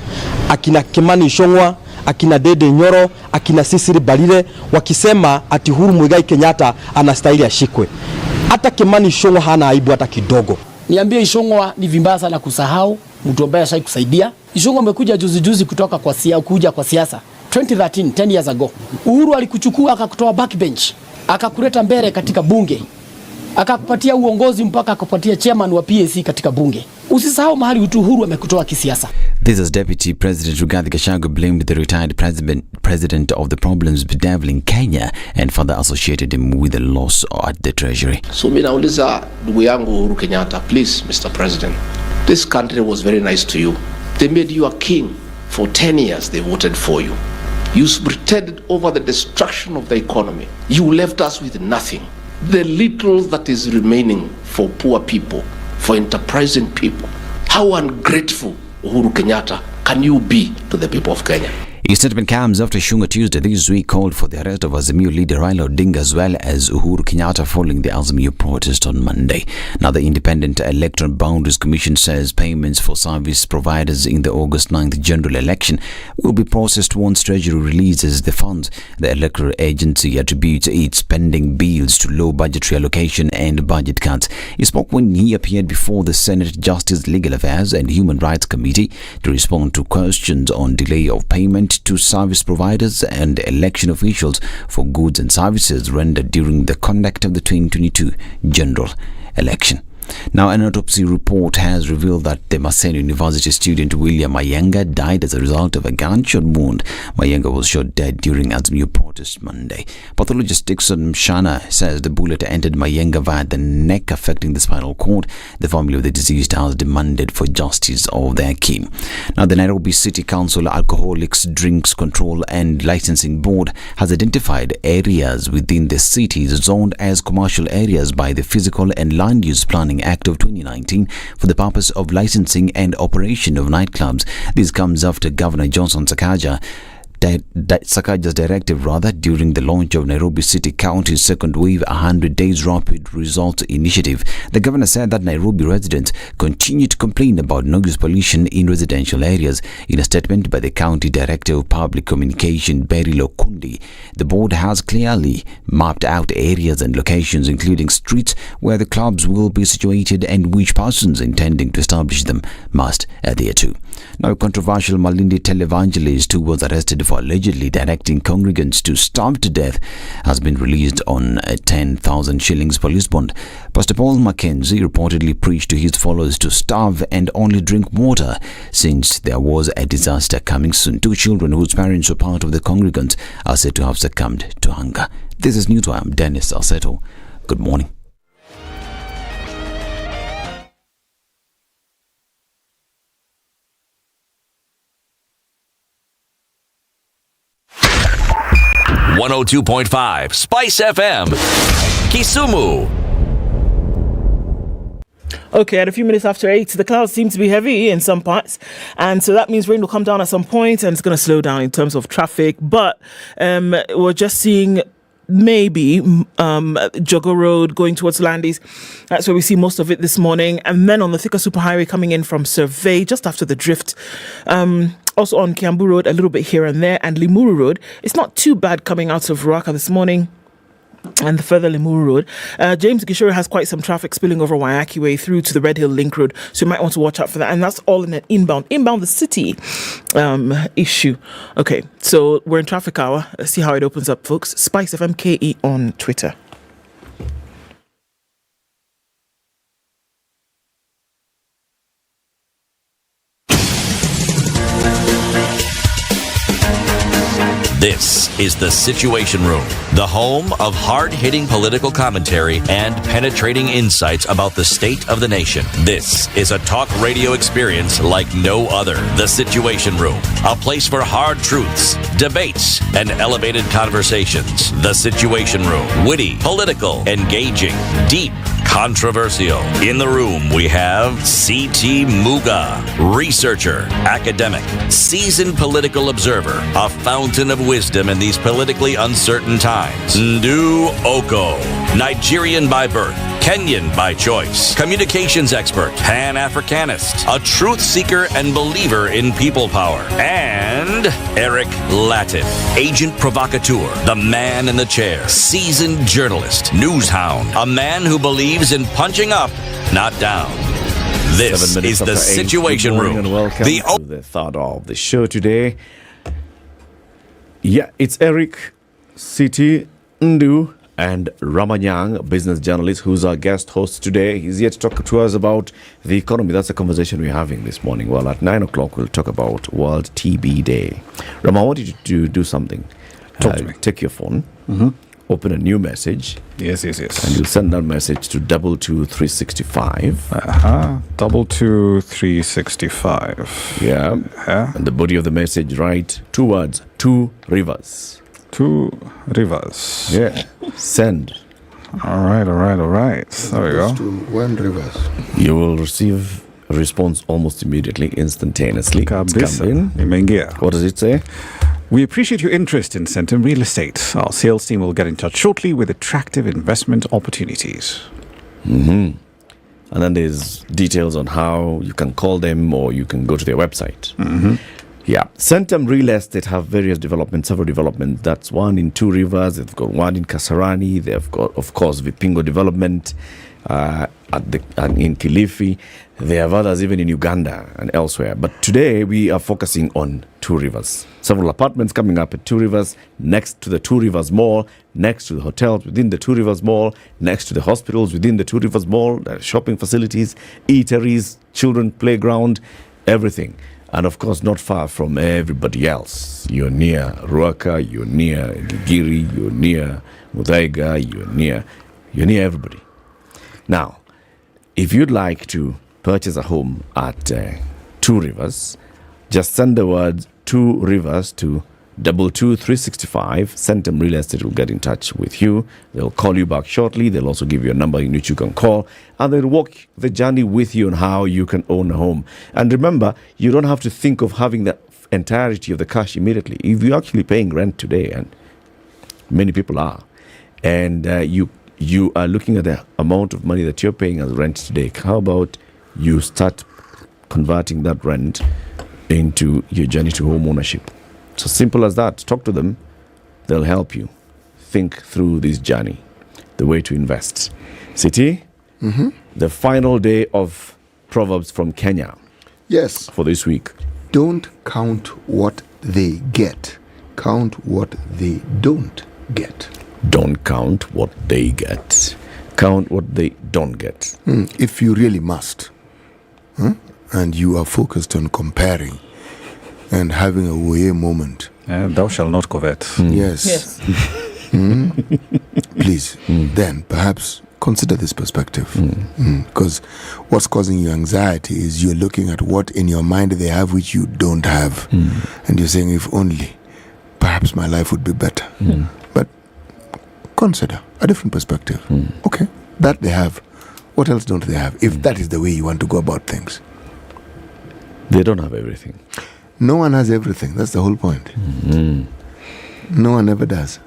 akina Kimani Ichung'wah, akina Dede Nyoro, akina Sisiri Balile, wakisema ati Uhuru Muigai Kenyatta anastahili ashikwe. Hata Kimani Ichung'wah hana aibu hata kidogo. Niambie, Ichung'wah ni vibaya sana kusahau mtu ambaye ashai kusaidia. Ichung'wah amekuja juzi kutoka kwa siasa 2013, 10 years ago. Uhuru alikuchukua akakutoa backbench, akakuleta mbele katika bunge, akakupatia uongozi mpaka akapatia chairman wa PLC katika bunge. Usisahau mahali Uhuru amekutoa kisiasa. This is Deputy President Rigathi Gachagua blamed the retired president of the problems bedeviling Kenya and further associated him with the loss at the treasury. So mimi nauliza ndugu yangu Uhuru Kenyatta, please Mr. President, this country was very nice to you. They made you a king. For 10 years they voted for you. You pretended over the destruction of the economy. You left us with nothing. The little that is remaining for poor people, for enterprising people. How ungrateful, Uhuru Kenyatta, can you be to the people of Kenya? His statement comes after Shunga Tuesday this week called for the arrest of Azimio leader Raila Odinga as well as Uhuru Kenyatta following the Azimio protest on Monday. Now, the Independent Electoral Boundaries Commission says payments for service providers in the August 9th general election will be processed once Treasury releases the funds. The electoral agency attributes its pending bills to low budgetary allocation and budget cuts. He spoke when he appeared before the Senate Justice, Legal Affairs and Human Rights Committee to respond to questions on delay of payment to service providers and election officials for goods and services rendered during the conduct of the 2022 general election. Now, an autopsy report has revealed that the Maseno University student William Mayenga died as a result of a gunshot wound. Mayenga was shot dead during Azimio protest Monday. Pathologist Dixon Mshana says the bullet entered Mayenga via the neck, affecting the spinal cord. The family of the deceased has demanded for justice of their kin. Now, the Nairobi City Council Alcoholics Drinks Control and Licensing Board has identified areas within the cities zoned as commercial areas by the Physical and Land Use Planning Act of 2019 for the purpose of licensing and operation of nightclubs. This comes after Governor Johnson Sakaja's directive during the launch of Nairobi City County's second wave 100 days rapid results initiative. The governor said that Nairobi residents continue to complain about noise pollution in residential areas. In a statement by the County Director of Public Communication, Berilo Kundi, the board has clearly mapped out areas and locations, including streets where the clubs will be situated and which persons intending to establish them must adhere to. Now, a controversial Malindi televangelist who was arrested for allegedly directing congregants to starve to death has been released on a 10,000 shillings police bond. Pastor Paul Mackenzie reportedly preached to his followers to starve and only drink water since there was a disaster coming soon. 2 children whose parents were part of the congregants are said to have succumbed to hunger. This is News. I'm Dennis Aseto. Good morning. .5 Spice FM, Kisumu. Okay, at a few minutes after 8, the clouds seem to be heavy in some parts, and so that means rain will come down at some point, and it's going to slow down in terms of traffic. But we're just seeing maybe Jogo Road going towards Landis. That's where we see most of it this morning. And then on the thicker superhighway coming in from Survey, just after the drift. Also on Kiambu Road, a little bit here and there. And Limuru Road, it's not too bad coming out of Ruaka this morning. And the further Limuru Road. James Gishore has quite some traffic spilling over Waiaki Way through to the Red Hill Link Road. So you might want to watch out for that. And that's all in an inbound the city issue. Okay, so we're in traffic hour. Let's see how it opens up, folks. SpiceFM KE on Twitter. This is The Situation Room, the home of hard-hitting political commentary and penetrating insights about the state of the nation. This is a talk radio experience like no other. The Situation Room, a place for hard truths, debates, and elevated conversations. The Situation Room, witty, political, engaging, deep, controversial. In the room, we have C.T. Muga, researcher, academic, seasoned political observer, a fountain of wisdom in these politically uncertain times. Ndu Oko, Nigerian by birth, Kenyan by choice, communications expert, Pan-Africanist, a truth seeker and believer in people power, and Eric Latif, agent provocateur, the man in the chair, seasoned journalist, news hound, a man who believes in punching up, not down. This is The Situation Room. And welcome to the third of the show today. Yeah, it's Eric, Siti, Ndu, and Ramanyang, business journalist, who's our guest host today. He's here to talk to us about the economy. That's the conversation we're having this morning. Well, at 9 o'clock, we'll talk about World TB Day. Ram, I want you to do something. Talk to me. Take your phone, open a new message. Yes. And you'll send that message to 22365. 22365. Yeah. And the body of the message, write 2 words, 2 rivers. 2 rivers. Yeah. Send. All right. There we go. 1 rivers. You will receive a response almost immediately, instantaneously. Kabisa. Imeingia. What does it say? We appreciate your interest in Centum Real Estate. Our sales team will get in touch shortly with attractive investment opportunities. And then there's details on how you can call them or you can go to their website. Yeah. Centum Real Estate have various developments, several developments. That's one in 2 rivers. They've got one in Kasarani. They've got, of course, Vipingo development in Kilifi. They have others even in Uganda and elsewhere. But today we are focusing on 2 rivers. Several apartments coming up at 2 rivers, next to the 2 rivers mall, next to the hotels within the 2 rivers mall, next to the hospitals within the 2 rivers mall, the shopping facilities, eateries, children playground, everything. And of course, not far from everybody else. You're near Ruaka, you're near Giri, you're near Muthaiga, you're near everybody. Now, if you'd like to purchase a home at 2 rivers, just send the word 2 rivers to 22365. Centum Real Estate will get in touch with you. They'll call you back shortly. They'll also give you a number in which you can call, and they'll walk the journey with you on how you can own a home. And remember, you don't have to think of having the entirety of the cash immediately. If you're actually paying rent today, and many people are, and you are looking at the amount of money that you're paying as rent today, how about you start converting that rent into your journey to home ownership? So simple as that. Talk to them. They'll help you think through this journey, the way to invest. City, the final day of Proverbs from Kenya. Yes. For this week. Don't count what they get. Count what they don't get. Don't count what they get. Count what they don't get. If you really must, and you are focused on comparing and having a way moment. Thou shalt not covet. Yes. Please, then perhaps consider this perspective. Because what's causing you anxiety is you're looking at what in your mind they have which you don't have. And you're saying, if only, perhaps my life would be better. But consider a different perspective. Okay, that they have. What else don't they have? If that is the way you want to go about things. They don't have everything. No one has everything. That's the whole point. No one ever does.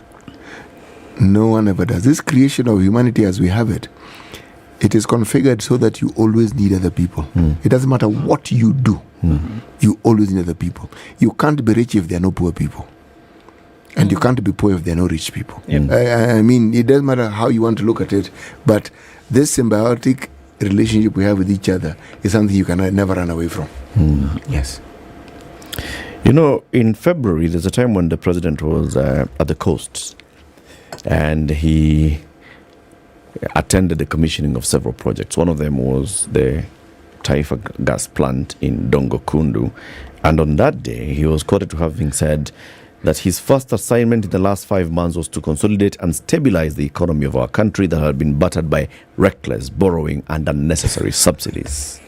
No one ever does. This creation of humanity as we have it, it is configured so that you always need other people. It doesn't matter what you do, you always need other people. You can't be rich if there are no poor people. And you can't be poor if there are no rich people. I mean, it doesn't matter how you want to look at it, but this symbiotic relationship we have with each other is something you can never run away from. Yes. You know, in February, there's a time when the president was at the coast, and he attended the commissioning of several projects. One of them was the Taifa gas plant in Dongo Kundu. And on that day, he was quoted to having said that his first assignment in the last 5 months was to consolidate and stabilize the economy of our country that had been battered by reckless borrowing and unnecessary subsidies.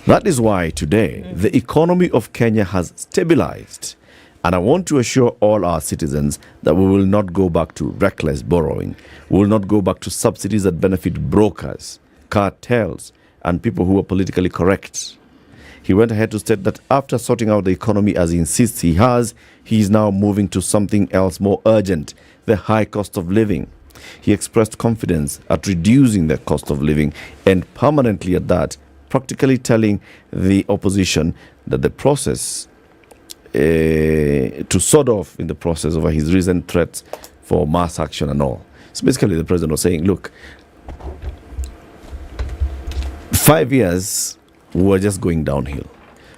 That is why today, the economy of Kenya has stabilized. And I want to assure all our citizens that we will not go back to reckless borrowing. We will not go back to subsidies that benefit brokers, cartels, and people who are politically correct. He went ahead to state that after sorting out the economy as he insists he has, he is now moving to something else more urgent, the high cost of living. He expressed confidence at reducing the cost of living and permanently at that, practically telling the opposition that the process to sort off in the process over his recent threats for mass action and all. So basically the president was saying, look, 5 years we were just going downhill.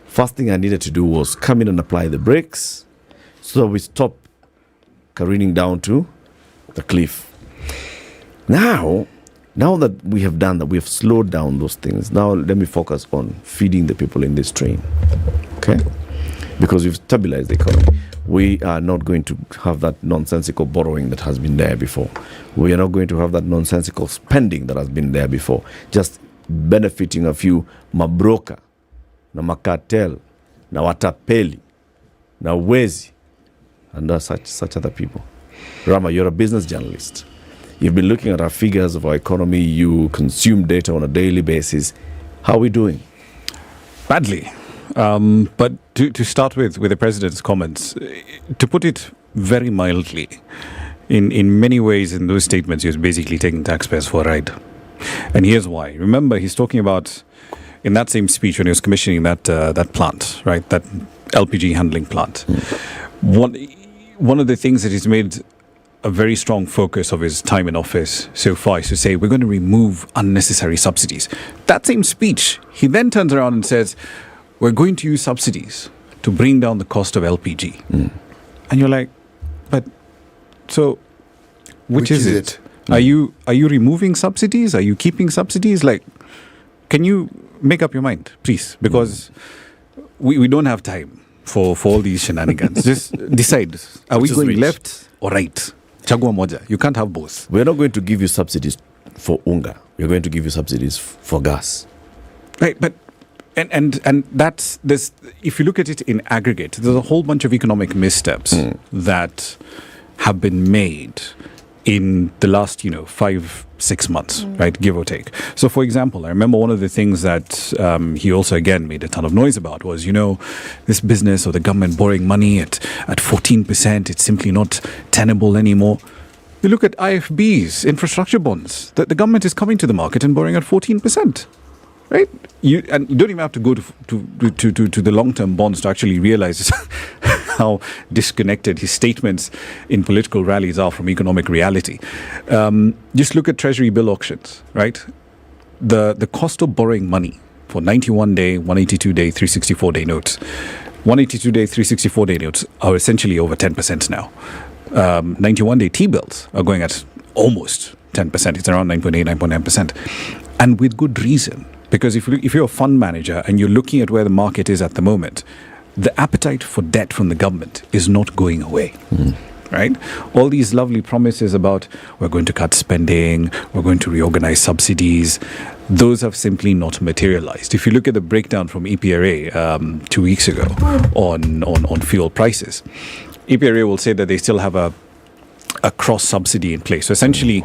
First thing I needed to do was come in and apply the brakes so that we stop careening down to the cliff. Now that we have done that, we have slowed down those things. Now let me focus on feeding the people in this train. Okay? Because we've stabilized the economy. We are not going to have that nonsensical borrowing that has been there before. We are not going to have that nonsensical spending that has been there before. Just benefiting a few mabroka, na makatel, na watapeli, na wezi, and such other people. Rama, you're a business journalist. You've been looking at our figures of our economy. You consume data on a daily basis. How are we doing? Badly. But to start with the president's comments, to put it very mildly, in many ways in those statements, he was basically taking taxpayers for a ride. And here's why. Remember, he's talking about, in that same speech when he was commissioning that plant, right, that LPG handling plant, one of the things that he's made a very strong focus of his time in office so far is to say, we're going to remove unnecessary subsidies. That same speech, he then turns around and says, we're going to use subsidies to bring down the cost of LPG. And you're like, but so which is it? Are you removing subsidies? Are you keeping subsidies? Like, can you make up your mind, please? Because we don't have time for all these shenanigans. Just decide, are we going left or right? Chagua moja. You can't have both. We're not going to give you subsidies for unga. We're going to give you subsidies for gas. Right, but and that's this. If you look at it in aggregate, there's a whole bunch of economic missteps that have been made in the last 5-6 months, right, give or take. So, for example, I remember one of the things that he also again made a ton of noise about was, this business of the government borrowing money at 14%. It's simply not tenable anymore. You look at IFBs, infrastructure bonds, that the government is coming to the market and borrowing at 14%. Right, you don't even have to go to the long-term bonds to actually realize how disconnected his statements in political rallies are from economic reality. Just look at Treasury bill auctions, right? The cost of borrowing money for 91-day, 182-day, 364-day notes. 182-day, 364-day notes are essentially over 10% now. 91-day T-bills are going at almost 10%. It's around 9.8, 9.9%, and with good reason. Because if you're a fund manager and you're looking at where the market is at the moment, the appetite for debt from the government is not going away, right? All these lovely promises about we're going to cut spending, we're going to reorganize subsidies, those have simply not materialized. If you look at the breakdown from EPRA 2 weeks ago on fuel prices, EPRA will say that they still have a cross-subsidy in place. So essentially,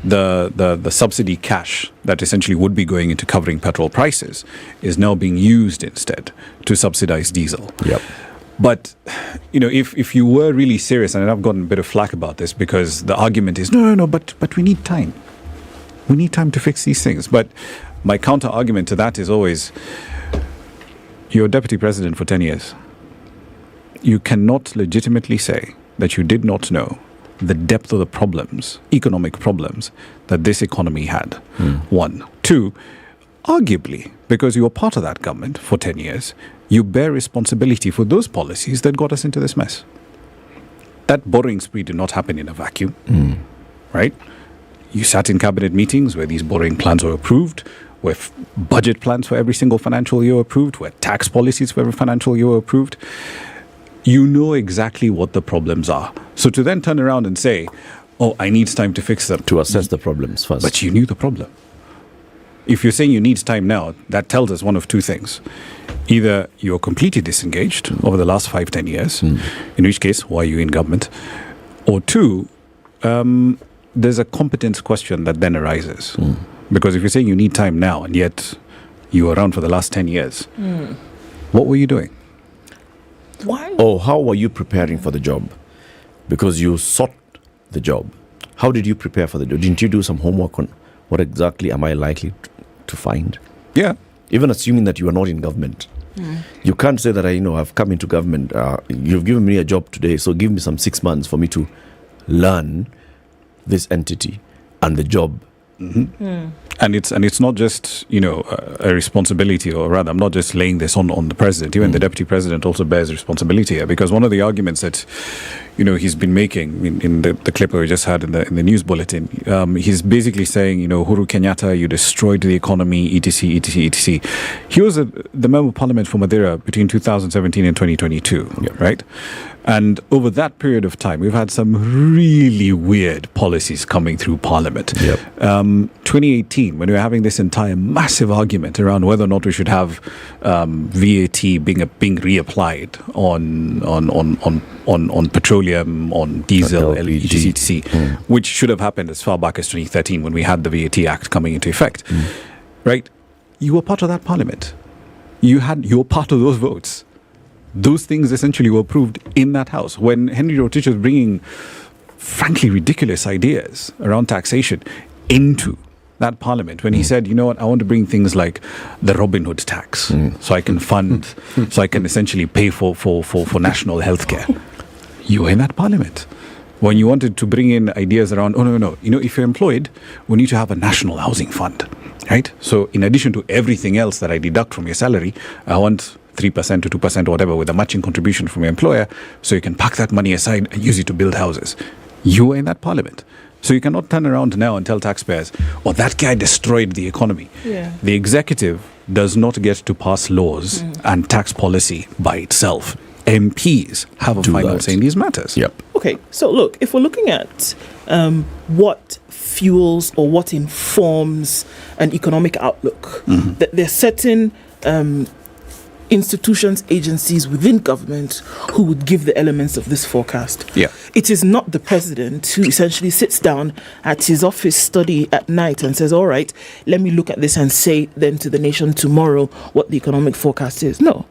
the subsidy cash that essentially would be going into covering petrol prices is now being used instead to subsidize diesel. Yep. But, if you were really serious, and I've gotten a bit of flack about this because the argument is, no, but we need time. We need time to fix these things. But my counter argument to that is always, you're deputy president for 10 years. You cannot legitimately say that you did not know the depth of the problems, economic problems, that this economy had. One. Two, arguably, because you were part of that government for 10 years, you bear responsibility for those policies that got us into this mess. That borrowing spree did not happen in a vacuum, right? You sat in cabinet meetings where these borrowing plans were approved, where budget plans for every single financial year were approved, where tax policies for every financial year were approved. You know exactly what the problems are. So to then turn around and say, I need time to fix them. To assess the problems first. But you knew the problem. If you're saying you need time now, that tells us one of two things. Either you're completely disengaged over the last 5-10 years, in which case, why are you in government? Or two, there's a competence question that then arises. Because if you're saying you need time now, and yet you were around for the last 10 years, what were you doing? Why? Or how were you preparing for the job? Because you sought the job. How did you prepare for the job? Didn't you do some homework on what exactly am I likely to find? Yeah. Even assuming that you are not in government. You can't say that, I've come into government, you've given me a job today, so give me some 6 months for me to learn this entity and the job. And it's not just, a responsibility, or rather, I'm not just laying this on the president. Even the deputy president also bears responsibility here, because one of the arguments that, he's been making in the clip that we just had in the news bulletin, he's basically saying, Uhuru Kenyatta, you destroyed the economy, etc., etc., etc. He was the member of parliament for Madeira between 2017 and 2022, right? And over that period of time, we've had some really weird policies coming through Parliament. 2018, when we were having this entire massive argument around whether or not we should have VAT being reapplied on petroleum, on diesel, LPG, etc., which should have happened as far back as 2013 when we had the VAT Act coming into effect. Right? You were part of that Parliament. You were part of those votes. Those things essentially were approved in that house. When Henry Rotich was bringing, frankly, ridiculous ideas around taxation into that parliament, when he said, I want to bring things like the Robin Hood tax, so I can fund, so I can essentially pay for national health care. You were in that parliament. When you wanted to bring in ideas around, if you're employed, we need to have a national housing fund, right? So in addition to everything else that I deduct from your salary, I want 3% to 2% or whatever with a matching contribution from your employer, so you can pack that money aside and use it to build houses. You were in that parliament. So you cannot turn around now and tell taxpayers, that guy destroyed the economy. The executive does not get to pass laws and tax policy by itself. MPs have a final say in these matters. Okay, so look, if we're looking at what fuels or what informs an economic outlook, that there's certain institutions, agencies within government who would give the elements of this forecast. It is not the president who essentially sits down at his office study at night and says, all right, let me look at this and say then to the nation tomorrow what the economic forecast is. No,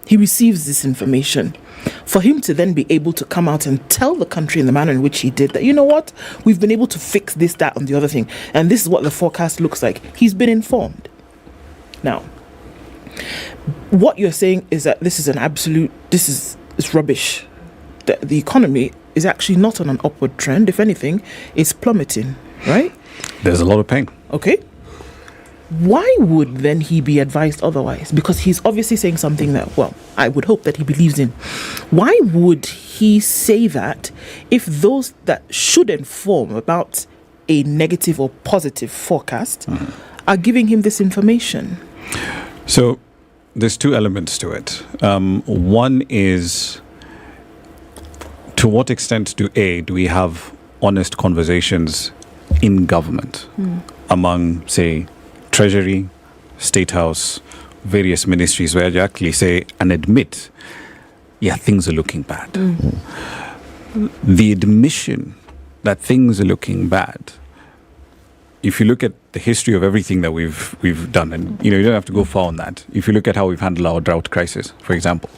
he receives this information. For him to then be able to come out and tell the country in the manner in which he did that, we've been able to fix this, that, and the other thing, and this is what the forecast looks like. He's been informed. Now, what you're saying is that this is rubbish. The economy is actually not on an upward trend. If anything, it's plummeting, right? There's a lot of pain. Okay. Why would then he be advised otherwise? Because he's obviously saying something that, I would hope that he believes in. Why would he say that if those that should inform about a negative or positive forecast are giving him this information? So there's two elements to it. One is, to what extent do we have honest conversations in government among, say, Treasury, State House, various ministries, where you actually say and admit, things are looking bad. The admission that things are looking bad, if you look at the history of everything that we've done, and you don't have to go far on that. If you look at how we've handled our drought crisis, for example.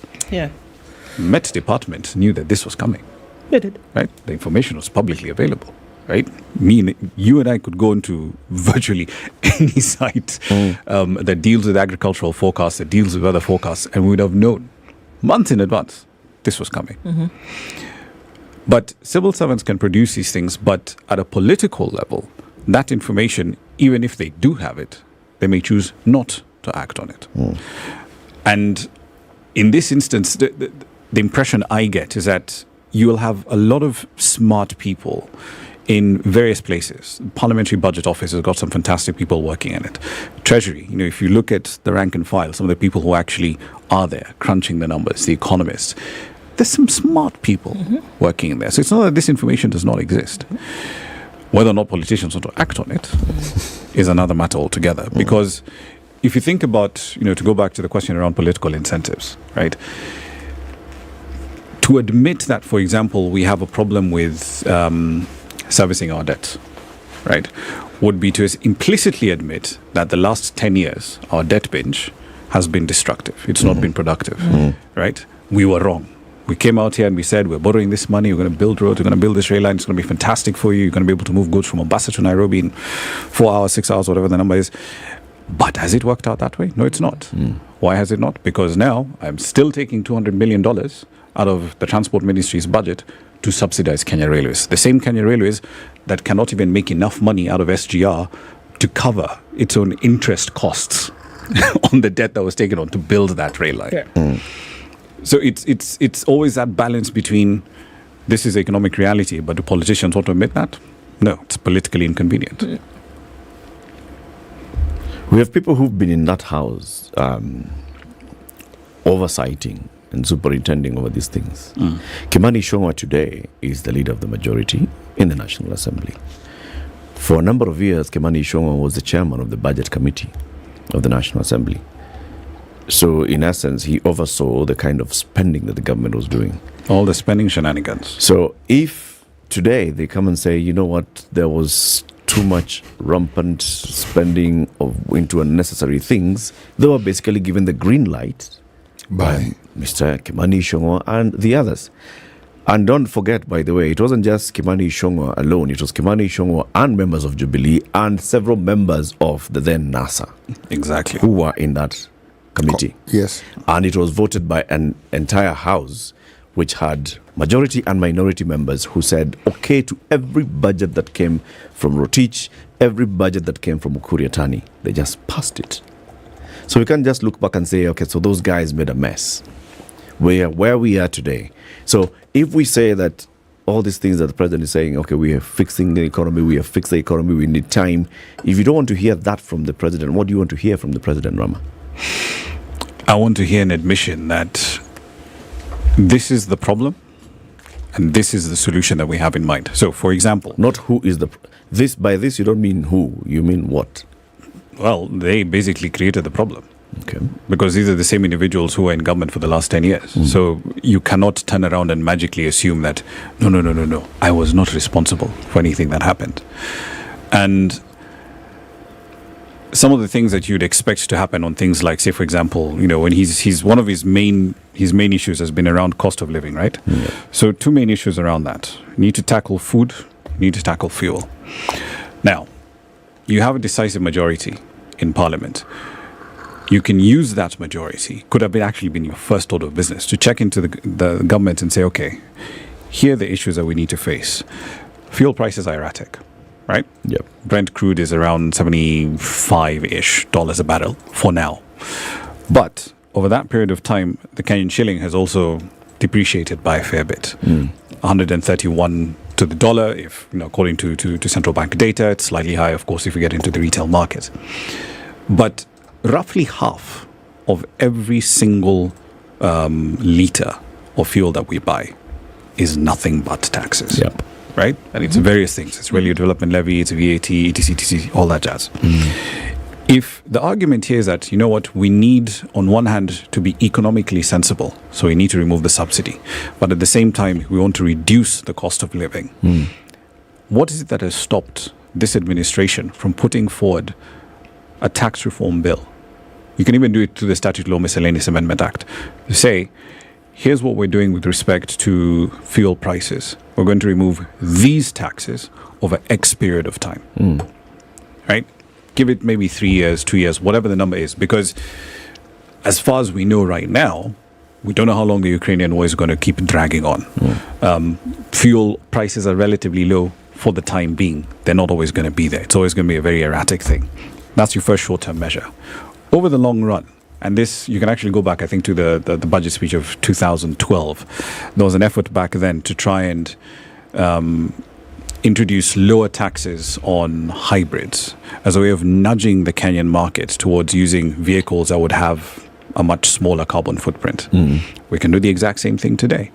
Met Department knew that this was coming. They did. Right? The information was publicly available. Right? You and I could go into virtually any site that deals with agricultural forecasts, that deals with weather forecasts, and we would have known months in advance this was coming. But civil servants can produce these things, but at a political level, that information, even if they do have it, they may choose not to act on it. And in this instance, the impression I get is that you will have a lot of smart people in various places. Parliamentary Budget Office has got some fantastic people working in it. Treasury, if you look at the rank and file, some of the people who actually are there crunching the numbers, the economists, there's some smart people working in there. So it's not that this information does not exist. Whether or not politicians want to act on it is another matter altogether. Because if you think about, to go back to the question around political incentives, right? To admit that, for example, we have a problem with servicing our debt, right, would be to implicitly admit that the last 10 years, our debt binge has been destructive. It's not been productive, right? We were wrong. We came out here and we said, we're borrowing this money, we're going to build roads, we're going to build this rail line, it's going to be fantastic for you, you're going to be able to move goods from Mombasa to Nairobi in 4 hours, 6 hours, whatever the number is. But has it worked out that way? No, it's not. Why has it not? Because now I'm still taking $200 million out of the Transport Ministry's budget to subsidize Kenya Railways. The same Kenya Railways that cannot even make enough money out of SGR to cover its own interest costs on the debt that was taken on to build that rail line. Yeah. So it's always that balance between this is economic reality, but do politicians want to admit that? No, it's politically inconvenient. We have people who've been in that house oversighting and superintending over these things. Kimani Ichung'wah today is the leader of the majority in the National Assembly. For a number of years, Kimani Ichung'wah was the chairman of the Budget Committee of the National Assembly. So, in essence, he oversaw the kind of spending that the government was doing. All the spending shenanigans. So, if today they come and say, you know what, there was too much rampant spending into unnecessary things, they were basically given the green light by Mr. Kimani Ichung'wah and the others. And don't forget, by the way, it wasn't just Kimani Ichung'wah alone. It was Kimani Ichung'wah and members of Jubilee and several members of the then NASA. Exactly. Who were in that committee. Yes. And it was voted by an entire house which had majority and minority members who said okay to every budget that came from Rotich, every budget that came from Ukuriatani. They just passed it. So we can't just look back and say, okay, so those guys made a mess. Where we are today. So if we say that all these things that the president is saying, okay, we are fixing the economy, we have fixed the economy, we need time. If you don't want to hear that from the president, what do you want to hear from the president, Rama? I want to hear an admission that this is the problem and this is the solution that we have in mind. So, for example... Not who is the... By this, you don't mean who, you mean what? Well, they basically created the problem. Okay. Because these are the same individuals who are in government for the last 10 years. So you cannot turn around and magically assume that, no, I was not responsible for anything that happened. And some of the things that you'd expect to happen on things like, say, for example, when he's one of his main issues has been around cost of living, right? Yeah. So two main issues around that. You need to tackle food, you need to tackle fuel. Now, you have a decisive majority in Parliament. You can use that majority, could have actually been your first order of business, to check into the government and say, okay, here are the issues that we need to face. Fuel prices are erratic, right? Yep. Brent crude is around $75-ish a barrel for now. But over that period of time, the Kenyan shilling has also depreciated by a fair bit. 131 to the dollar, if according to central bank data. It's slightly higher, of course, if we get into the retail market. But roughly half of every single litre of fuel that we buy is nothing but taxes. Yep. Right? And it's various things. It's Revenue Development Levy, it's VAT, etc., all that jazz. If the argument here is that, you know what, we need, on one hand, to be economically sensible, so we need to remove the subsidy, but at the same time, we want to reduce the cost of living. What is it that has stopped this administration from putting forward a tax reform bill? You can even do it through the Statute Law Miscellaneous Amendment Act. To say, here's what we're doing with respect to fuel prices. We're going to remove these taxes over X period of time. Right? Give it maybe 3 years, 2 years, whatever the number is. Because as far as we know right now, we don't know how long the Ukrainian war is going to keep dragging on. Fuel prices are relatively low for the time being. They're not always going to be there. It's always going to be a very erratic thing. That's your first short-term measure. Over the long run, and this, you can actually go back, I think, to the budget speech of 2012. There was an effort back then to try and introduce lower taxes on hybrids as a way of nudging the Kenyan market towards using vehicles that would have a much smaller carbon footprint. We can do the exact same thing today.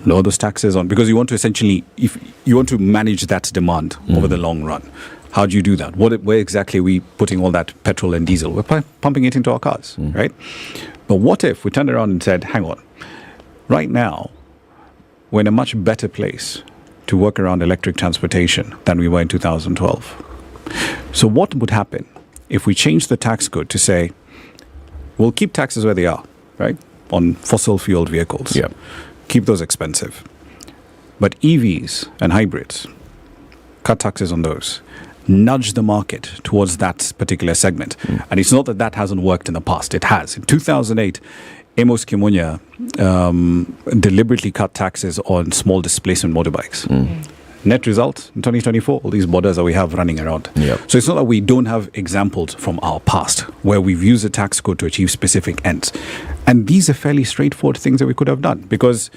Lower those taxes on, because you want to essentially, if you want to manage that demand over the long run. How do you do that? Where exactly are we putting all that petrol and diesel? We're pumping it into our cars, right? But what if we turned around and said, hang on, right now, we're in a much better place to work around electric transportation than we were in 2012. So what would happen if we change the tax code to say, we'll keep taxes where they are, right? On fossil fueled vehicles. Yeah. Keep those expensive. But EVs and hybrids, cut taxes on those. Nudge the market towards that particular segment. And it's not that that hasn't worked in the past. It has. In 2008, Amos Kimunya deliberately cut taxes on small displacement motorbikes. Net result, in 2024, all these borders that we have running around. So it's not that we don't have examples from our past where we've used the tax code to achieve specific ends. And these are fairly straightforward things that we could have done. Because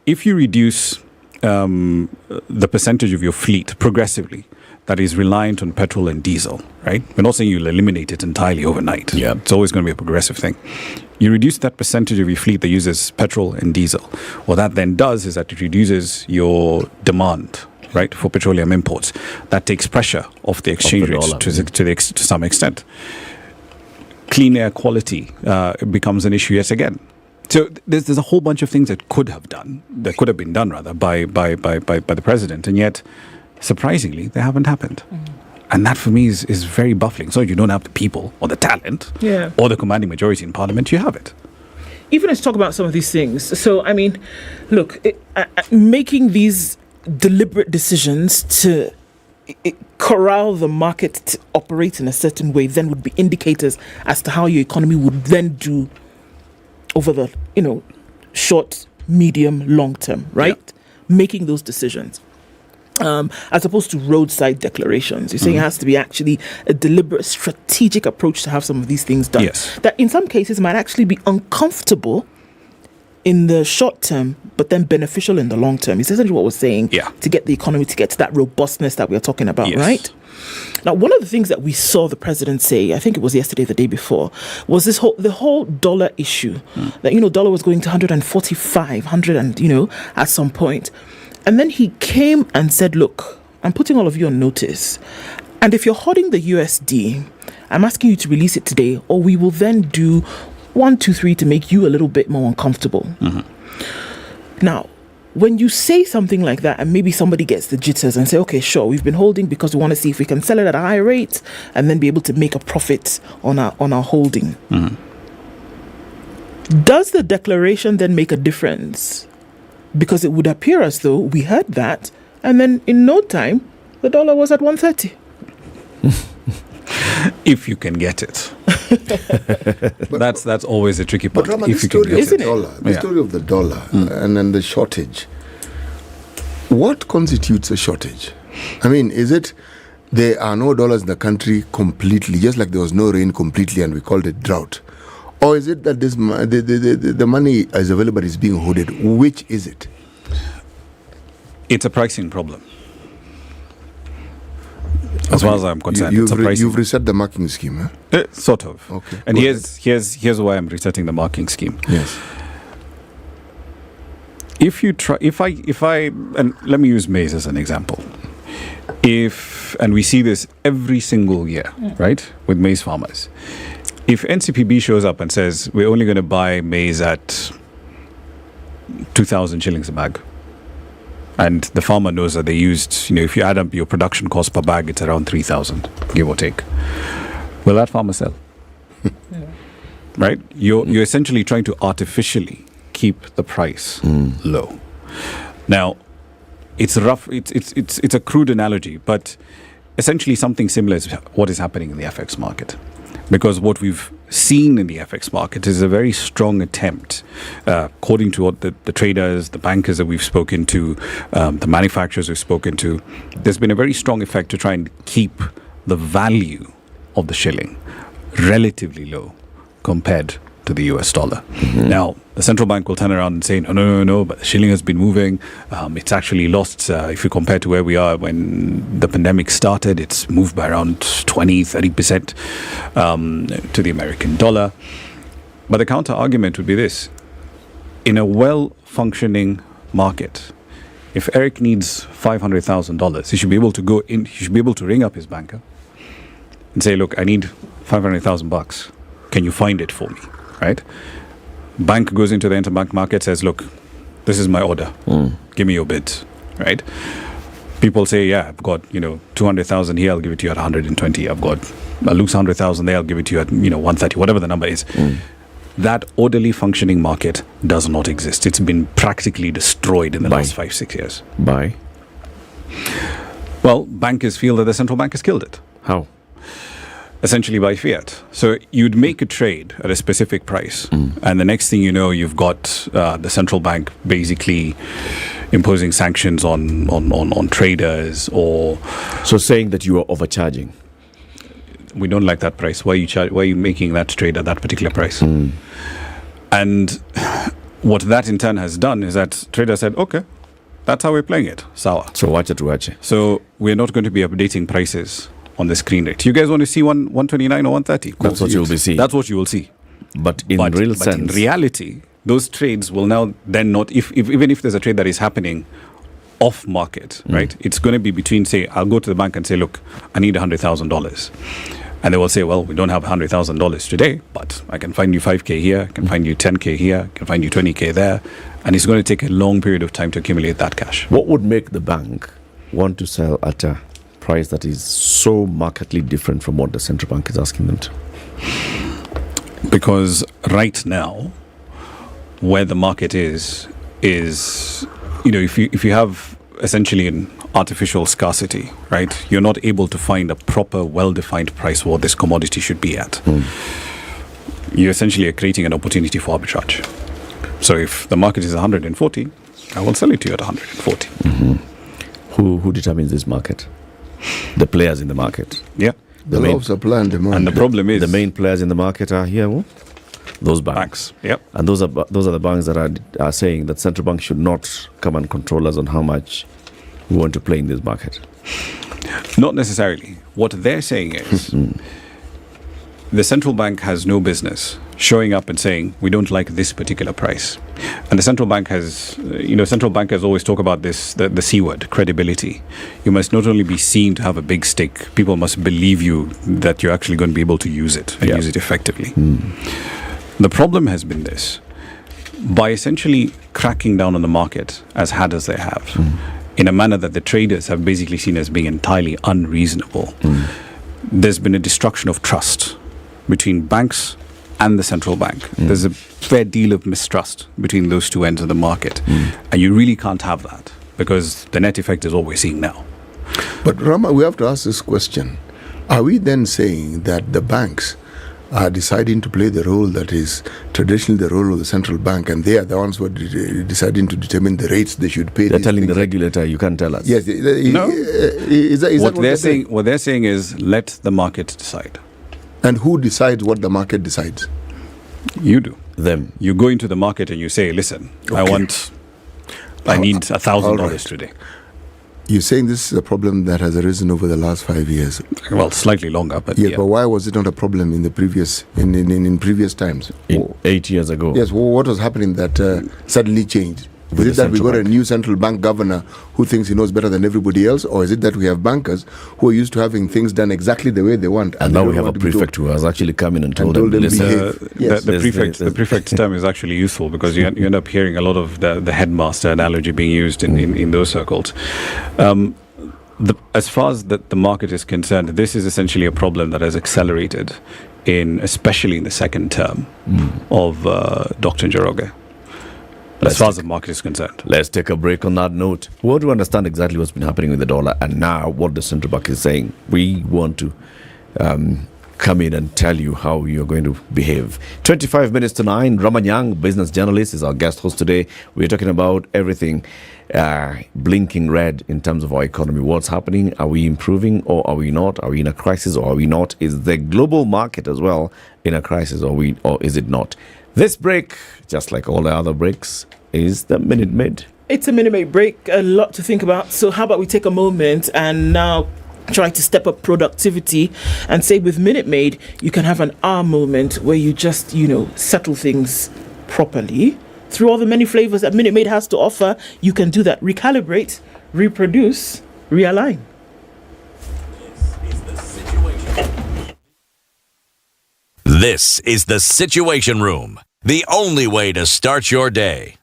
if you reduce the percentage of your fleet progressively that is reliant on petrol and diesel, right? We're not saying you'll eliminate it entirely overnight. It's always going to be a progressive thing. You reduce that percentage of your fleet that uses petrol and diesel. What that then does is that it reduces your demand, right, for petroleum imports. That takes pressure off the exchange rates to some extent. Clean air quality becomes an issue yet again. So there's a whole bunch of things that could have been done by the president, and yet surprisingly they haven't happened. And that for me is very baffling. So you don't have the people or the talent or the commanding majority in parliament, you have it. Even let's talk about some of these things. So I mean, look, making these deliberate decisions to corral the market to operate in a certain way then would be indicators as to how your economy would then do over the short, medium, long term, right? Making those decisions. As opposed to roadside declarations. You're saying it has to be actually a deliberate, strategic approach to have some of these things done. That in some cases might actually be uncomfortable in the short term, but then beneficial in the long term. It's essentially what we're saying to get the economy to get to that robustness that we're talking about, right? Now, one of the things that we saw the president say, I think it was yesterday, the day before, was the whole dollar issue. That, dollar was going to 145, at some point. And then he came and said, look, I'm putting all of you on notice. And if you're hoarding the USD, I'm asking you to release it today, or we will then do 1, 2, 3 to make you a little bit more uncomfortable. Now, when you say something like that and maybe somebody gets the jitters and say, okay, sure, we've been holding because we want to see if we can sell it at a high rate and then be able to make a profit on our holding. Does the declaration then make a difference? Because it would appear as though we heard that and then in no time, the dollar was at 130. If you can get it. That's always a tricky part. But Rama, the story of the dollar and then the shortage, what constitutes a shortage? I mean, is it there are no dollars in the country completely, just like there was no rain completely and we called it drought? Or is it that the money is available but is being hoarded? Which is it? It's a pricing problem. As far as I'm concerned, you've reset the marking scheme, huh? Sort of. Okay. And here's why I'm resetting the marking scheme. Yes. If I and let me use maize as an example. And we see this every single year, right, with maize farmers. If NCPB shows up and says we're only going to buy maize at 2,000 shillings a bag, and the farmer knows that they used, if you add up your production cost per bag, it's around 3,000, give or take. Will that farmer sell? Right? You're essentially trying to artificially keep the price low. Now, it's rough. It's a crude analogy, but essentially something similar is what is happening in the FX market. Because what we've seen in the FX market is a very strong attempt, according to what the traders, the bankers that we've spoken to, the manufacturers we've spoken to, there's been a very strong effect to try and keep the value of the shilling relatively low compared to the US dollar. Now, the central bank will turn around and say, no, but the shilling has been moving. It's actually lost, if you compare to where we are when the pandemic started, it's moved by around 20-30% to the American dollar. But the counter argument would be this. In a well-functioning market, if Eric needs $500,000, he should be able to go in, he should be able to ring up his banker and say, look, I need $500,000. Can you find it for me? Right? Bank goes into the interbank market, says, look, this is my order. Give me your bids. Right? People say, yeah, I've got, 200,000 here, I'll give it to you at 120. I'll lose 100,000 there, I'll give it to you at, 130, whatever the number is. That orderly functioning market does not exist. It's been practically destroyed in the last 5-6 years. By? Well, bankers feel that the central bank has killed it. How? Essentially by fiat. So you'd make a trade at a specific price, and the next thing you know, you've got the central bank basically imposing sanctions on traders, or so saying that you are overcharging. We don't like that price. Why are you making that trade at that particular price? And what that in turn has done is that trader said, okay, that's how we're playing it. Sawa. So watch it. So we're not going to be updating prices on the screen rate. You guys want to see 129 or 130? That's what you will be seeing. That's what you will see. But in reality, those trades will now then not, even if there's a trade that is happening off market, right? It's going to be between, say, I'll go to the bank and say, look, I need $100,000. And they will say, well, we don't have $100,000 today, but I can find you 5K here, I can find you 10K here, I can find you 20K there. And it's going to take a long period of time to accumulate that cash. What would make the bank want to sell at a price that is so markedly different from what the central bank is asking them to? Because right now, where the market is if you have essentially an artificial scarcity, right? You're not able to find a proper, well-defined price for what this commodity should be at. You essentially are creating an opportunity for arbitrage. So if the market is 140, I will sell it to you at 140. Who determines this market? The players in the market. Yeah. The law of supply and demand. And the problem is the main players in the market are here. Those banks. Yep. And those are the banks that are saying that central bank should not come and control us on how much we want to play in this market. Not necessarily. What they're saying is the central bank has no business showing up and saying, we don't like this particular price. And the central bank has, central bankers always talk about this, the C word, credibility. You must not only be seen to have a big stake, people must believe you that you're actually going to be able to use it and use it effectively. The problem has been this. By essentially cracking down on the market as hard as they have, in a manner that the traders have basically seen as being entirely unreasonable, there's been a destruction of trust between banks and the central bank. There's a fair deal of mistrust between those two ends of the market. And you really can't have that because the net effect is what we're seeing now. But Rama, we have to ask this question. Are we then saying that the banks are deciding to play the role that is traditionally the role of the central bank, and they are the ones who are deciding to determine the rates they should pay? They're telling the regulator, you can't tell us. Yes. No. Is what they're saying? What they're saying is, let the market decide. And who decides what the market decides? You do. Them. You go into the market and you say, listen, I need $1,000 today. You're saying this is a problem that has arisen over the last 5 years. Well, slightly longer, but yes. But why was it not a problem in the previous in previous times? 8 years ago. Yes. Well, what was happening that suddenly changed? Is it that we got a new central bank governor who thinks he knows better than everybody else, or is it that we have bankers who are used to having things done exactly the way they want? And now we have a prefect who has actually come in and told them the prefect term is actually useful because you end up hearing a lot of the headmaster analogy being used in those circles. As far as the market is concerned, this is essentially a problem that has accelerated especially in the second term of Dr. Njoroge. as far as the market is concerned. Let's take a break on that note. We want to understand exactly what's been happening with the dollar and now what the central bank is saying. We want to come in and tell you how you're going to behave. 25 minutes to 9. Ramanyang, business journalist, is our guest host today. We're talking about everything blinking red in terms of our economy. What's happening? Are we improving or are we not? Are we in a crisis or are we not? Is the global market as well in a crisis or is it not? This break, just like all the other breaks, is the Minute Maid. It's a Minute Maid break. A lot to think about. So how about we take a moment and now try to step up productivity and say with Minute Maid, you can have an hour moment where you just, settle things properly. Through all the many flavors that Minute Maid has to offer, you can do that. Recalibrate, reproduce, realign. This is the Situation Room, the only way to start your day.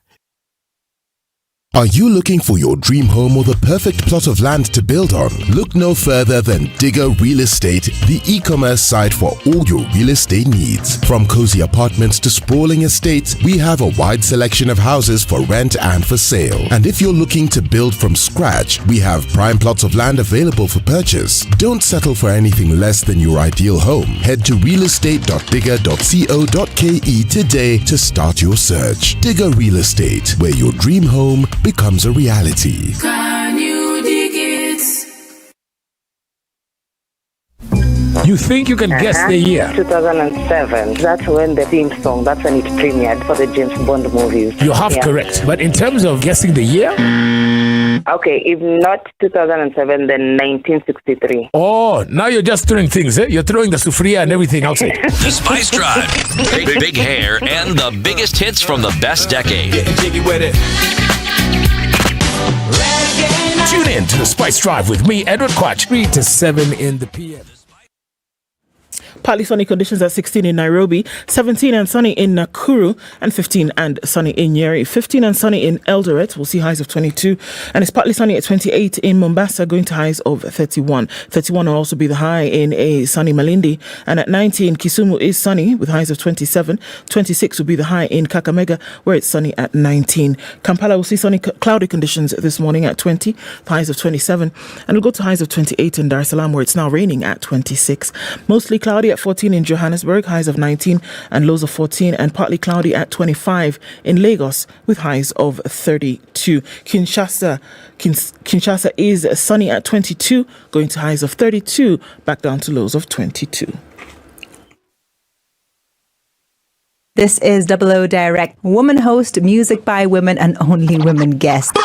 Are you looking for your dream home or the perfect plot of land to build on? Look no further than Digger Real Estate, the e-commerce site for all your real estate needs. From cozy apartments to sprawling estates, we have a wide selection of houses for rent and for sale. And if you're looking to build from scratch, we have prime plots of land available for purchase. Don't settle for anything less than your ideal home. Head to realestate.digger.co.ke today to start your search. Digger Real Estate, where your dream home becomes a reality. Can you dig it? You think you can guess the year? 2007. That's when the theme song, that's when it premiered for the James Bond movies. You're half correct. But in terms of guessing the year? Okay, if not 2007, then 1963. Oh, now you're just throwing things, eh? You're throwing the sufria and everything outside. The Spice Drive. Big hair and the biggest hits from the best decade. Getting jiggy with it. Tune in to the Spice Drive with me, Edward Quatch, 3 to 7 in the PM. Partly sunny conditions at 16 in Nairobi, 17 and sunny in Nakuru, and 15 and sunny in Nyeri. 15 and sunny in Eldoret, we'll see highs of 22. And it's partly sunny at 28 in Mombasa, going to highs of 31. 31 will also be the high in a sunny Malindi. And at 19, Kisumu is sunny with highs of 27. 26 will be the high in Kakamega, where it's sunny at 19. Kampala will see sunny cloudy conditions this morning at 20, highs of 27. And we'll go to highs of 28 in Dar es Salaam, where it's now raining at 26. Mostly cloudy at 14 in Johannesburg, highs of 19 and lows of 14, and partly cloudy at 25 in Lagos with highs of 32. Kinshasa is sunny at 22, going to highs of 32, back down to lows of 22. This is 00 Direct, woman host, music by women and only women guest.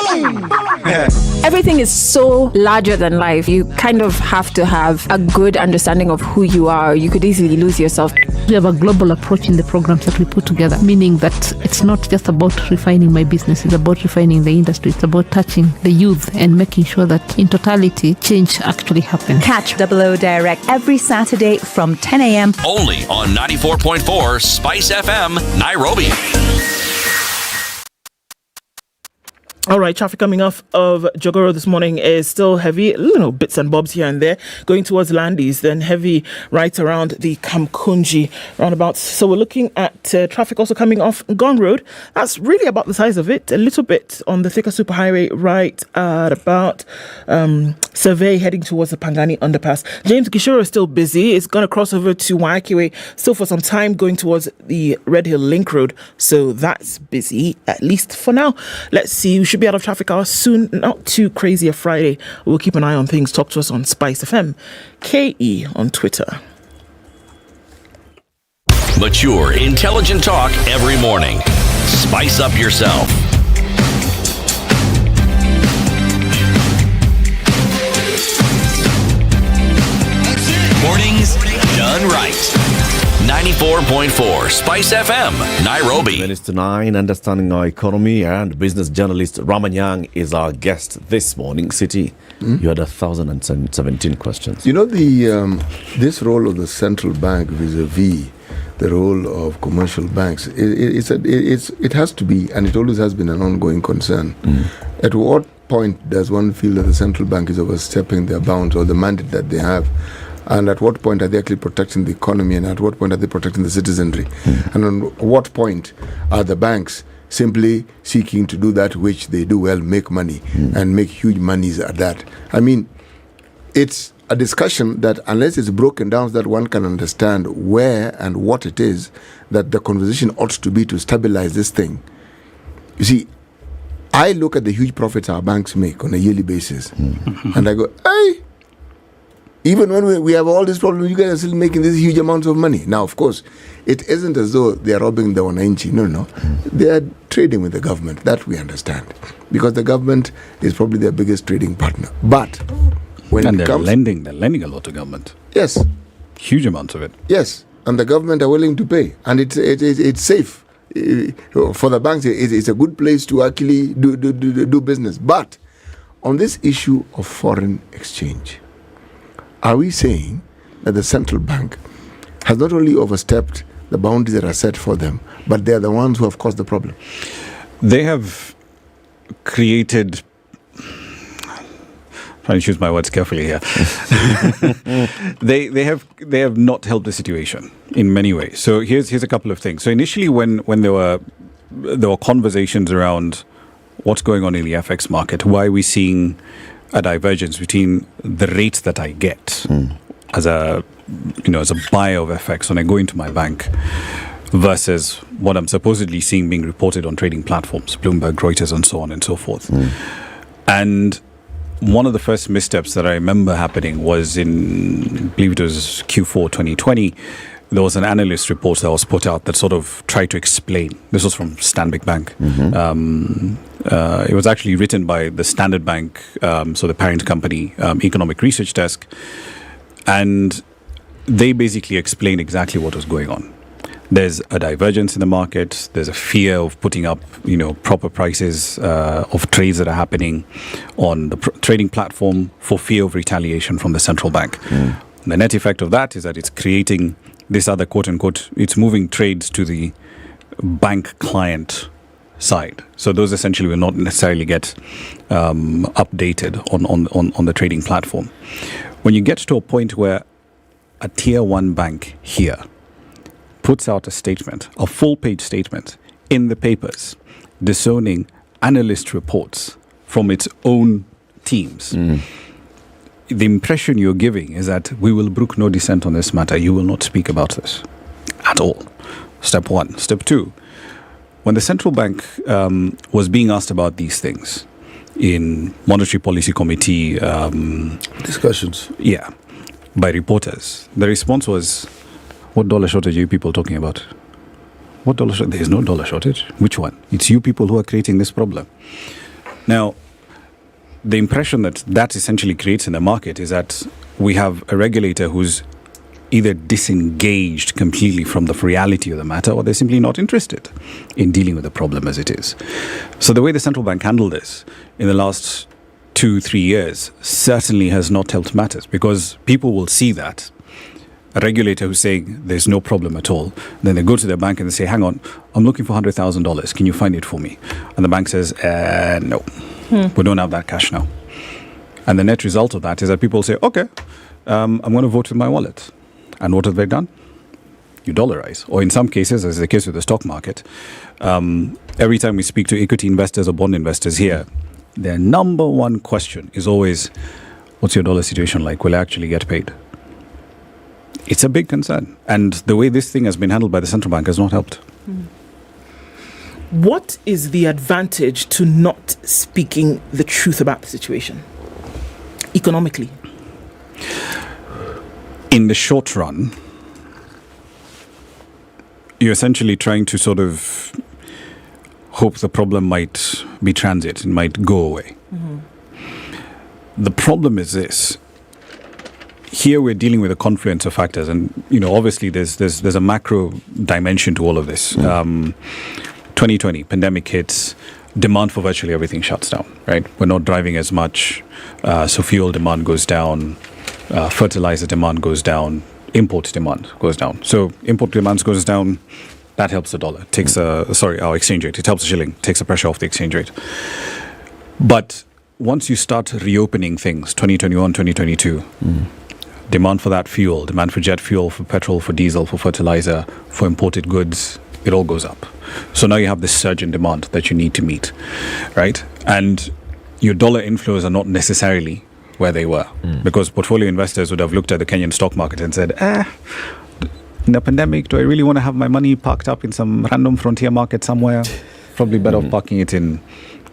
Everything is so larger than life. You kind of have to have a good understanding of who you are. You could easily lose yourself. We have a global approach in the programs that we put together, meaning that it's not just about refining my business, it's about refining the industry. It's about touching the youth and making sure that in totality, change actually happens. Catch 00 Direct every Saturday from 10 a.m. Only on 94.4 Spice FM, Nairobi. All right, traffic coming off of Jogoro this morning is still heavy, bits and bobs here and there, going towards Landis, then heavy right around the Kamkunji roundabouts. So we're looking at traffic also coming off Gong Road. That's really about the size of it. A little bit on the thicker superhighway right at about Survey heading towards the Pangani underpass. James Gishoro is still busy. It's going to cross over to Waikiwe still for some time, going towards the Red Hill Link Road. So that's busy, at least for now. Let's see. We should be out of traffic hours soon. Not too crazy a Friday. We'll keep an eye on things. Talk to us on SpiceFM KE on Twitter. Mature, intelligent talk every morning. Spice up yourself. Mornings done right. 94.4 Spice FM, Nairobi. Minutes to 9, understanding our economy, and business journalist Ramanyang is our guest this morning. City, you had 1,017 questions. You know, this role of the central bank vis-a-vis the role of commercial banks, it has to be, and it always has been, an ongoing concern. At what point does one feel that the central bank is overstepping their bounds or the mandate that they have? And at what point are they actually protecting the economy, and at what point are they protecting the citizenry? And on what point are the banks simply seeking to do that which they do well, make money, and make huge monies at that. I mean, it's a discussion that unless it's broken down so that one can understand where and what it is that the conversation ought to be to stabilize this thing. You see, I look at the huge profits our banks make on a yearly basis, and I go, hey, even when we have all these problems, you guys are still making these huge amounts of money. Now, of course, it isn't as though they are robbing the wananchi. No. They are trading with the government. That we understand. Because the government is probably their biggest trading partner. But when they're lending a lot to government. Yes. Huge amounts of it. Yes. And the government are willing to pay. And it's safe. For the banks, it's a good place to actually do business. But on this issue of foreign exchange, are we saying that the central bank has not only overstepped the boundaries that are set for them, but they are the ones who have caused the problem? They have created... trying to choose my words carefully here. They have not helped the situation in many ways. So here's a couple of things. So initially, when there were conversations around what's going on in the FX market, why are we seeing a divergence between the rates that I get as a buyer of FX when I go into my bank versus what I'm supposedly seeing being reported on trading platforms, Bloomberg, Reuters, and so on and so forth. And one of the first missteps that I remember happening was in, I believe it was Q4 2020, there was an analyst report that was put out that sort of tried to explain. This was from Stanbic Bank. It was actually written by the Standard Bank, so the parent company, Economic Research Desk. And they basically explained exactly what was going on. There's a divergence in the market. There's a fear of putting up, proper prices of trades that are happening on the trading platform for fear of retaliation from the central bank. The net effect of that is that it's creating this other quote unquote, it's moving trades to the bank client side. So those essentially will not necessarily get updated on the trading platform. When you get to a point where a tier one bank here puts out a statement, a full-page statement in the papers, disowning analyst reports from its own teams. The impression you're giving is that we will brook no dissent on this matter. You will not speak about this at all. Step one. Step two, when the central bank was being asked about these things in Monetary Policy Committee discussions, by reporters, the response was, what dollar shortage are you people talking about? What dollar shortage? There is no dollar shortage. Which one? It's you people who are creating this problem. Now, the impression that essentially creates in the market is that we have a regulator who's either disengaged completely from the reality of the matter, or they're simply not interested in dealing with the problem as it is. So the way the central bank handled this in the last 2-3 years certainly has not helped matters, because people will see that a regulator who's saying there's no problem at all, then they go to their bank and they say, hang on, I'm looking for $100,000. Can you find it for me? And the bank says, no, we don't have that cash now. And the net result of that is that people say, okay, I'm going to vote with my wallet. And what have they done? You dollarize. Or in some cases, as is the case with the stock market, every time we speak to equity investors or bond investors here, their number one question is always, what's your dollar situation like? Will I actually get paid? It's a big concern. And the way this thing has been handled by the central bank has not helped. What is the advantage to not speaking the truth about the situation economically? In the short run, you're essentially trying to sort of hope the problem might be transient and might go away. The problem is this. Here we're dealing with a confluence of factors, and obviously there's a macro dimension to all of this. 2020 pandemic hits, demand for virtually everything shuts down. Right, we're not driving as much, so fuel demand goes down, fertilizer demand goes down, import demand goes down. So import demand goes down, that helps the dollar. Takes our exchange rate. It helps the shilling. Takes the pressure off the exchange rate. But once you start reopening things, 2021, 2022. Demand for that fuel, demand for jet fuel, for petrol, for diesel, for fertilizer, for imported goods it all goes up. So now you have this surge in demand that you need to meet, right? And your dollar inflows are not necessarily where they were, because portfolio investors would have looked at the Kenyan stock market and said, in the pandemic, do I really want to have my money parked up in some random frontier market somewhere? Probably better off parking it in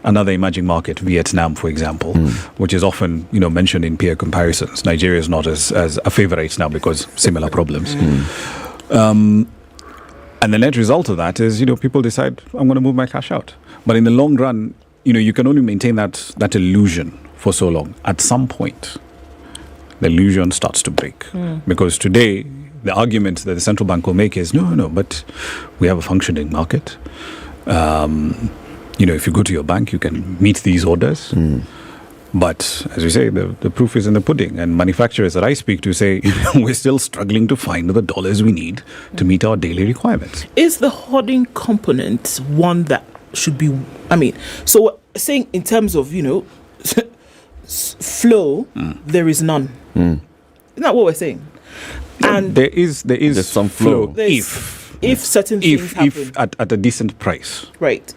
another emerging market, Vietnam, for example, which is often, mentioned in peer comparisons. Nigeria is not as a favorite now because similar problems. And the net result of that is, people decide, I'm going to move my cash out. But in the long run, you can only maintain that illusion for so long. At some point, the illusion starts to break. Because today, the argument that the central bank will make is, no, but we have a functioning market. If you go to your bank, you can meet these orders. But as we say, the proof is in the pudding. And manufacturers that I speak to say, we're still struggling to find the dollars we need to meet our daily requirements. Is the hoarding component one that should be, so saying in terms of, flow, there is none. Isn't that what we're saying? And there's some flow. If certain things happen. If at a decent price. Right.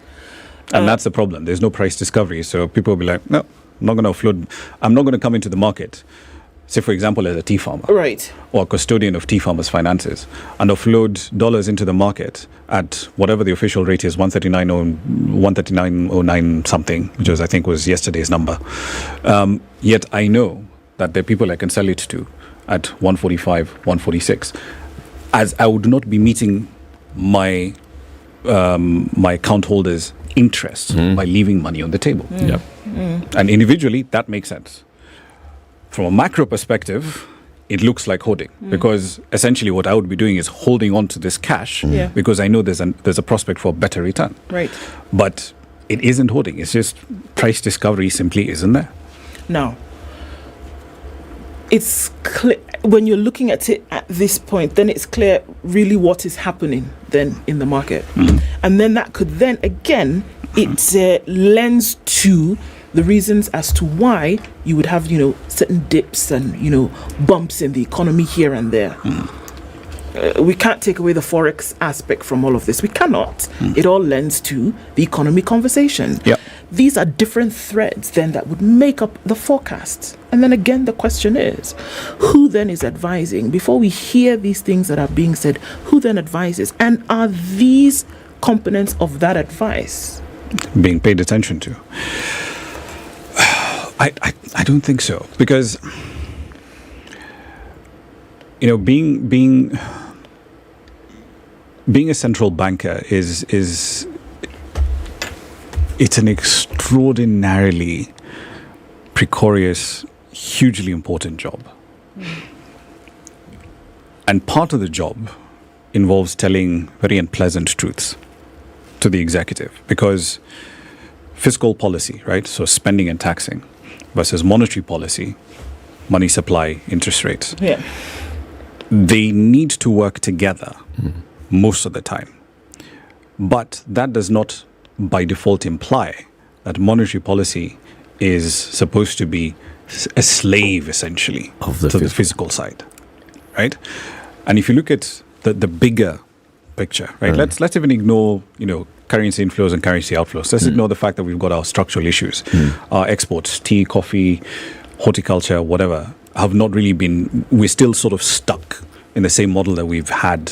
And that's the problem. There's no price discovery. So people will be like, no, I'm not going to offload. I'm not going to come into the market, say, for example, as a tea farmer. Right. Or a custodian of tea farmers' finances, and offload dollars into the market at whatever the official rate is, 139.09 something, which I think was yesterday's number. Yet I know that there are people I can sell it to at 145, 146, as I would not be meeting my account holders' interest by leaving money on the table. And individually, that makes sense. From a macro perspective, it looks like hoarding, because essentially what I would be doing is holding on to this cash because I know there's a prospect for a better return. Right. But it isn't hoarding. It's just price discovery simply isn't there. Now, it's clear when you're looking at it at this point, then it's clear really what is happening then in the market. And then that could then again, it lends to the reasons as to why you would have, certain dips and, bumps in the economy here and there. We can't take away the Forex aspect from all of this. We cannot. It all lends to the economy conversation. These are different threads then that would make up the forecast. And then again, the question is, who then is advising? Before we hear these things that are being said, who then advises? And are these components of that advice being paid attention to? I don't think so, because being a central banker is it's an extraordinarily precarious, hugely important job. And part of the job involves telling very unpleasant truths to the executive, because fiscal policy, right? So spending and taxing versus monetary policy, money supply, interest rates. They need to work together most of the time. But that does not by default imply that monetary policy is supposed to be a slave, essentially, to the physical side, right? And if you look at the bigger picture, right? Let's even ignore, currency inflows and currency outflows. Let's ignore the fact that we've got our structural issues. Our exports, tea, coffee, horticulture, whatever, have not really been, we're still sort of stuck in the same model that we've had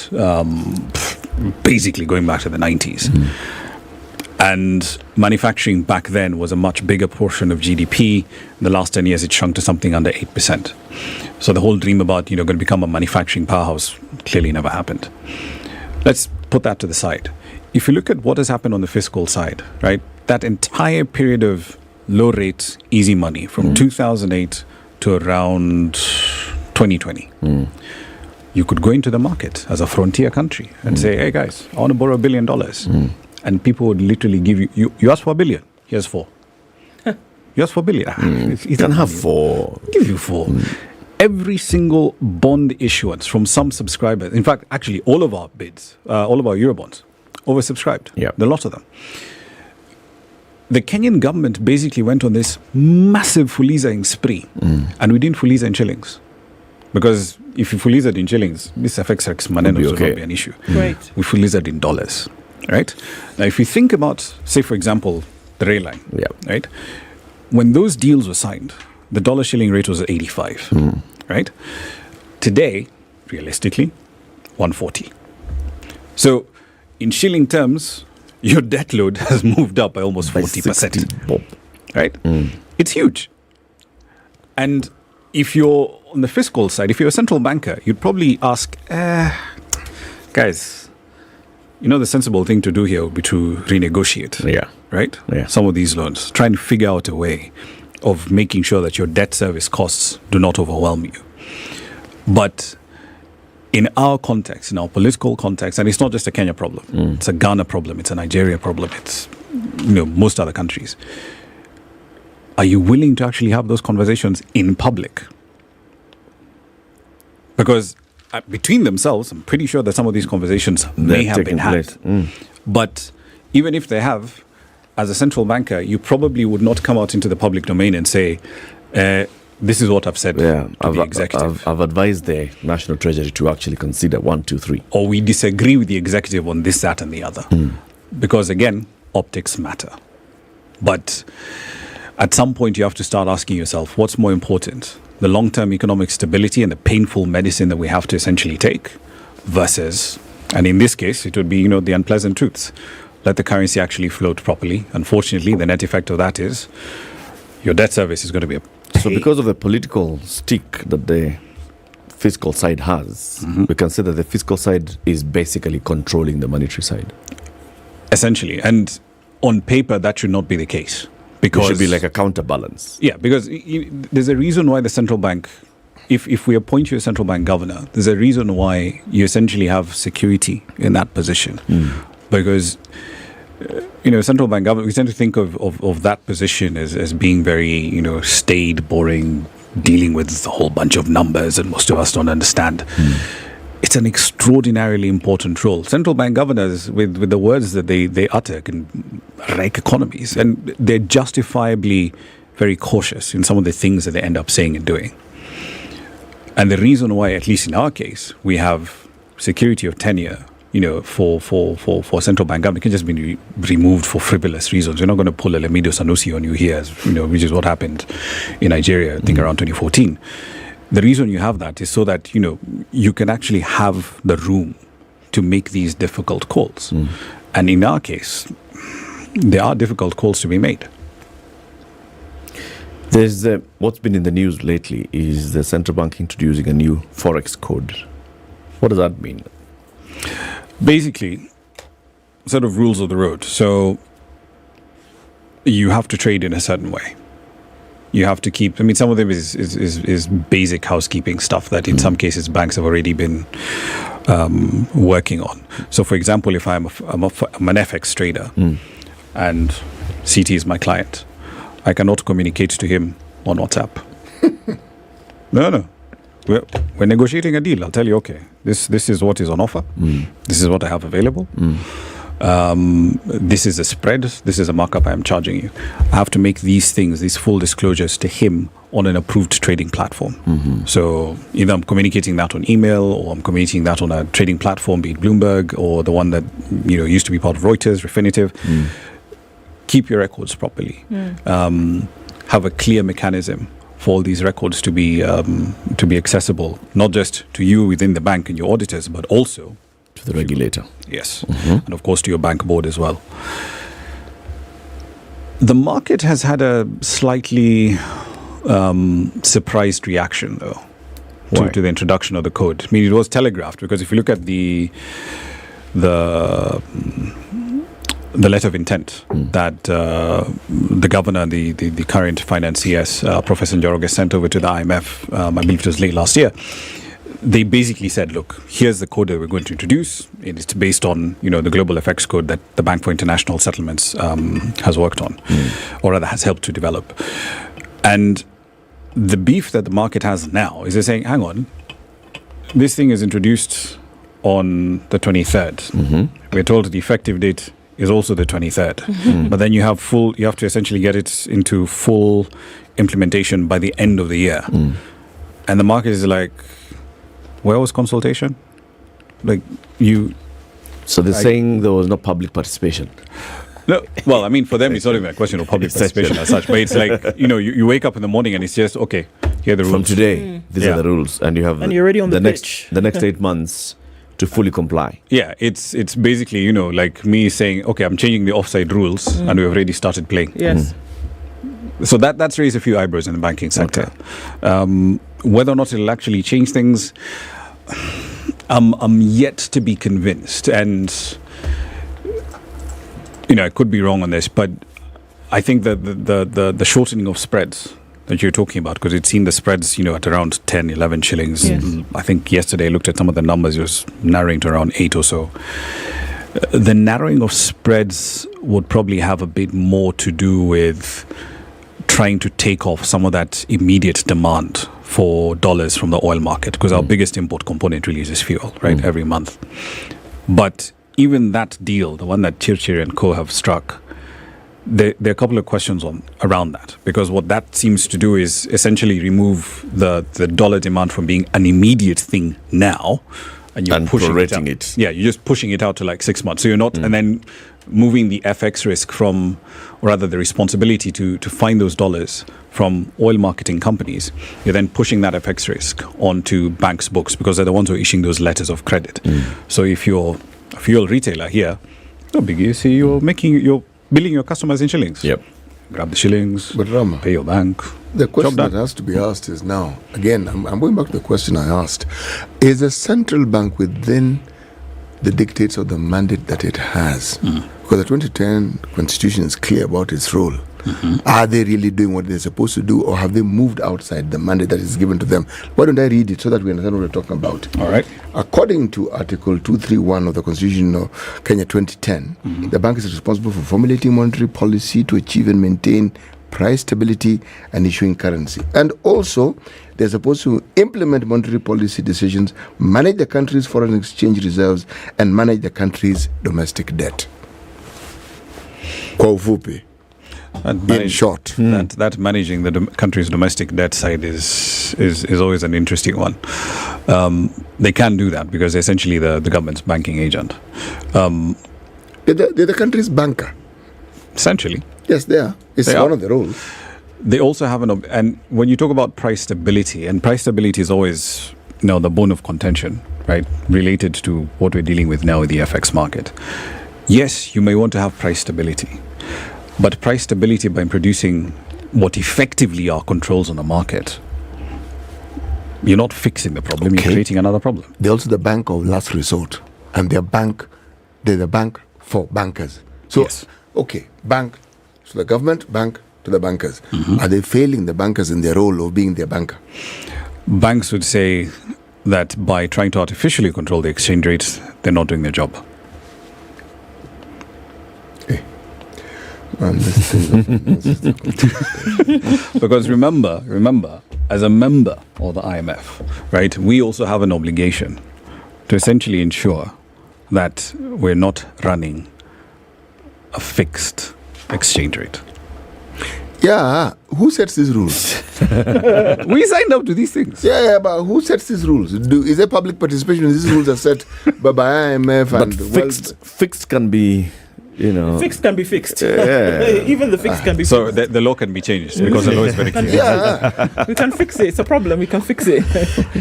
basically going back to the 90s. And manufacturing back then was a much bigger portion of GDP. In the last 10 years, it shrunk to something under 8%. So the whole dream about, going to become a manufacturing powerhouse clearly never happened. Let's put that to the side. If you look at what has happened on the fiscal side, right, that entire period of low rates, easy money from 2008 to around 2020, you could go into the market as a frontier country and say, hey guys, I want to borrow $1 billion. And people would literally give you ask for $1 billion, here's 4. You ask for $1 billion. You don't have 4. Give you 4. Every single bond issuance from some subscribers, in fact, actually all of our bids, all of our Eurobonds, oversubscribed. A lot of them. The Kenyan government basically went on this massive fulizaing spree, and we didn't fuliza in shillings. Because if you fuliza it in shillings, this FX maneno will not be an issue. Right. We fuliza it in dollars, right? Now, if you think about, say, for example, the rail line, right? When those deals were signed, the dollar shilling rate was at 85, right? Today, realistically, 140. So, in shilling terms, your debt load has moved up by almost 40%. Right? It's huge. And if you're on the fiscal side, if you're a central banker, you'd probably ask, guys, the sensible thing to do here would be to renegotiate. Yeah. Right? Yeah. Some of these loans. Try and figure out a way of making sure that your debt service costs do not overwhelm you. But in our context, in our political context, and it's not just a Kenya problem, it's a Ghana problem, it's a Nigeria problem, it's most other countries. Are you willing to actually have those conversations in public? Because between themselves, I'm pretty sure that some of these conversations may have been had. But even if they have, as a central banker, you probably would not come out into the public domain and say, this is what I've said to the executive. I've advised the National Treasury to actually consider 1, 2, 3. Or we disagree with the executive on this, that, and the other. Because again, optics matter. But at some point, you have to start asking yourself, what's more important? The long-term economic stability and the painful medicine that we have to essentially take versus, and in this case, it would be, the unpleasant truths. Let the currency actually float properly. Unfortunately, the net effect of that is your debt service is going to be So because of the political stick that the fiscal side has, we can say that the fiscal side is basically controlling the monetary side. Essentially. And on paper, that should not be the case. Because it should be like a counterbalance. Yeah, because there's a reason why the central bank, if we appoint you a central bank governor, there's a reason why you essentially have security in that position. Because central bank government, we tend to think of that position as being very, staid, boring, dealing with a whole bunch of numbers, and most of us don't understand. It's an extraordinarily important role. Central bank governors, with the words that they utter, can wreck economies, and they're justifiably very cautious in some of the things that they end up saying and doing. And the reason why, at least in our case, we have security of tenure, for central bank government, can just be removed for frivolous reasons. We're not going to pull a Lamido Sanusi on you here, which is what happened in Nigeria, I think around 2014. The reason you have that is so that, you can actually have the room to make these difficult calls. And in our case, there are difficult calls to be made. There's what's been in the news lately is the central bank introducing a new Forex code. What does that mean? Basically, sort of rules of the road. So you have to trade in a certain way. You have to keep, some of them is basic housekeeping stuff that in some cases banks have already been working on. So for example, if I'm an FX trader and CT is my client, I cannot communicate to him on WhatsApp. No. We're negotiating a deal. I'll tell you, okay, this is what is on offer. This is what I have available. This is a spread. This is a markup I am charging you. I have to make these things, these full disclosures to him on an approved trading platform. So either I'm communicating that on email or I'm communicating that on a trading platform, be it Bloomberg or the one that used to be part of Reuters, Refinitiv. Keep your records properly. Have a clear mechanism for all these records to be accessible, not just to you within the bank and your auditors, but also to the regulator. Yes. And of course to your bank board as well. The market has had a slightly surprised reaction, though, to the introduction of the code. It was telegraphed, because if you look at the letter of intent that the governor, the current finance CS, Professor Njoroge, sent over to the IMF, I believe it was late last year, they basically said, look, here's the code that we're going to introduce. It's based on, the global FX code that the Bank for International Settlements has worked on, or rather has helped to develop. And the beef that the market has now is they're saying, hang on, this thing is introduced on the 23rd. We're told the effective date is also the 23rd. But then you have to essentially get it into full implementation by the end of the year. And the market is like, Where was consultation? Like you. So they're saying there was no public participation. No, well, I mean, for them, it's not even a question of public participation as such, but it's like, you wake up in the morning and it's just, okay, here are the rules. From today, these are the rules, and you have And you're already on the pitch. next 8 months to fully comply. Yeah, it's basically, like me saying, okay, I'm changing the offside rules, and we've already started playing. Yes. So that's raised a few eyebrows in the banking sector. Whether or not it'll actually change things, I'm yet to be convinced, and I could be wrong on this, but I think that the shortening of spreads that you're talking about, because it's seen the spreads, at around 10, 11 shillings. Yes. I think yesterday I looked at some of the numbers, it was narrowing to around 8 or so. The narrowing of spreads would probably have a bit more to do with trying to take off some of that immediate demand for dollars from the oil market, because our biggest import component really is fuel, right, every month. But even that deal, the one that Chirchir and Co have struck, there are a couple of questions around that, because what that seems to do is essentially remove the dollar demand from being an immediate thing now, and you're pushing it. Yeah, you're just pushing it out to like 6 months. So you're not, and then moving the FX risk from, or rather the responsibility to find those dollars from oil marketing companies. You're then pushing that FX risk onto banks' books, because they're the ones who are issuing those letters of credit. So if you're a fuel retailer here, no biggie, you see, you're billing your customers in shillings. Yep. Grab the shillings, but Rama, pay your bank. The question that has to be asked is now, again, I'm going back to the question I asked. Is a central bank within the dictates of the mandate that it has? Because the 2010 Constitution is clear about its role. Are they really doing what they're supposed to do, or have they moved outside the mandate that is given to them? Why don't I read it so that we understand what we're talking about? All right. According to Article 231 of the Constitution of Kenya 2010, the bank is responsible for formulating monetary policy to achieve and maintain price stability and issuing currency. And also, they're supposed to implement monetary policy decisions, manage the country's foreign exchange reserves, and manage the country's domestic debt. Kwa ufupi. In short, that managing the country's domestic debt side is always an interesting one. They can do that because they're essentially the government's banking agent. They're the country's banker. Essentially. Yes, they are. It's one of the roles. They also have and when you talk about price stability, and price stability is always the bone of contention, right, related to what we're dealing with now with the FX market. Yes, you may want to have price stability. But price stability by introducing what effectively are controls on the market, you're not fixing the problem, you're creating another problem. They're also the bank of last resort, and they're the bank for bankers. So, yes. Okay, bank to the government, bank to the bankers. Are they failing the bankers in their role of being their banker? Banks would say that by trying to artificially control the exchange rates, they're not doing their job. Because remember, as a member of the IMF, right, we also have an obligation to essentially ensure that we're not running a fixed exchange rate. Yeah, who sets these rules? We signed up to these things. Yeah, but who sets these rules? Is there public participation? These rules are set by IMF, but fixed can be. Fixed can be fixed. Yeah. Even the fix can be fixed. So the law can be changed because the law is very clear. We can fix it. It's a problem. We can fix it.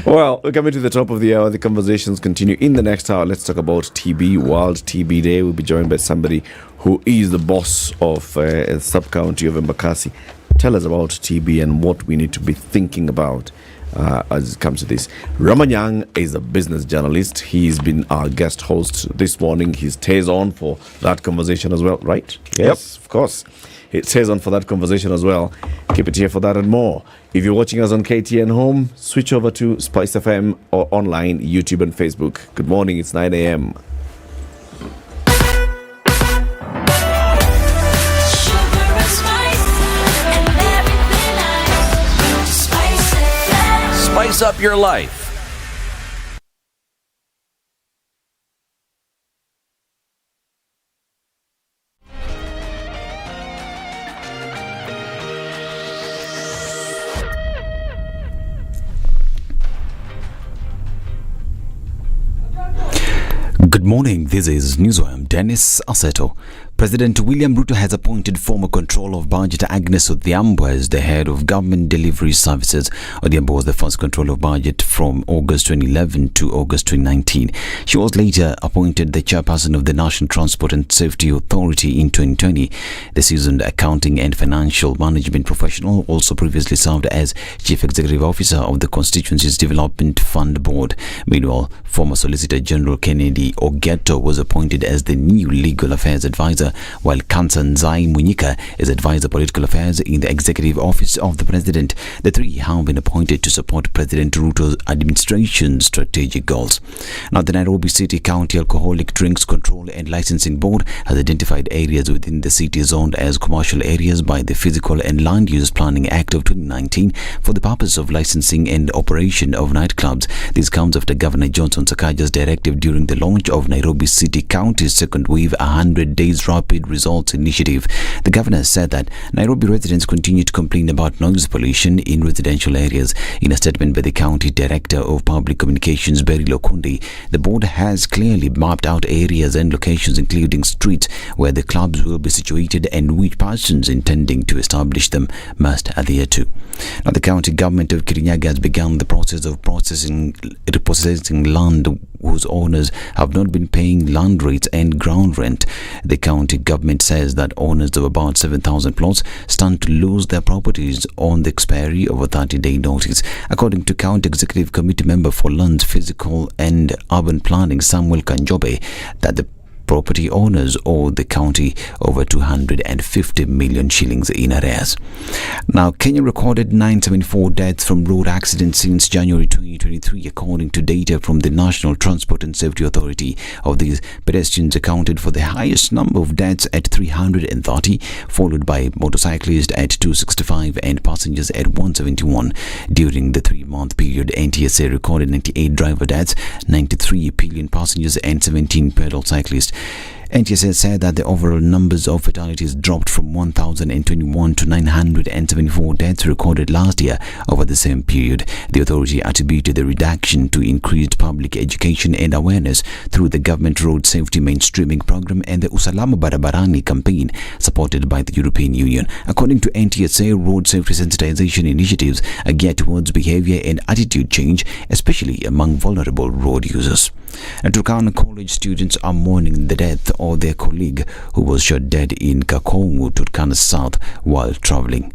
Well, we're coming to the top of the hour. The conversations continue in the next hour. Let's talk about TB, World TB Day. We'll be joined by somebody who is the boss of a sub-county of Embakasi. Tell us about TB and what we need to be thinking about as it comes to this. Ramanyang is a business journalist. He's been our guest host this morning. He stays on for that conversation as well, right? Yes, of course. He stays on for that conversation as well. Keep it here for that and more. If you're watching us on KTN Home, switch over to SpiceFM or online, YouTube and Facebook. Good morning, it's 9 a.m. Spice up your life. morning, this is Newswire. I'm Dennis Aseto. President William Ruto has appointed former Controller of Budget Agnes Odhiambo as the head of Government Delivery Services. Odhiambo was the first Controller of Budget from August 2011 to August 2019. She was later appointed the Chairperson of the National Transport and Safety Authority in 2020. The seasoned accounting and financial management professional also previously served as Chief Executive Officer of the Constituencies Development Fund Board. Meanwhile, former Solicitor General Kennedy Ogeto was appointed as the new Legal Affairs Advisor, while Kansanzai Munyika is Advisor Political Affairs in the Executive Office of the President. The three have been appointed to support President Ruto's administration's strategic goals. Now, the Nairobi City County Alcoholic Drinks Control and Licensing Board has identified areas within the city zoned as commercial areas by the Physical and Land Use Planning Act of 2019 for the purpose of licensing and operation of nightclubs. This comes after Governor Johnson Sakaja's directive during the launch of Nairobi City County's second wave 100 days rapid results initiative. The governor said that Nairobi residents continue to complain about noise pollution in residential areas. In a statement by the county director of public communications, Berry Lokundi, the board has clearly mapped out areas and locations, including streets, where the clubs will be situated and which persons intending to establish them must adhere to. Now, the county government of Kirinyaga has begun the process of repossessing land whose owners have not been paying land rates and ground rent. The county government says that owners of about 7,000 plots stand to lose their properties on the expiry of a 30-day notice. According to County Executive Committee member for Lands, Physical and Urban Planning, Samuel Kanjobe, that the property owners owe the county over 250 million shillings in arrears. Now, Kenya recorded 974 deaths from road accidents since January 2023, according to data from the National Transport and Safety Authority. Of these, pedestrians accounted for the highest number of deaths at 330, followed by motorcyclists at 265 and passengers at 171. During the 3-month period, NTSA recorded 98 driver deaths, 93 pillion passengers and 17 pedal cyclists. NTSA said that the overall numbers of fatalities dropped from 1,021 to 974 deaths recorded last year over the same period. The authority attributed the reduction to increased public education and awareness through the government road safety mainstreaming program and the Usalama Barabarani campaign supported by the European Union. According to NTSA, road safety sensitization initiatives are geared towards behavior and attitude change, especially among vulnerable road users. And Turkana College students are mourning the death of their colleague who was shot dead in Kakongu, Turkana South, while traveling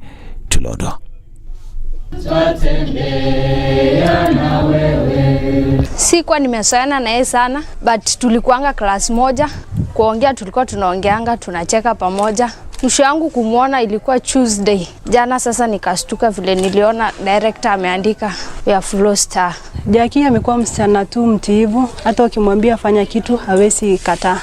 to Lodwar. Sikuwa nimezoeana na yeye sana, but tulikuanga class moja, kuongea tulikuwa tunaongeanga, tunacheka pamoja. Mwisho yangu kumuona ilikuwa Tuesday. Jana sasa nikastuka vile niliona director ameandika we have lost her. Jackie amekuwa msichana tu mtiivu, hata ukimwambia fanya kitu hawezi kataa.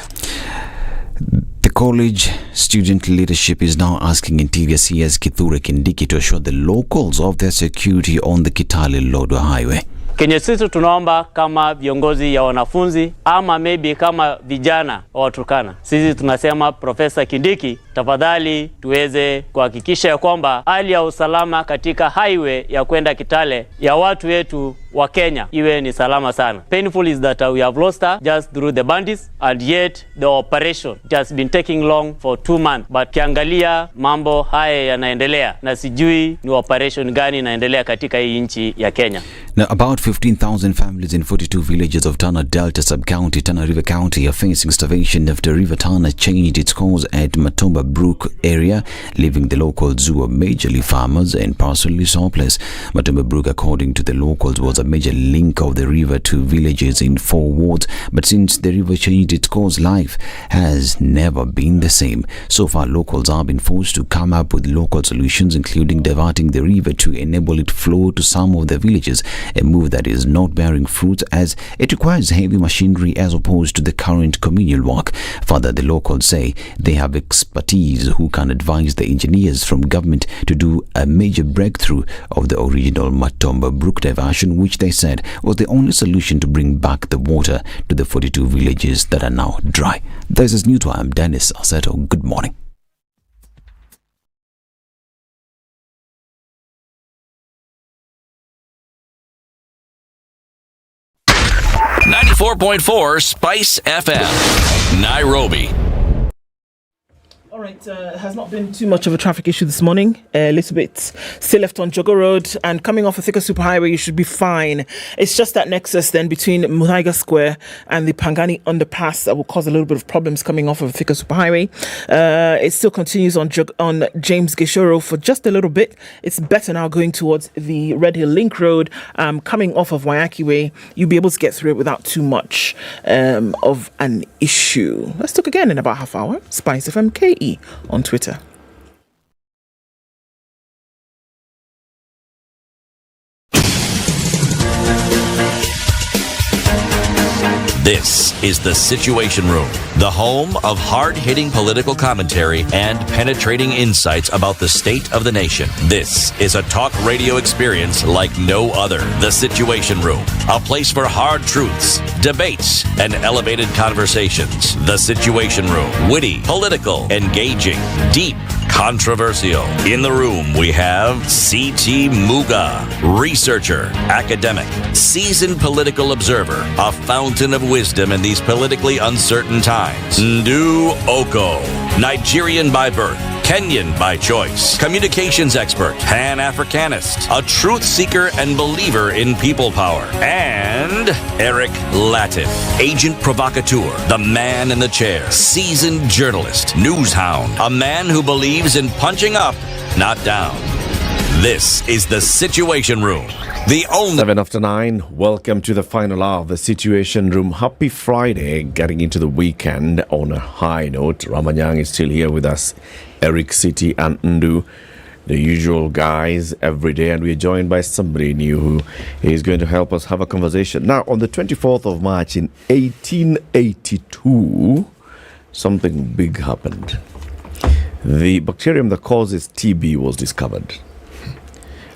The college student leadership is now asking Interior CS Kithure Kindiki to assure the locals of their security on the Kitale-Lodwar highway. Kenye sisi tunaomba kama viongozi ya wanafunzi ama maybe kama vijana wa Turkana, sisi tunasema Profesa Kindiki, tafadhali tuweze kuhakikisha ya kwamba hali ya usalama katika highway ya kwenda Kitale ya watu wetu wa Kenya iwe ni salama sana. Painful is that we have lost her just through the bandits, and yet the operation it has been taking long for 2 months. But kiangalia mambo haya yanaendelea na sijui ni operation gani inaendelea katika hii nchi ya Kenya. Now, about 15,000 families in 42 villages of Tana Delta Sub-County, Tana River County are facing starvation after River Tana changed its course at Matomba Brook area, leaving the locals who are majorly farmers and partially jobless. Matomba Brook, according to the locals, was a major link of the river to villages in 4 wards, but since the river changed its course, life has never been the same. So far, locals have been forced to come up with local solutions, including diverting the river to enable it flow to some of the villages, a move that is not bearing fruit as it requires heavy machinery as opposed to the current communal work. Further, the locals say they have expertise who can advise the engineers from government to do a major breakthrough of the original Matomba Brook diversion, which they said was the only solution to bring back the water to the 42 villages that are now dry. This is Newswire. I'm Dennis Aseto. Good morning. 94.4 Spice FM, Nairobi. All right, has not been too much of a traffic issue this morning. A little bit still left on Jogo Road, and coming off a Thika Superhighway, you should be fine. It's just that nexus then between Muthaiga Square and the Pangani Underpass that will cause a little bit of problems coming off of Thika Superhighway. It still continues on James Gishoro for just a little bit. It's better now going towards the Red Hill Link Road, coming off of Wayaki Way. You'll be able to get through it without too much of an issue. Let's talk again in about half hour. SpiceFM KE on Twitter. This is The Situation Room, the home of hard-hitting political commentary and penetrating insights about the state of the nation. This is a talk radio experience like no other. The Situation Room, a place for hard truths, debates, and elevated conversations. The Situation Room, witty, political, engaging, deep, controversial. In the room, we have C.T. Muga, researcher, academic, seasoned political observer, a fountain of wisdom in these politically uncertain times. Ndu Oko, Nigerian by birth, Kenyan by choice, communications expert, Pan-Africanist, a truth seeker and believer in people power, and Eric Latif, agent provocateur, the man in the chair, seasoned journalist, news hound, a man who believes in punching up, not down. This is The Situation Room. The only 7 after 9. Welcome to the final hour of The Situation Room. Happy Friday, getting into the weekend on a high note. Ramanyang is still here with us. Eric, City, and Ndu, the usual guys every day, and we're joined by somebody new who is going to help us have a conversation. Now, on the 24th of March in 1882, something big happened. The bacterium that causes TB was discovered.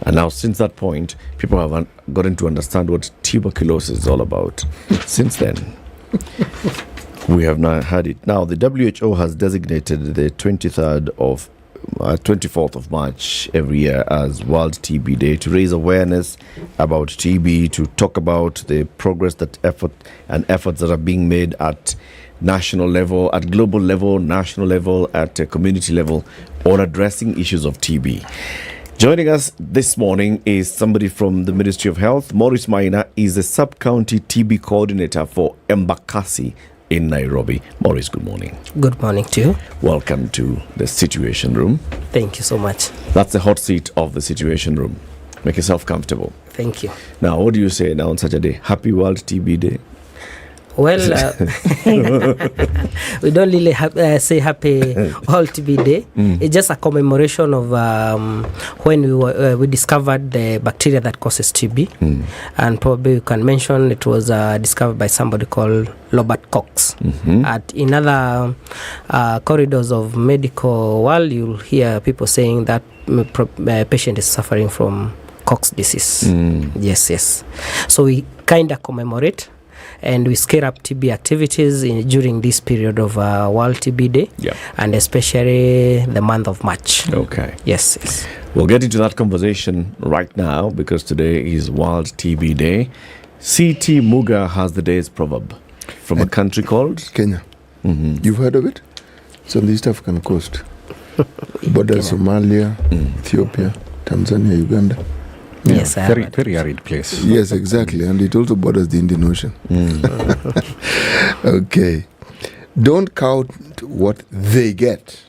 And now, since that point, people have gotten to understand what tuberculosis is all about. Since then, we have not had it. Now, the WHO has designated the 24th of March every year as World TB Day to raise awareness about TB, to talk about the progress efforts that are being made at national level, at global level, national level, at community level on addressing issues of TB. Joining us this morning is somebody from the Ministry of Health. Maurice Maina is the sub-county TB coordinator for Embakasi in Nairobi. Maurice, good morning. Good morning to you. Welcome to the Situation Room. Thank you so much. That's the hot seat of the Situation Room. Make yourself comfortable. Thank you. Now, what do you say now on such a day? Happy World TB Day. Well, we don't really say happy World TB Day. It's just a commemoration of when we discovered the bacteria that causes TB. And probably you can mention it was discovered by somebody called Robert Cox. In other corridors of medical world, you'll hear people saying that patient is suffering from Cox disease. Yes. So we kind of commemorate and we scale up TB activities during this period of World TB Day, and especially the month of March. Okay. Yes. We'll get into that conversation right now because today is World TB Day. C.T. Muga has the day's proverb from a country called Kenya. You've heard of it? It's on the East African coast. Border Somalia, Ethiopia, Tanzania, Uganda. Yes, very arid place. Yes, exactly, and it also borders the Indian Ocean. Okay. Don't count what they get.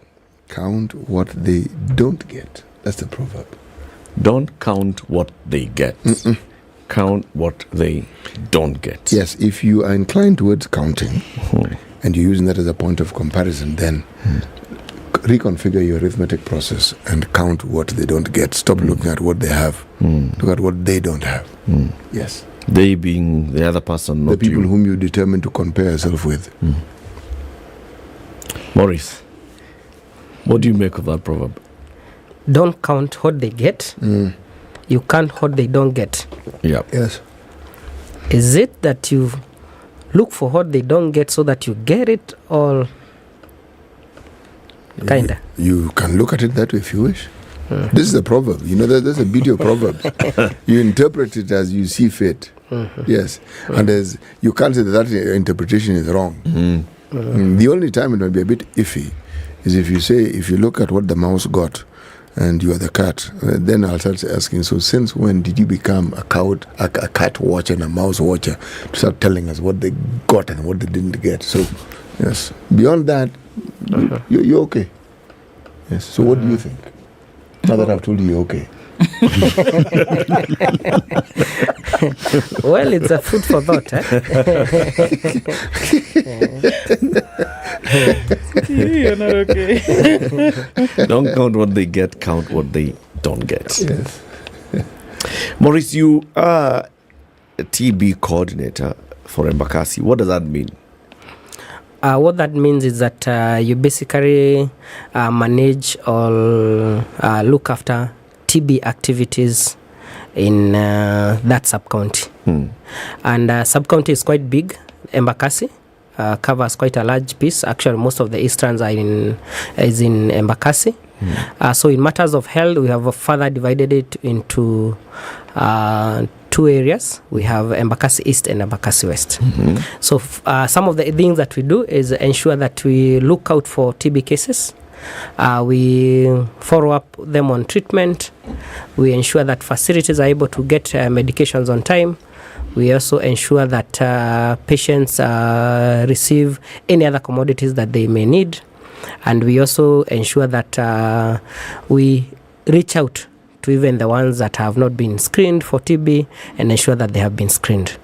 Count what they don't get. That's the proverb. Don't count what they get. Count what they don't get. Yes, if you are inclined towards counting and you're using that as a point of comparison, then reconfigure your arithmetic process and count what they don't get. Stop looking at what they have. Look at what they don't have. Yes. They being the other person, not the people you. whom you determine to compare yourself with. Maurice, what do you make of that proverb? Don't count what they get. You count what they don't get. Yeah. Yes. Is it that you look for what they don't get so that you get it, or kinda? You can look at it that way if you wish. This is a proverb. You know, there's a beauty of proverbs. You interpret it as you see fit. Yes. And you can't say that interpretation is wrong. The only time it will be a bit iffy is if you look at what the mouse got and you are the cat, then I'll start asking, so since when did you become a cat watcher and a mouse watcher to start telling us what they got and what they didn't get? So, yes. Beyond that, you're okay. Yes. So what do you think? Now that I've told you you're okay. Well, it's a food for thought. You're not okay. Don't count what they get, count what they don't get. Yes. Maurice, you are a TB coordinator for Embakasi. What does that mean? What that means is that you basically manage or look after TB activities in that sub-county. And sub-county is quite big. Embakasi covers quite a large piece. Actually, most of the easterns is in Embakasi. So in matters of health, we have further divided it into 2 areas. We have Embakasi East and Embakasi West. So some of the things that we do is ensure that we look out for TB cases. We follow up them on treatment. We ensure that facilities are able to get medications on time. We also ensure that patients receive any other commodities that they may need. And we also ensure that we reach out to even the ones that have not been screened for TB and ensure that they have been screened.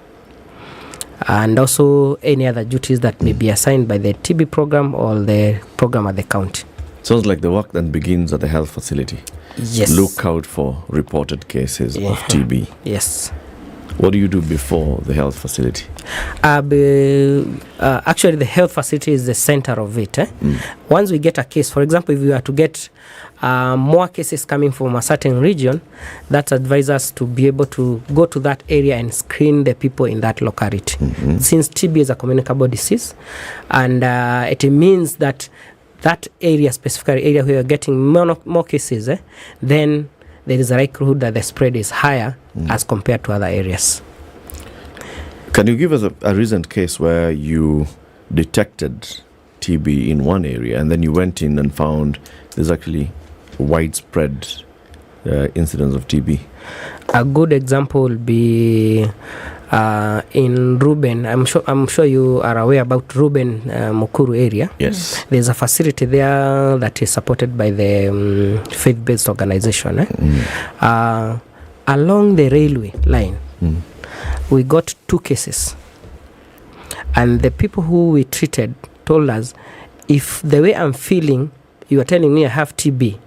And also any other duties that may be assigned by the TB program or the program at the county. Sounds like the work then begins at the health facility. Yes. Look out for reported cases of TB. Yes. What do you do before the health facility? Actually, the health facility is the center of it. Once we get a case, for example, if we are to get more cases coming from a certain region, that advises us to be able to go to that area and screen the people in that locality. Since TB is a communicable disease, and it means that area, specific area where you're getting more cases, then there is a likelihood that the spread is higher as compared to other areas. Can you give us a recent case where you detected TB in one area and then you went in and found there's actually widespread incidence of TB? A good example will be in Ruben. I'm sure you are aware about Ruben Nakuru area. Yes. There's a facility there that is supported by the faith-based organization. Along the railway line, we got 2 cases. And the people who we treated told us, if the way I'm feeling, you are telling me I have TB,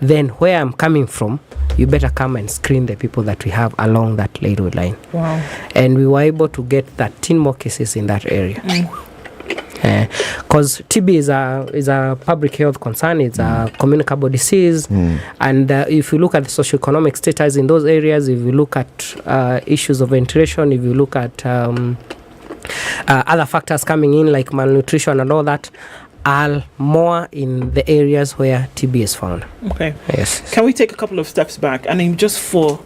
then where I'm coming from, you better come and screen the people that we have along that railway line. Wow. And we were able to get 13 more cases in that area. Because TB is a public health concern, it's a communicable disease, and if you look at the socioeconomic status in those areas, if you look at issues of ventilation, if you look at other factors coming in like malnutrition and all that, are more in the areas where TB is found. Okay. Yes. Can we take a couple of steps back? I mean, just for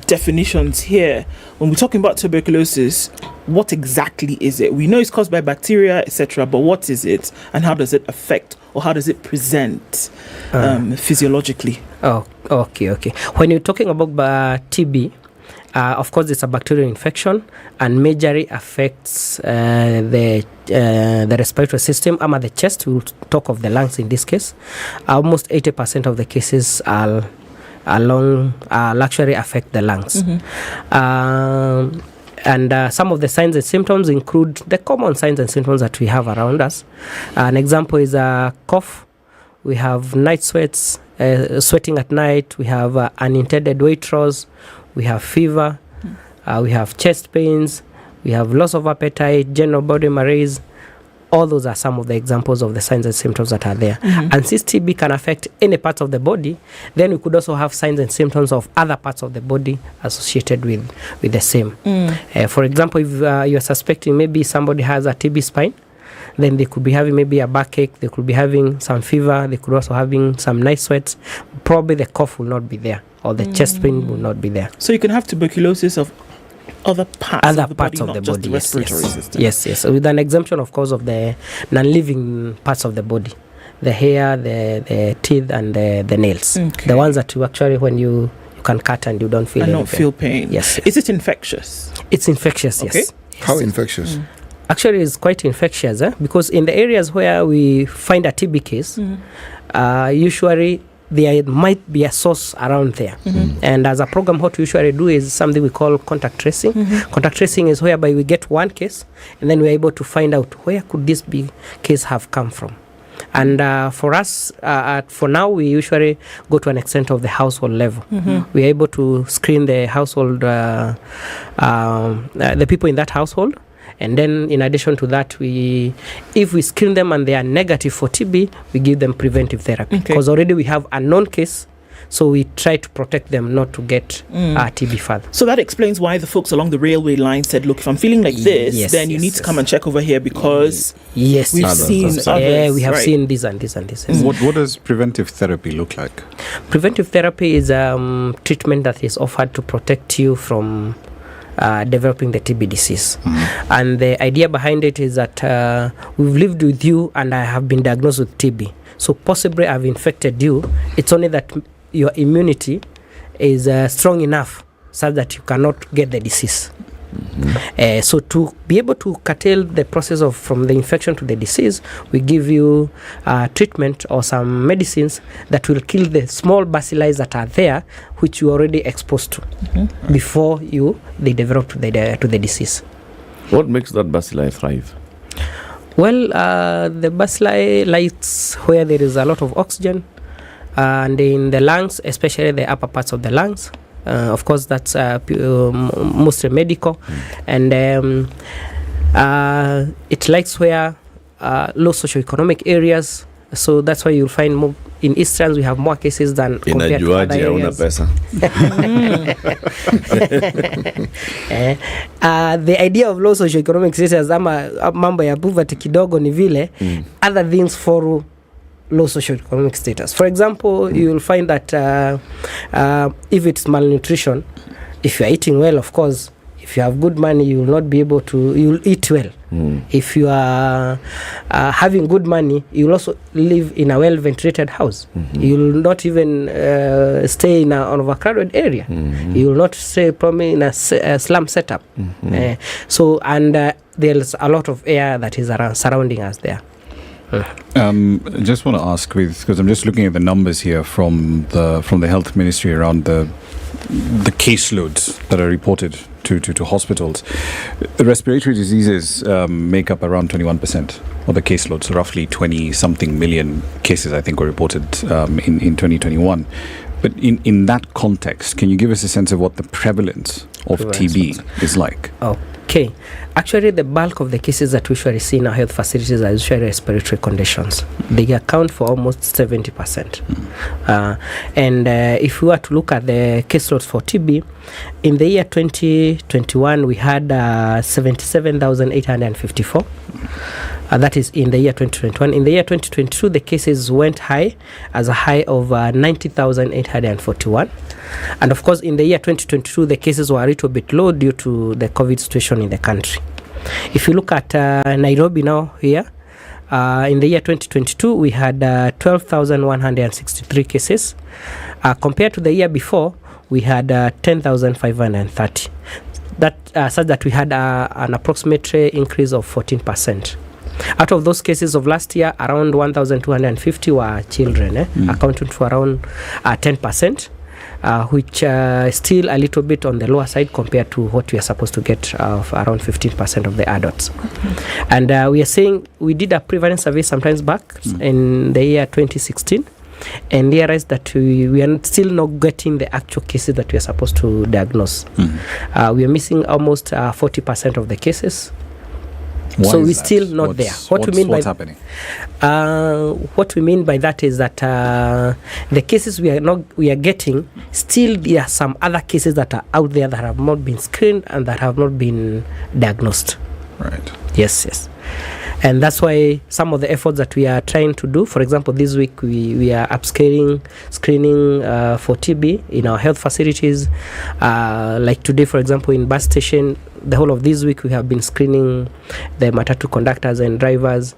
definitions here, when we're talking about tuberculosis, what exactly is it? We know it's caused by bacteria, etc., but what is it, and how does it affect, or how does it present physiologically? Oh, okay. When you're talking about TB, of course, it's a bacterial infection and majorly affects the respiratory system, the chest. We'll talk of the lungs in this case. Almost 80% of the cases actually affect the lungs. And some of the signs and symptoms include the common signs and symptoms that we have around us. An example is a cough. We have night sweats, sweating at night. We have unintended weight loss. We have fever. We have chest pains. We have loss of appetite, general body malaise. All those are some of the examples of the signs and symptoms that are there. And since TB can affect any part of the body, then we could also have signs and symptoms of other parts of the body associated with the same. For example, if you're suspecting maybe somebody has a TB spine, then they could be having maybe a backache, they could be having some fever, they could also having some night sweats. Probably the cough will not be there, or the chest pain will not be there. So you can have tuberculosis of other parts other of the parts body, of the not just body. the respiratory yes. system. Yes, with an exemption, of course, of the non-living parts of the body, the hair, the teeth, and the nails. Okay. The ones that you actually, when you can cut and you don't feel and any not feel pain. Yes. Is it infectious? It's infectious. Okay. Yes. How infectious? Actually, it's quite infectious, because in the areas where we find a TB case, usually there might be a source around there. And as a program, what we usually do is something we call contact tracing. Contact tracing is whereby we get one case and then we're able to find out where could this case have come from. And for us, for now, we usually go to an extent of the household level. We're able to screen the household, the people in that household. And then in addition to that, if we screen them and they are negative for TB, we give them preventive therapy. Because already we have a known case, so we try to protect them not to get TB further. So that explains why the folks along the railway line said, look, if I'm feeling like this, then you need to come and check over here because we've seen others. Yeah, we have seen this and this and this. What does preventive therapy look like? Preventive therapy is treatment that is offered to protect you from developing the TB disease. And the idea behind it is that we've lived with you and I have been diagnosed with TB. So possibly I've infected you. It's only that your immunity is strong enough so that you cannot get the disease. So to be able to curtail the process of from the infection to the disease, we give you treatment or some medicines that will kill the small bacilli that are there, which you already exposed to before they develop to the disease. What makes that bacilli thrive? Well, the bacilli lies where there is a lot of oxygen, and in the lungs, especially the upper parts of the lungs. Of course, that's mostly medical, and it likes where low socioeconomic areas. So that's why you'll find more in Easterns. We have more cases than compared to other areas. The idea of low socioeconomic status ama mambo ya poverty kidogo ni vile other things follow low socioeconomic status. For example, you will find that if it's malnutrition, if you are eating well, of course, if you have good money, you will not be able to, you will eat well. If you are having good money, you will also live in a well-ventilated house. You will not even stay in an overcrowded area. You will not stay probably in a slum setup. So, and there's a lot of air that is around, surrounding us there. I just want to ask, because I'm just looking at the numbers here from the Health Ministry around the caseloads that are reported to hospitals. The respiratory diseases make up around 21% of the caseload, so roughly 20-something million cases, I think, were reported in 2021. But in that context, can you give us a sense of what the prevalence of TB is like? Okay. Actually, the bulk of the cases that we usually see in our health facilities are usually respiratory conditions. They account for almost 70%. And if we were to look at the caseloads for TB, in the year 2021, we had 77,854. That is in the year 2021. In the year 2022, the cases went high, as a high of 90,841. And of course, in the year 2022, the cases were a little bit low due to the COVID situation in the country. If you look at Nairobi now here, in the year 2022, we had 12,163 cases. Compared to the year before, we had 10,530. Such that we had an approximate increase of 14%. Out of those cases of last year, around 1,250 were children, accounting for around 10%. Which still a little bit on the lower side compared to what we are supposed to get of around 15% of the adults. And we are saying we did a prevalence survey sometimes back in the year 2016 and realized that we are still not getting the actual cases that we are supposed to diagnose. We are missing almost 40% of the cases. Why so we're that? still not there. What's happening? What we mean by that is that the cases we are getting, still there are some other cases that are out there that have not been screened and that have not been diagnosed. Right. Yes. And that's why some of the efforts that we are trying to do, for example, this week we are upscaling screening for TB in our health facilities. Like today, for example, in bus station, the whole of this week we have been screening the matatu conductors and drivers.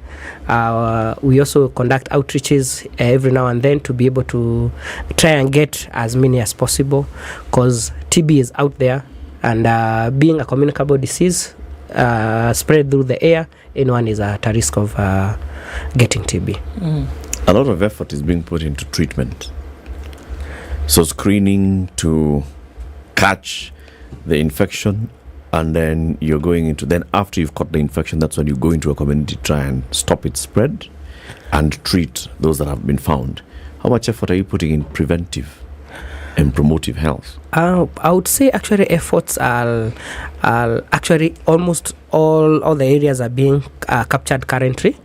We also conduct outreaches every now and then to be able to try and get as many as possible, because TB is out there, and being a communicable disease spread through the air, anyone is at a risk of getting TB. A lot of effort is being put into treatment. So screening to catch the infection, and then you're going into, then after you've caught the infection, that's when you go into a community to try and stop its spread and treat those that have been found. How much effort are you putting in preventive and promotive health? I would say actually efforts are actually almost all the areas are being captured currently.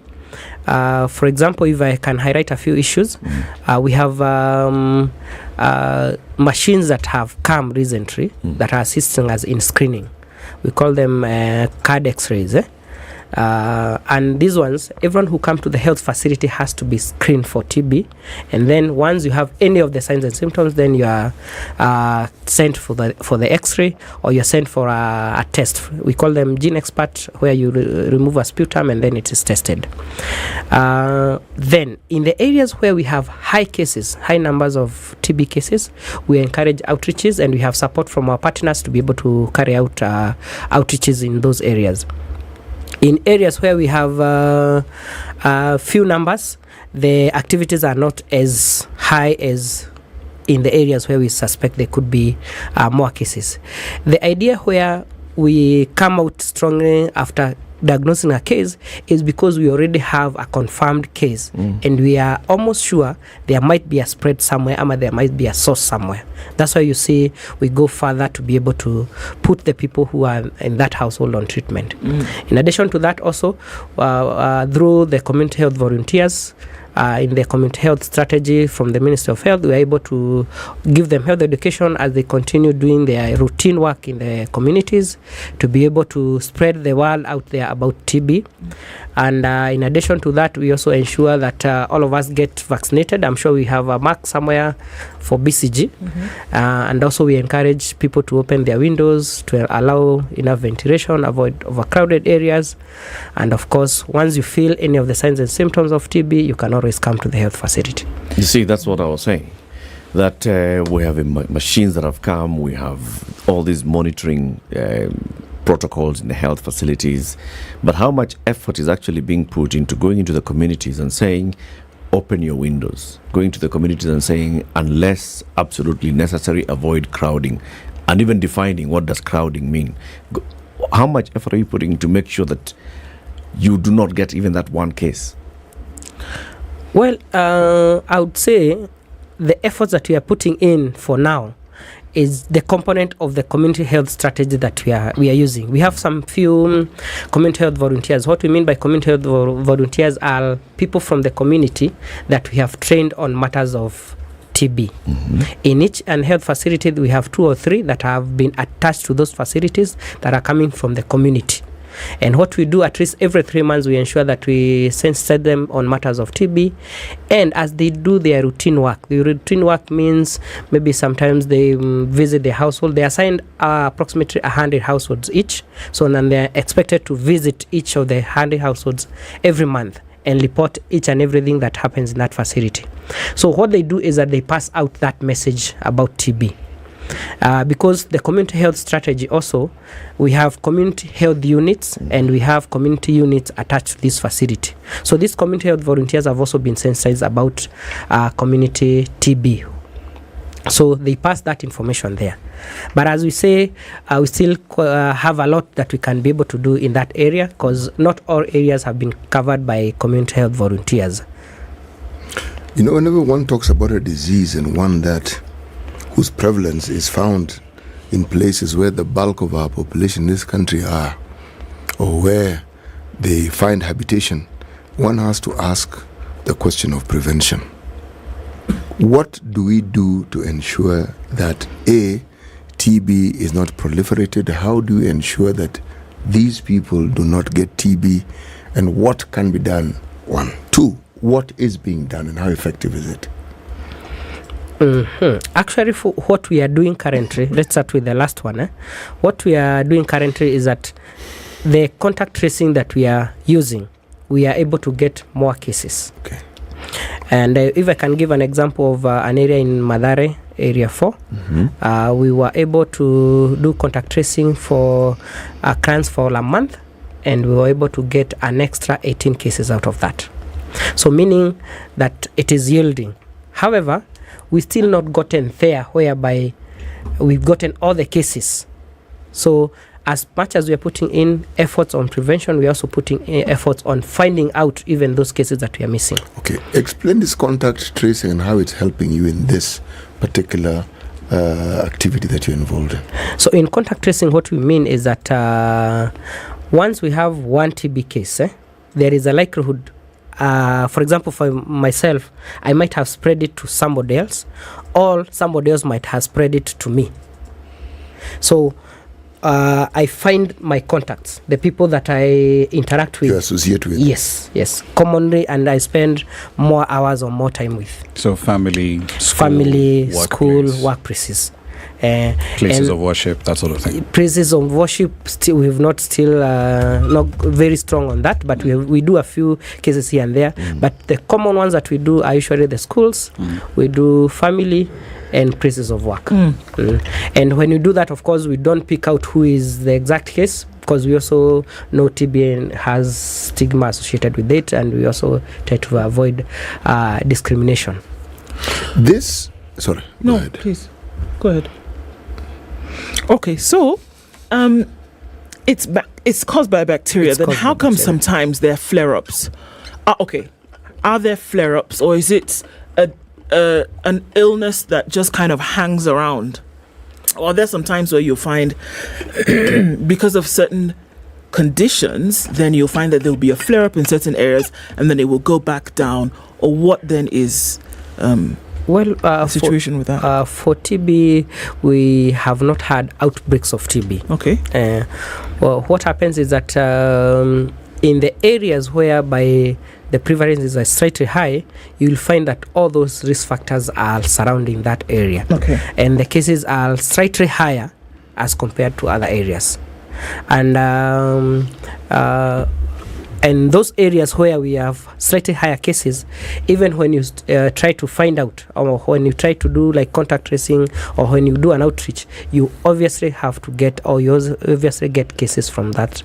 For example, if I can highlight a few issues, we have machines that have come recently that are assisting us in screening. We call them card x-rays. And these ones, everyone who comes to the health facility has to be screened for TB. And then once you have any of the signs and symptoms, then you are sent for the x-ray, or you're sent for a test. We call them gene expert, where you remove a sputum and then it is tested. Then in the areas where we have high numbers of TB cases, we encourage outreaches, and we have support from our partners to be able to carry out outreaches in those areas. In areas where we have few numbers, the activities are not as high as in the areas where we suspect there could be more cases. The idea where we come out strongly after diagnosing a case is because we already have a confirmed case, and we are almost sure there might be a spread somewhere, or there might be a source somewhere. That's why you see we go further to be able to put the people who are in that household on treatment. In addition to that, also through the community health volunteers, in the community health strategy from the Ministry of Health, we are able to give them health education as they continue doing their routine work in the communities to be able to spread the word out there about TB. And in addition to that, we also ensure that all of us get vaccinated. I'm sure we have a mark somewhere for BCG. And also we encourage people to open their windows to allow enough ventilation, avoid overcrowded areas. And of course, once you feel any of the signs and symptoms of TB, you can always come to the health facility. You see, that's what I was saying. That we have machines that have come, we have all these monitoring protocols in the health facilities, but how much effort is actually being put into going into the communities and saying, open your windows, going to the communities and saying, unless absolutely necessary, avoid crowding, and even defining what does crowding mean. How much effort are you putting to make sure that you do not get even that one case? Well, I would say the efforts that we are putting in for now is the component of the community health strategy that we are using. We have some few community health volunteers. What we mean by community health volunteers are people from the community that we have trained on matters of TB. In each and health facility, we have 2 or 3 that have been attached to those facilities that are coming from the community. And what we do, at least every 3 months, we ensure that we sensitize them on matters of TB. And as they do their routine work, the routine work means maybe sometimes they visit their household. They are assigned approximately 100 households each. So then they are expected to visit each of the 100 households every month and report each and everything that happens in that facility. So what they do is that they pass out that message about TB. Because the community health strategy also, we have community health units and we have community units attached to this facility. So these community health volunteers have also been sensitized about community TB. So they pass that information there. But as we say, we still have a lot that we can be able to do in that area, because not all areas have been covered by community health volunteers. You know, whenever one talks about a disease and one whose prevalence is found in places where the bulk of our population in this country are, or where they find habitation, one has to ask the question of prevention. What do we do to ensure that A, TB is not proliferated? How do we ensure that these people do not get TB, and what can be done? 1. 2, what is being done and how effective is it? Actually, for what we are doing currently, let's start with the last one. What we are doing currently is that the contact tracing that we are using, we are able to get more cases. Okay. And if I can give an example of an area in Mathare, Area 4, we were able to do contact tracing for clients for a month, and we were able to get an extra 18 cases out of that. So meaning that it is yielding. However, we still not gotten there whereby we've gotten all the cases. So as much as we are putting in efforts on prevention, we are also putting in efforts on finding out even those cases that we are missing. Okay, explain this contact tracing and how it's helping you in this particular activity that you're involved in. So in contact tracing, what we mean is that once we have one TB case, there is a likelihood, for example, for myself, I might have spread it to somebody else, or somebody else might have spread it to me. So I find my contacts, the people that I interact with. You associate with. Yes, commonly, and I spend more hours or more time with. So family, school, workplaces. Places of worship, that sort of thing. Places of worship, still we have not very strong on that, but we do a few cases here and there. But the common ones that we do are usually the schools. We do family and places of work. And when you do that, of course, we don't pick out who is the exact case, because we also know TB has stigma associated with it, and we also try to avoid discrimination. Please go ahead. Okay, so it's caused by bacteria. Then how come sometimes there are flare-ups? Are there flare-ups, or is it an illness that just kind of hangs around? Or there's some times where you'll find because of certain conditions, then you'll find that there'll be a flare-up in certain areas, and then it will go back down. Or what then is the situation with that? For TB, we have not had outbreaks of TB. Okay. Well, what happens is that in the areas whereby the prevalence is slightly high, you'll find that all those risk factors are surrounding that area. Okay. And the cases are slightly higher as compared to other areas. And those areas where we have slightly higher cases, even when you try to find out, or when you try to do like contact tracing, or when you do an outreach, you obviously have to get, or you obviously get cases from that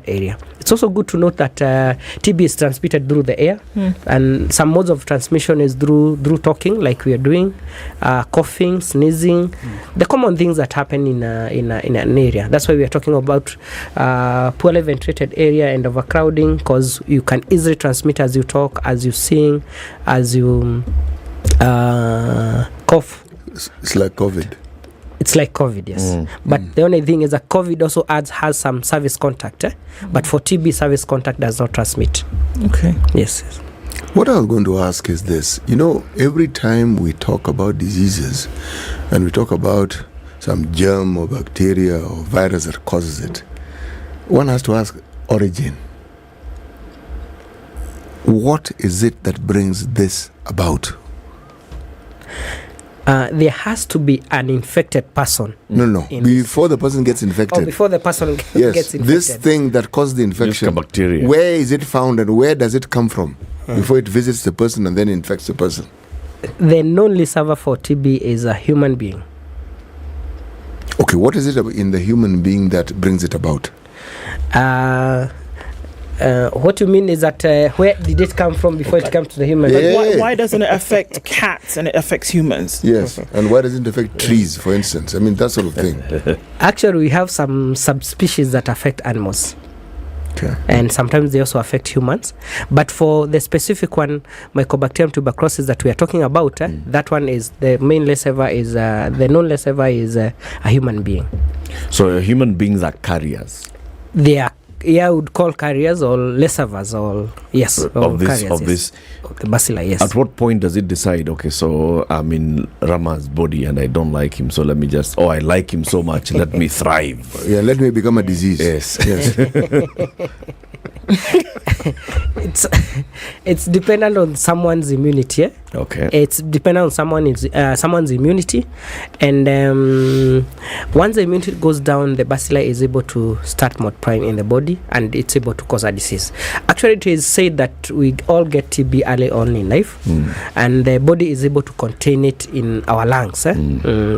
area. It's also good to note that TB is transmitted through the air, and some modes of transmission is through talking, like we are doing, coughing, sneezing, the common things that happen in an area. That's why we are talking about poorly ventilated area and overcrowding, because you can easily transmit as you talk, as you sing, as you cough. It's like COVID. It's like COVID, yes. But the only thing is that COVID also has some service contact. But for TB, service contact does not transmit. Okay. Yes. What I was going to ask is this. Every time we talk about diseases and we talk about some germ or bacteria or virus that causes it, one has to ask origin. What is it that brings this about? There has to be an infected person. No. Before the person gets infected. Before the person gets infected. This thing that caused the infection, bacteria. where is it found and where does it come from before it visits the person and then infects the person? The known server for TB is a human being. Okay, what is it in the human being that brings it about? What you mean is that where did it come from before it comes to the human? Why doesn't it affect cats and it affects humans? Yes, and why doesn't it affect trees, for instance? I mean, that sort of thing. Actually, we have some subspecies that affect animals. Okay. And sometimes they also affect humans. But for the specific one, Mycobacterium tuberculosis that we are talking about, that one is the main lesseva is the known lesseva is a human being. So human beings are carriers. They are would call carriers or lessavers or yes, or carriers, this the bacilli, yes. At what point does it decide, okay, so I'm in Rama's body and I don't like him, so let me just, I like him so much, let me thrive. Yeah, let me become a disease. Yes. It's dependent on someone's immunity. Okay. It's dependent on someone's immunity, and once the immunity goes down, the bacilli is able to start multiplying in the body, and it's able to cause a disease. Actually, it is said that we all get TB early on in life, and the body is able to contain it in our lungs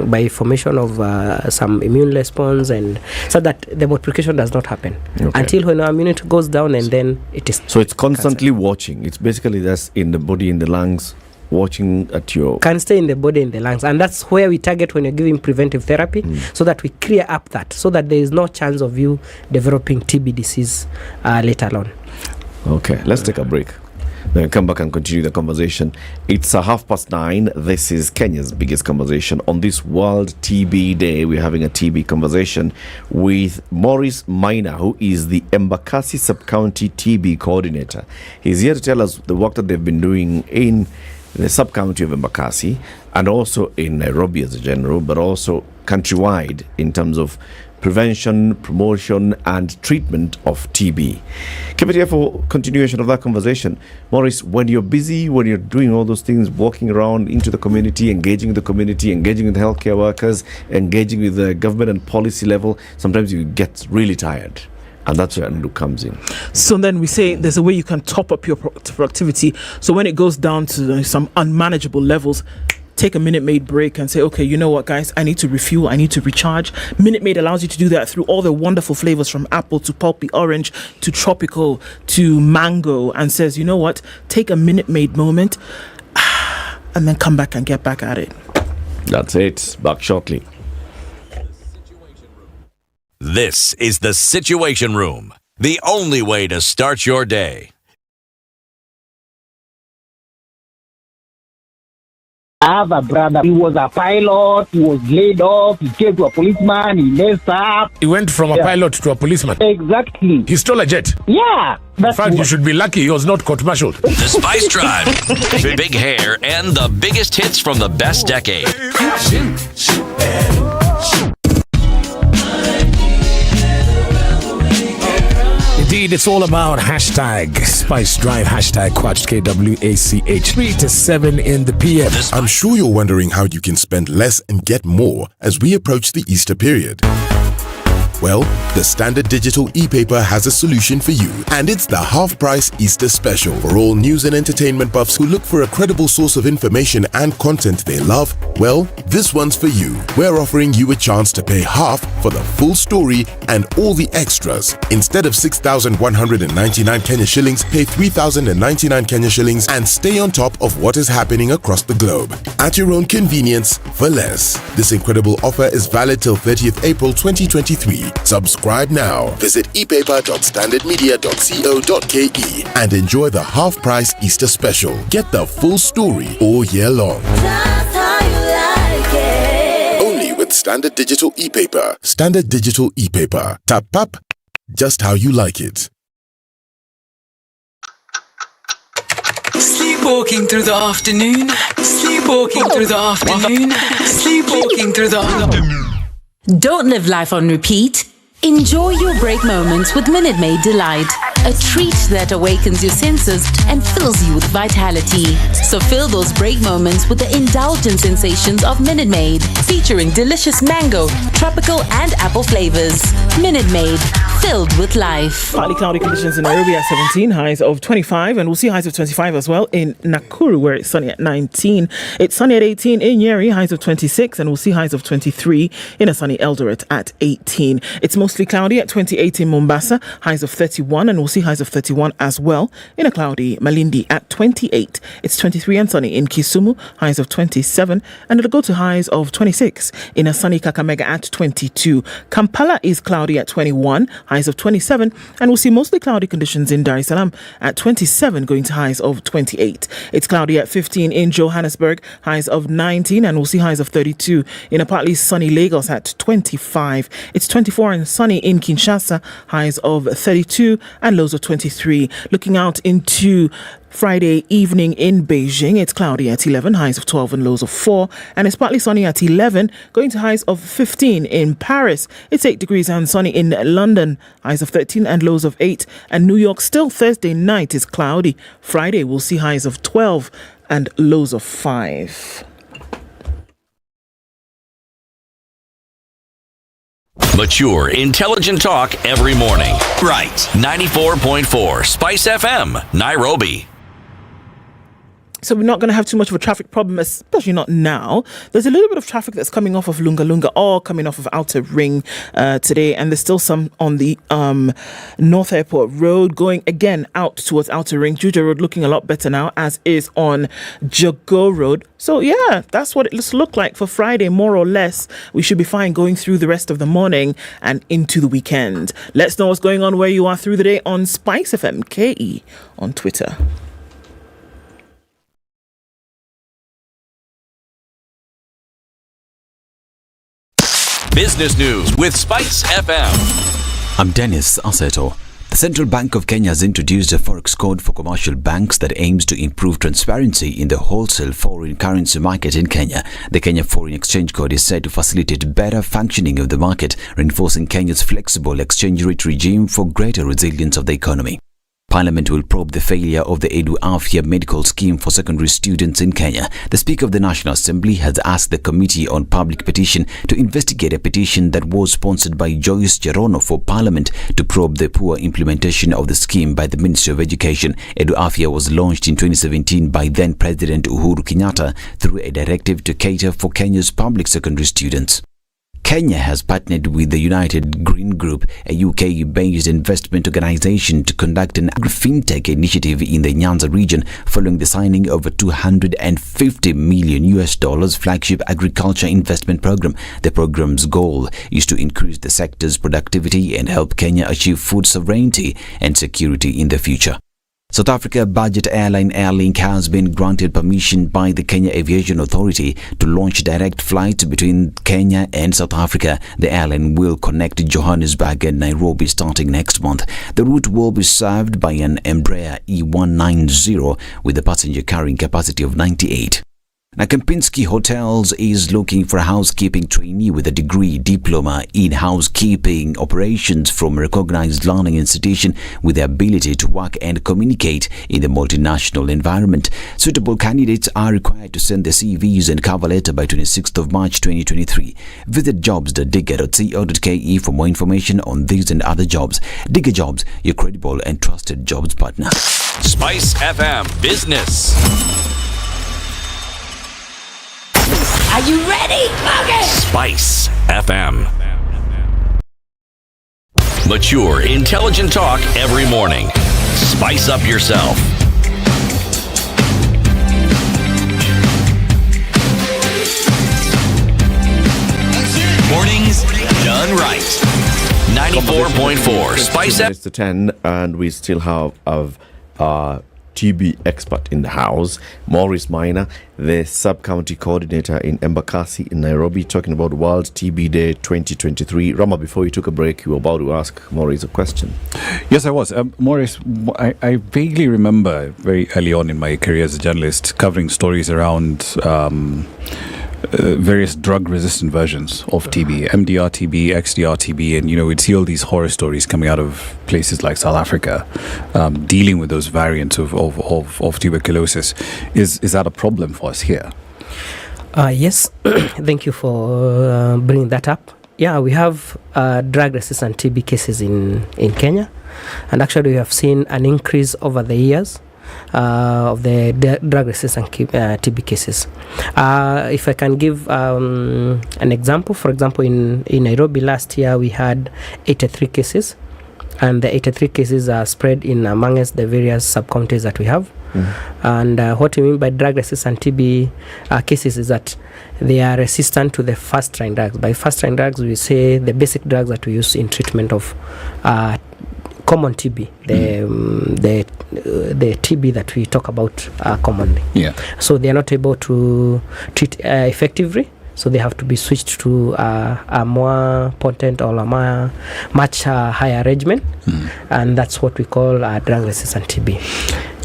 by formation of some immune response, and so that the multiplication does not happen until when our immunity goes down, and then it is. So it's constantly watching. It's basically that's in the body, in the lungs, watching at your. Can stay in the body, in the lungs, and that's where we target when you're giving preventive therapy, so that we clear up that, so that there is no chance of you developing TB disease later on. Okay, let's take a break. Then come back and continue the conversation. It's 9:30. This is Kenya's biggest conversation. On this World TB Day, we're having a TB conversation with Maurice Maina, who is the Embakasi Sub-County TB Coordinator. He's here to tell us the work that they've been doing in the sub-county of Embakasi and also in Nairobi as a general, but also countrywide in terms of prevention, promotion, and treatment of TB. Keep it here for continuation of that conversation. Maurice, when you're busy, when you're doing all those things, walking around into the community, engaging with the community, engaging with healthcare workers, engaging with the government and policy level, sometimes you get really tired. And that's where Andu comes in. So then we say there's a way you can top up your productivity. So when it goes down to some unmanageable levels, take a Minute Maid break and say, okay, you know what, guys, I need to refuel, I need to recharge. Minute Maid allows you to do that through all the wonderful flavors, from apple to pulpy orange to tropical to mango, and says, you know what, take a Minute Maid moment and then come back and get back at it. That's it. Back shortly. This is the Situation Room, the only way to start your day. I have a brother. He was a pilot. He was laid off. He came to a policeman. He messed up. He went from a pilot to a policeman. Exactly. He stole a jet. Yeah. In fact, you should be lucky he was not court-martialed. The Spice Drive. Big hair and the biggest hits from the best decade. Indeed, it's all about hashtag Spice Drive, hashtag Quatch, KWACH, 3 to 7 in the PM. I'm sure you're wondering how you can spend less and get more as we approach the Easter period. Well, the Standard Digital e-paper has a solution for you, and it's the half-price Easter special. For all news and entertainment buffs who look for a credible source of information and content they love, well, this one's for you. We're offering you a chance to pay half for the full story and all the extras. Instead of 6,199 Kenya shillings, pay 3,099 Kenya shillings and stay on top of what is happening across the globe. At your own convenience, for less. This incredible offer is valid till 30th April 2023. Subscribe now. Visit epaper.standardmedia.co.ke and enjoy the half-price Easter special. Get the full story all year long. Only with Standard Digital e-paper. Standard Digital e-paper. Tap up, just how you like it. Sleepwalking through the afternoon. Sleepwalking through the afternoon. Sleepwalking through the afternoon. Don't live life on repeat. Enjoy your break moments with Minute Maid Delight, a treat that awakens your senses and fills you with vitality. So fill those break moments with the indulgent sensations of Minute Maid, featuring delicious mango, tropical and apple flavors. Minute Maid, filled with life. Partly cloudy conditions in Nairobi at 17, highs of 25, and we'll see highs of 25 as well in Nakuru, where it's sunny at 19. It's sunny at 18 in Nyeri, highs of 26, and we'll see highs of 23 in a sunny Eldoret at 18. It's mostly cloudy at 28 in Mombasa, highs of 31, and we'll see highs of 31 as well in a cloudy Malindi at 28. It's 23 and sunny in Kisumu, highs of 27, and it'll go to highs of 26 in a sunny Kakamega at 22. Kampala is cloudy at 21, highs of 27, and we'll see mostly cloudy conditions in Dar es Salaam at 27, going to highs of 28. It's cloudy at 15 in Johannesburg, highs of 19, and we'll see highs of 32 in a partly sunny Lagos at 25. It's 24 and sunny in Kinshasa, highs of 32 and lows of 23. Looking out into Friday evening in Beijing, it's cloudy at 11, highs of 12 and lows of 4, and it's partly sunny at 11, going to highs of 15 in Paris. It's 8 degrees and sunny in London, highs of 13 and lows of 8, and New York still Thursday night is cloudy. Friday we'll see highs of 12 and lows of 5. Mature, intelligent talk every morning. Right. 94.4 Spice FM, Nairobi. So we're not going to have too much of a traffic problem, especially not now. There's a little bit of traffic that's coming off of Lunga Lunga or coming off of Outer Ring today. And there's still some on the North Airport Road going again out towards Outer Ring. Juja Road looking a lot better now, as is on Jago Road. So yeah, that's what it looks like for Friday, more or less. We should be fine going through the rest of the morning and into the weekend. Let's know what's going on where you are through the day on SpiceFM KE on Twitter. Business News with Spice FM. I'm Dennis Aseto. The Central Bank of Kenya has introduced a Forex code for commercial banks that aims to improve transparency in the wholesale foreign currency market in Kenya. The Kenya Foreign Exchange Code is said to facilitate better functioning of the market, reinforcing Kenya's flexible exchange rate regime for greater resilience of the economy. Parliament will probe the failure of the Edu Afya medical scheme for secondary students in Kenya. The Speaker of the National Assembly has asked the Committee on Public Petition to investigate a petition that was sponsored by Joyce Cherono for Parliament to probe the poor implementation of the scheme by the Ministry of Education. Edu Afya was launched in 2017 by then President Uhuru Kenyatta through a directive to cater for Kenya's public secondary students. Kenya has partnered with the United Green Group, a UK-based investment organization, to conduct an agri-fintech initiative in the Nyanza region following the signing of a $250 million flagship agriculture investment program. The program's goal is to increase the sector's productivity and help Kenya achieve food sovereignty and security in the future. South Africa budget airline Airlink has been granted permission by the Kenya Aviation Authority to launch direct flights between Kenya and South Africa. The airline will connect Johannesburg and Nairobi starting next month. The route will be served by an Embraer E190 with a passenger carrying capacity of 98. Now, Kempinski Hotels is looking for a housekeeping trainee with a degree diploma in housekeeping operations from a recognized learning institution with the ability to work and communicate in the multinational environment. Suitable candidates are required to send their CVs and cover letter by 26th of March 2023. Visit jobs.digger.co.ke for more information on these and other jobs. Digger Jobs, your credible and trusted jobs partner. Spice FM Business. Are you ready? Okay. Spice FM. Mature, intelligent talk every morning. Spice up yourself. Mornings done right. 94.4 Spice FM. It's the 10, and we still have TB expert in the house, Maurice Maina, the sub-county coordinator in Embakasi in Nairobi, talking about World TB Day 2023. Rama, before you took a break, you were about to ask Maurice a question. Yes, I was. Maurice, I vaguely remember very early on in my career as a journalist covering stories around various drug-resistant versions of TB, MDR TB, XDR TB, and we'd see all these horror stories coming out of places like South Africa, dealing with those variants of tuberculosis. Is that a problem for us here? Yes, thank you for bringing that up. Yeah, we have drug-resistant TB cases in Kenya, and actually we have seen an increase over the years of the drug-resistant TB cases. If I can give an example, for example, in Nairobi last year we had 83 cases and the 83 cases are spread in amongst the various sub-counties that we have. And what we mean by drug-resistant TB cases is that they are resistant to the first-line drugs. By first-line drugs, we say the basic drugs that we use in treatment of common TB, the TB that we talk about commonly. Yeah. So they are not able to treat effectively. So they have to be switched to a more potent or a much higher regimen, and that's what we call drug-resistant TB.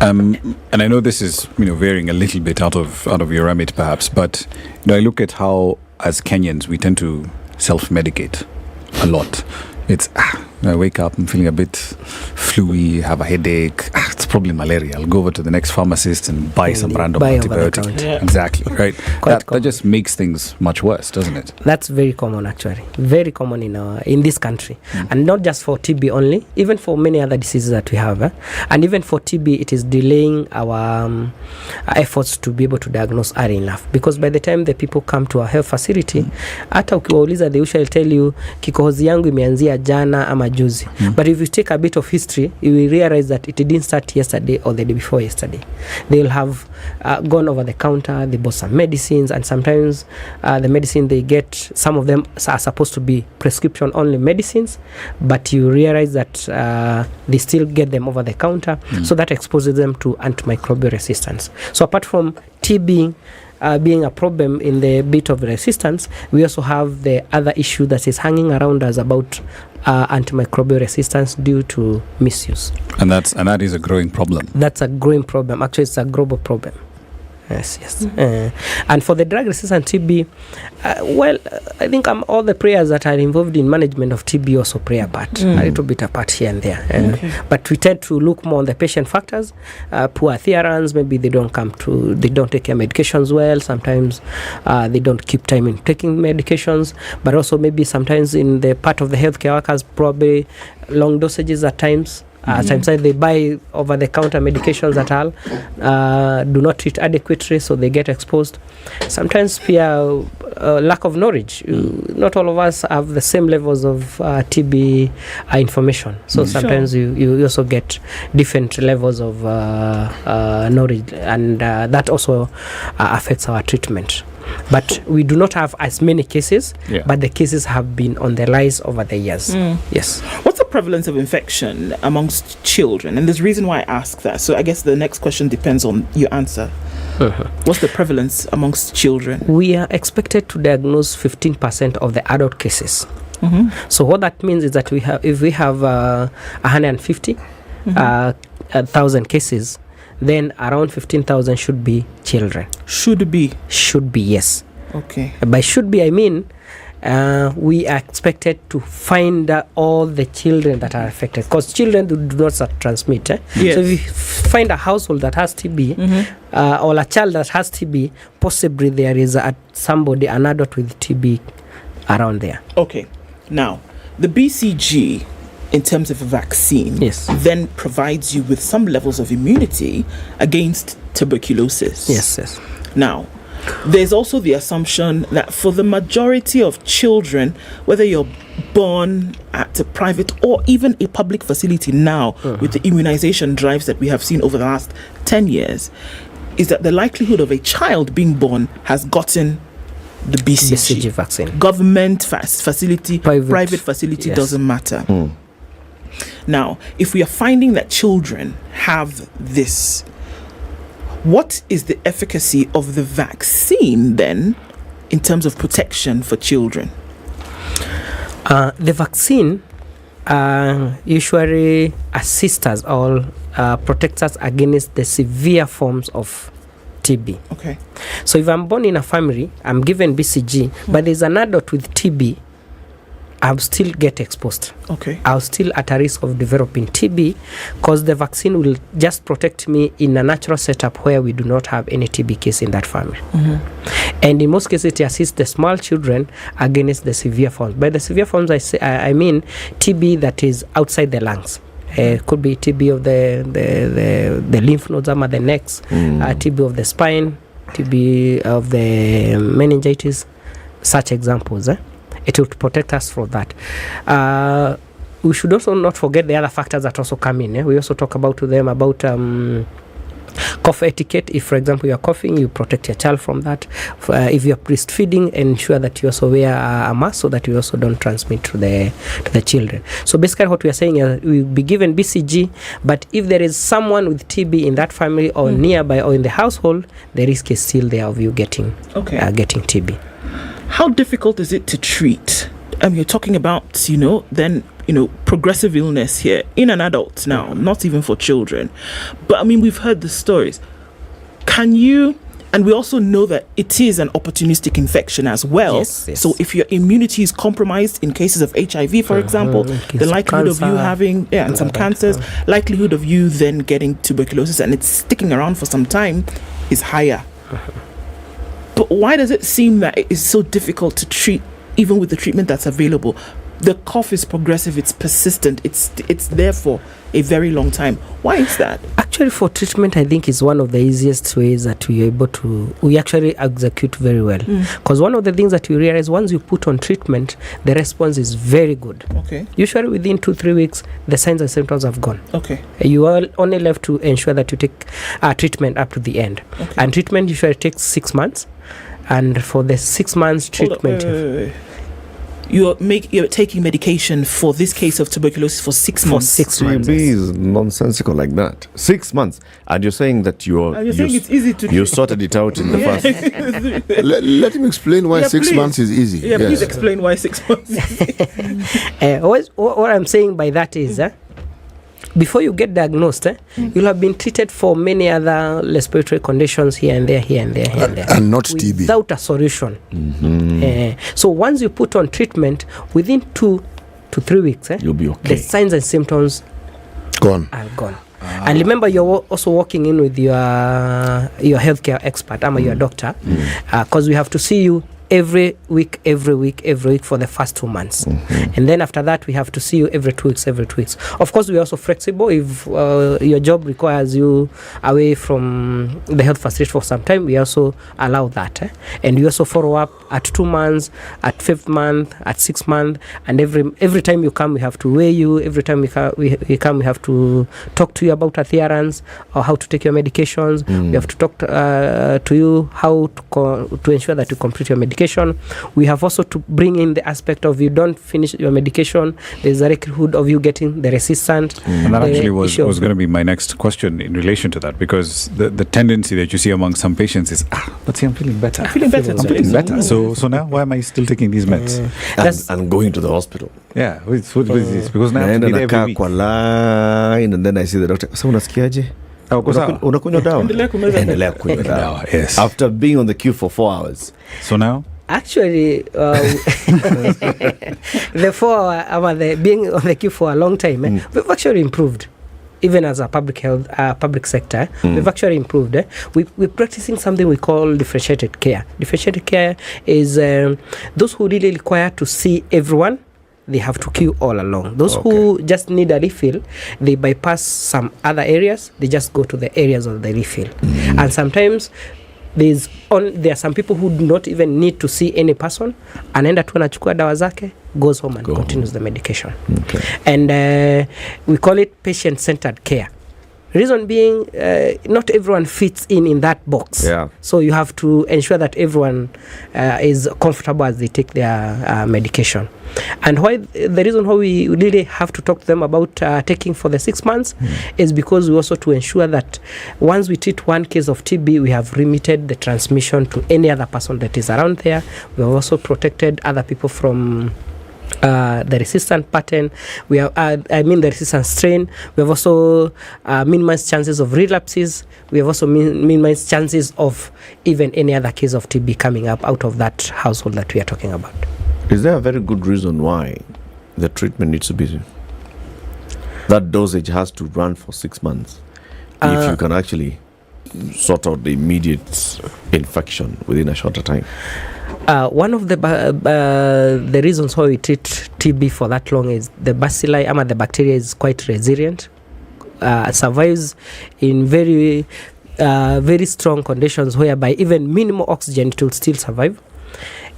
And I know this is varying a little bit out of your remit perhaps, but I look at how as Kenyans we tend to self-medicate a lot. It's I wake up, I'm feeling a bit fluey, have a headache. It's probably malaria. I'll go over to the next pharmacist and buy some random antibiotic. Yeah. Exactly, right? That just makes things much worse, doesn't it? That's very common, actually. Very common in this country. And not just for TB only, even for many other diseases that we have. And even for TB, it is delaying our efforts to be able to diagnose early enough. Because by the time the people come to our health facility, hata ukiwauliza, they usually tell you, kikohozi yangu imeanzia jana ama juzi. But if you take a bit of history, you will realize that it didn't start yesterday or the day before yesterday. They will have gone over the counter, they bought some medicines, and sometimes the medicine they get, some of them are supposed to be prescription only medicines, but you realize that they still get them over the counter, so that exposes them to antimicrobial resistance. So apart from TB being a problem in the bit of resistance, we also have the other issue that is hanging around us about antimicrobial resistance due to misuse. And that is a growing problem. That's a growing problem. Actually, it's a global problem. Yes. And for the drug-resistant TB, I think all the prayers that are involved in management of TB also play a part, a little bit a part here and there. But we tend to look more on the patient factors. Poor adherence, maybe they don't take their medications well. Sometimes they don't keep time in taking medications. But also maybe sometimes in the part of the healthcare workers, probably long dosages at times. Sometimes they buy over-the-counter medications that do not treat adequately, so they get exposed. Sometimes lack of knowledge. Not all of us have the same levels of TB information. So sometimes you also get different levels of knowledge, and that also affects our treatment. But we do not have as many cases, but the cases have been on the rise over the years. Yes. What's the prevalence of infection amongst children? And there's a reason why I ask that. So I guess the next question depends on your answer. What's the prevalence amongst children? We are expected to diagnose 15% of the adult cases. So what that means is that if we have 150,000 cases, then around 15,000 should be children. Should be, yes. Okay. By should be, I mean we are expected to find all the children that are affected, because children do not transmit. Yes. So if you find a household that has TB or a child that has TB, possibly there is somebody, an adult with TB around there. Okay. Now, the BCG, in terms of a vaccine, then provides you with some levels of immunity against tuberculosis. Yes. Now, there's also the assumption that for the majority of children, whether you're born at a private or even a public facility now, with the immunization drives that we have seen over the last 10 years, is that the likelihood of a child being born has gotten the BCG vaccine. Government facility, private facility, doesn't matter. Now, if we are finding that children have this, what is the efficacy of the vaccine then in terms of protection for children? The vaccine usually assists us or protects us against the severe forms of TB. Okay. So if I'm born in a family, I'm given BCG, but there's an adult with TB, I'll still get exposed. Okay. I'll still at a risk of developing TB, because the vaccine will just protect me in a natural setup where we do not have any TB case in that family. And in most cases, it assists the small children against the severe forms. By the severe forms, I mean TB that is outside the lungs. Could be TB of the lymph nodes, or the necks, TB of the spine, TB of the meningitis, such examples. It will protect us from that. we should also not forget the other factors that also come in. We also talk about to them about cough etiquette. If, for example, you are coughing, you protect your child from that. If you are breastfeeding, ensure that you also wear a mask so that you also don't transmit to the children. So basically what we are saying is we will be given BCG, but if there is someone with TB in that family or nearby or in the household, the risk is still there of you getting TB. How difficult is it to treat? You're talking about, then progressive illness here in an adult now, not even for children. But we've heard the stories. Can you, and we also know that it is an opportunistic infection as well. Yes. So if your immunity is compromised in cases of HIV, for example, the likelihood of you having, and some cancers, likelihood of you then getting tuberculosis and it's sticking around for some time is higher. But why does it seem that it is so difficult to treat, even with the treatment that's available? The cough is progressive, it's persistent, it's there for a very long time. Why is that? Actually, for treatment, I think is one of the easiest ways that we actually execute very well. Because one of the things that you realize, once you put on treatment, the response is very good. Okay. Usually within 2-3 weeks, the signs and symptoms have gone. Okay. You are only left to ensure that you take treatment up to the end. Okay. And treatment usually takes 6 months. And for the 6 months treatment... wait. You're taking medication for this case of tuberculosis for 6 months. For 6 months. TB is nonsensical like that. 6 months, and you're saying that you're saying it's easy to you sorted it out in the first. Let him explain why 6 months is easy. Yeah, please explain why 6 months is easy. What I'm saying by that is, before you get diagnosed, you'll have been treated for many other respiratory conditions here and there, and not TB, without a solution. So once you put on treatment, within 2 to 3 weeks, you'll be okay. The signs and symptoms are gone. And remember, you're also working in with your healthcare expert, your doctor, because we have to see you every week for the first 2 months. And then after that we have to see you every 2 weeks. Of course, we're also flexible. If your job requires you away from the health facility for some time, we also allow that. And we also follow up at 2 months, at 5th month, at 6th month, and every time you come we have to weigh you. Every time we come we have to talk to you about adherence or how to take your medications. We have to talk to you how to ensure that you complete your medication. We have also to bring in the aspect of you don't finish your medication, there's a likelihood of you getting the resistant. And that actually was going to be my next question in relation to that, because the tendency that you see among some patients is, but see, I'm feeling better. I'm feeling better. So now why am I still taking these meds? And going to the hospital. Yeah, what is this? Because now I have to be there every week. Kwa line, and then I see the doctor. So unasikiaje? Unakunywa dawa? Endelea kunywa dawa. Yes. After being on the queue for 4 hours. So now? Actually, the 4 hour, being on the queue for a long time, we've actually improved. Even as a public health, public sector, we've actually improved. We're practicing something we call differentiated care. Differentiated care is those who really require to see everyone, they have to queue all along. Those who just need a refill, they bypass some other areas, they just go to the areas of the refill. And sometimes there are some people who do not even need to see any person, anaenda tu anachukua dawa zake, goes home and continues the medication. And we call it patient-centered care. Reason being, not everyone fits in that box. So you have to ensure that everyone is comfortable as they take their medication. And why the reason why we really have to talk to them about taking for the 6 months is because we also to ensure that once we treat one case of TB, we have limited the transmission to any other person that is around there. We have also protected other people from the resistant pattern. We have, the resistant strain. We have also minimized chances of relapses. We have also minimized chances of even any other case of TB coming up out of that household that we are talking about. Is there a very good reason why the treatment needs to be, that dosage has to run for 6 months if you can actually sort out the immediate infection within a shorter time? One of the reasons why we treat TB for that long is the bacilli, the bacteria is quite resilient, survives in very strong conditions whereby even minimal oxygen it will still survive.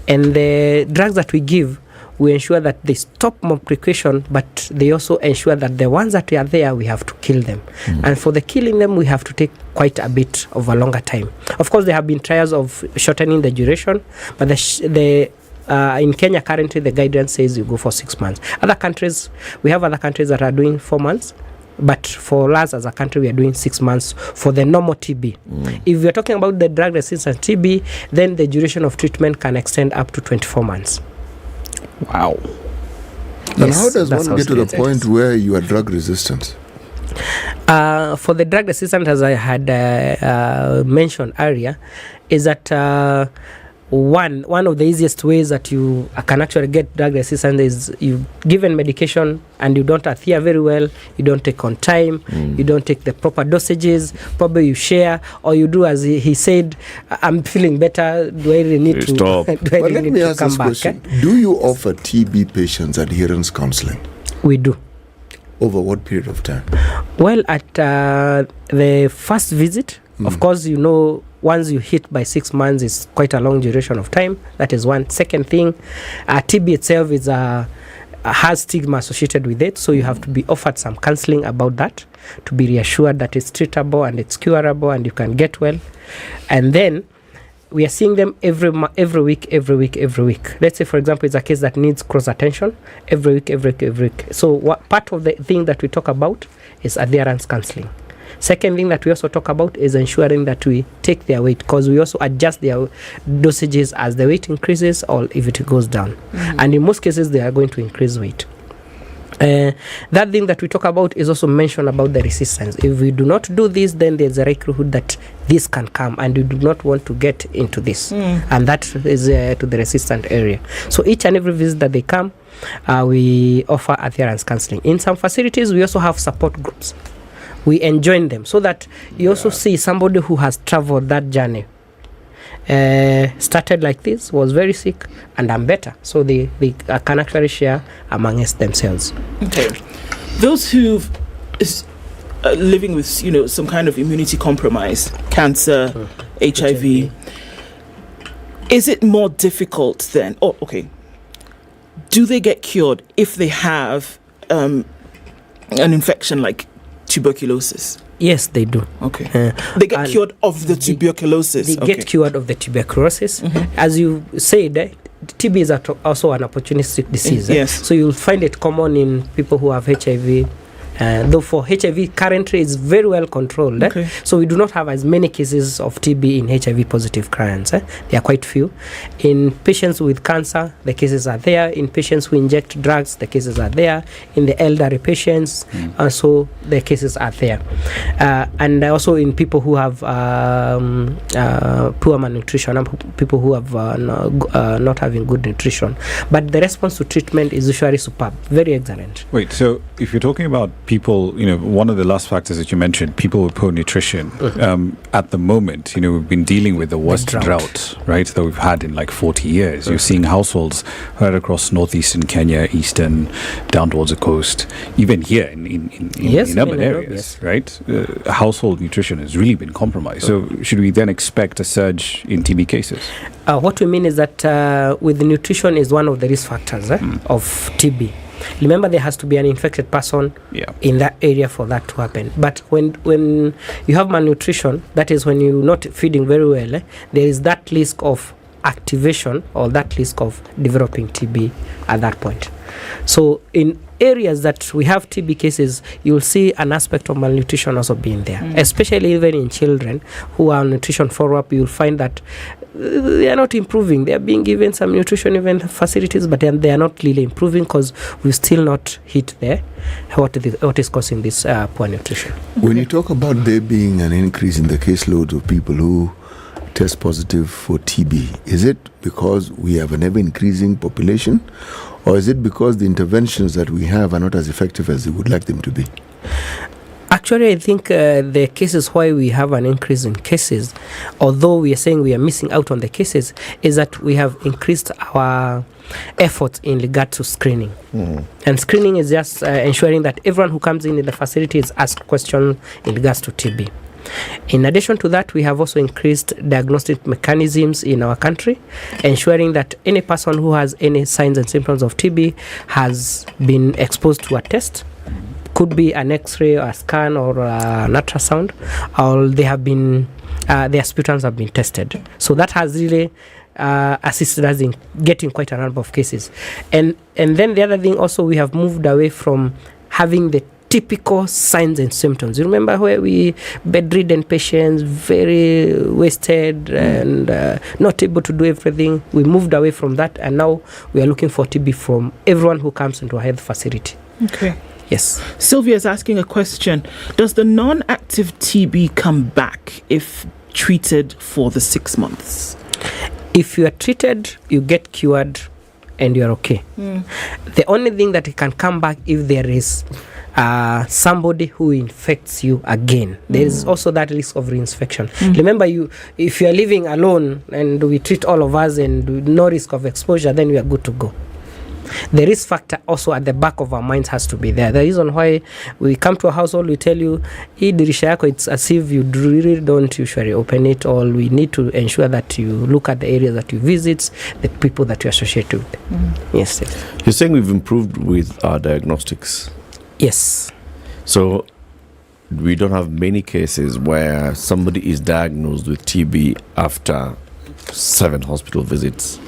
And the drugs that we give we ensure that they stop multiplication, but they also ensure that the ones that are there, we have to kill them. And for the killing them, we have to take quite a bit of a longer time. Of course, there have been trials of shortening the duration, but in Kenya currently, the guidance says you go for 6 months. We have other countries that are doing 4 months. But for us as a country, we are doing 6 months for the normal TB. If we are talking about the drug-resistant TB, then the duration of treatment can extend up to 24 months. Wow. And how does one get to the point where you are drug-resistant? For the drug-resistant, as I had mentioned earlier, is that one of the easiest ways that you can actually get drug resistant is you given medication and you don't adhere very well, you don't take on time, you don't take the proper dosages, probably you share, or you do as he said, I'm feeling better, do I really need to stop? But let me ask this question. Do you offer TB patients adherence counseling? We do. Over what period of time? Well, at the first visit, of course, once you hit by 6 months, it's quite a long duration of time. That is one. Second thing, TB itself has stigma associated with it, so you have to be offered some counseling about that to be reassured that it's treatable and it's curable and you can get well. And then we are seeing them every week. Let's say, for example, it's a case that needs cross attention every week. So part of the thing that we talk about is adherence counseling. Second thing that we also talk about is ensuring that we take their weight, because we also adjust their dosages as the weight increases or if it goes down. And in most cases, they are going to increase weight. That thing that we talk about is also mentioned about the resistance. If we do not do this, then there's a likelihood that this can come, and we do not want to get into this. And that is to the resistant area. So each and every visit that they come, we offer adherence counseling. In some facilities, we also have support groups. We enjoin them so that you also see somebody who has traveled that journey. Started like this, was very sick, and I'm better. So they can actually share amongst themselves. Okay. Those who living with some kind of immunity compromise, cancer, HIV, is it more difficult then? Oh, okay. Do they get cured if they have an infection like tuberculosis? Yes, they do. Okay. They get cured of the tuberculosis. They get cured of the tuberculosis. As you said, TB is also an opportunistic disease. Yes. So you'll find it common in people who have HIV. Though for HIV currently it's very well controlled. So we do not have as many cases of TB in HIV positive clients. There are quite few. In patients with cancer, the cases are there. In patients who inject drugs, the cases are there. In the elderly patients, also the cases are there. And also in people who have poor malnutrition, and people who have not having good nutrition. But the response to treatment is usually superb, very excellent. Wait, so if you're talking about people, one of the last factors that you mentioned, people with poor nutrition, at the moment, we've been dealing with the worst drought, right, that we've had in like 40 years. You're seeing households right across northeastern Kenya, eastern, down towards the coast, even here in urban areas, right? Household nutrition has really been compromised. So should we then expect a surge in TB cases? What we mean is that with the nutrition is one of the risk factors of TB. Remember, there has to be an infected person in that area for that to happen. But when you have malnutrition, that is when you're not feeding very well, there is that risk of activation or that risk of developing TB at that point. So in areas that we have TB cases, you'll see an aspect of malnutrition also being there, especially even in children who are on nutrition follow-up. You'll find that they are not improving. They are being given some nutrition even facilities, but they are not really improving because we've still not hit there what is causing this poor nutrition. When you talk about there being an increase in the caseload of people who test positive for TB, is it because we have an ever-increasing population, or is it because the interventions that we have are not as effective as they would like them to be? Actually, I think the cases why we have an increase in cases, although we are saying we are missing out on the cases, is that we have increased our efforts in regard to screening. And screening is just ensuring that everyone who comes in the facility is asked questions in regards to TB. In addition to that, we have also increased diagnostic mechanisms in our country, ensuring that any person who has any signs and symptoms of TB has been exposed to a test. Could be an X-ray, or a scan, or an ultrasound, or they have been their sputums have been tested. So that has really assisted us in getting quite a number of cases. And then the other thing also, we have moved away from having the typical signs and symptoms. You remember where we bedridden patients, very wasted and not able to do everything. We moved away from that, and now we are looking for TB from everyone who comes into a health facility. Okay. Yes. Sylvia is asking a question. Does the non-active TB come back if treated for the 6 months? If you are treated, you get cured and you are okay. The only thing that it can come back if there is somebody who infects you again. There is also that risk of reinfection. Remember, if you are living alone and we treat all of us and no risk of exposure, then we are good to go. The risk factor also at the back of our minds has to be there. The reason why we come to a household, we tell you, it's as if you really don't usually open it, or we need to ensure that you look at the areas that you visit, the people that you associate with. Yes. You're saying we've improved with our diagnostics? Yes. So we don't have many cases where somebody is diagnosed with TB after 7 hospital visits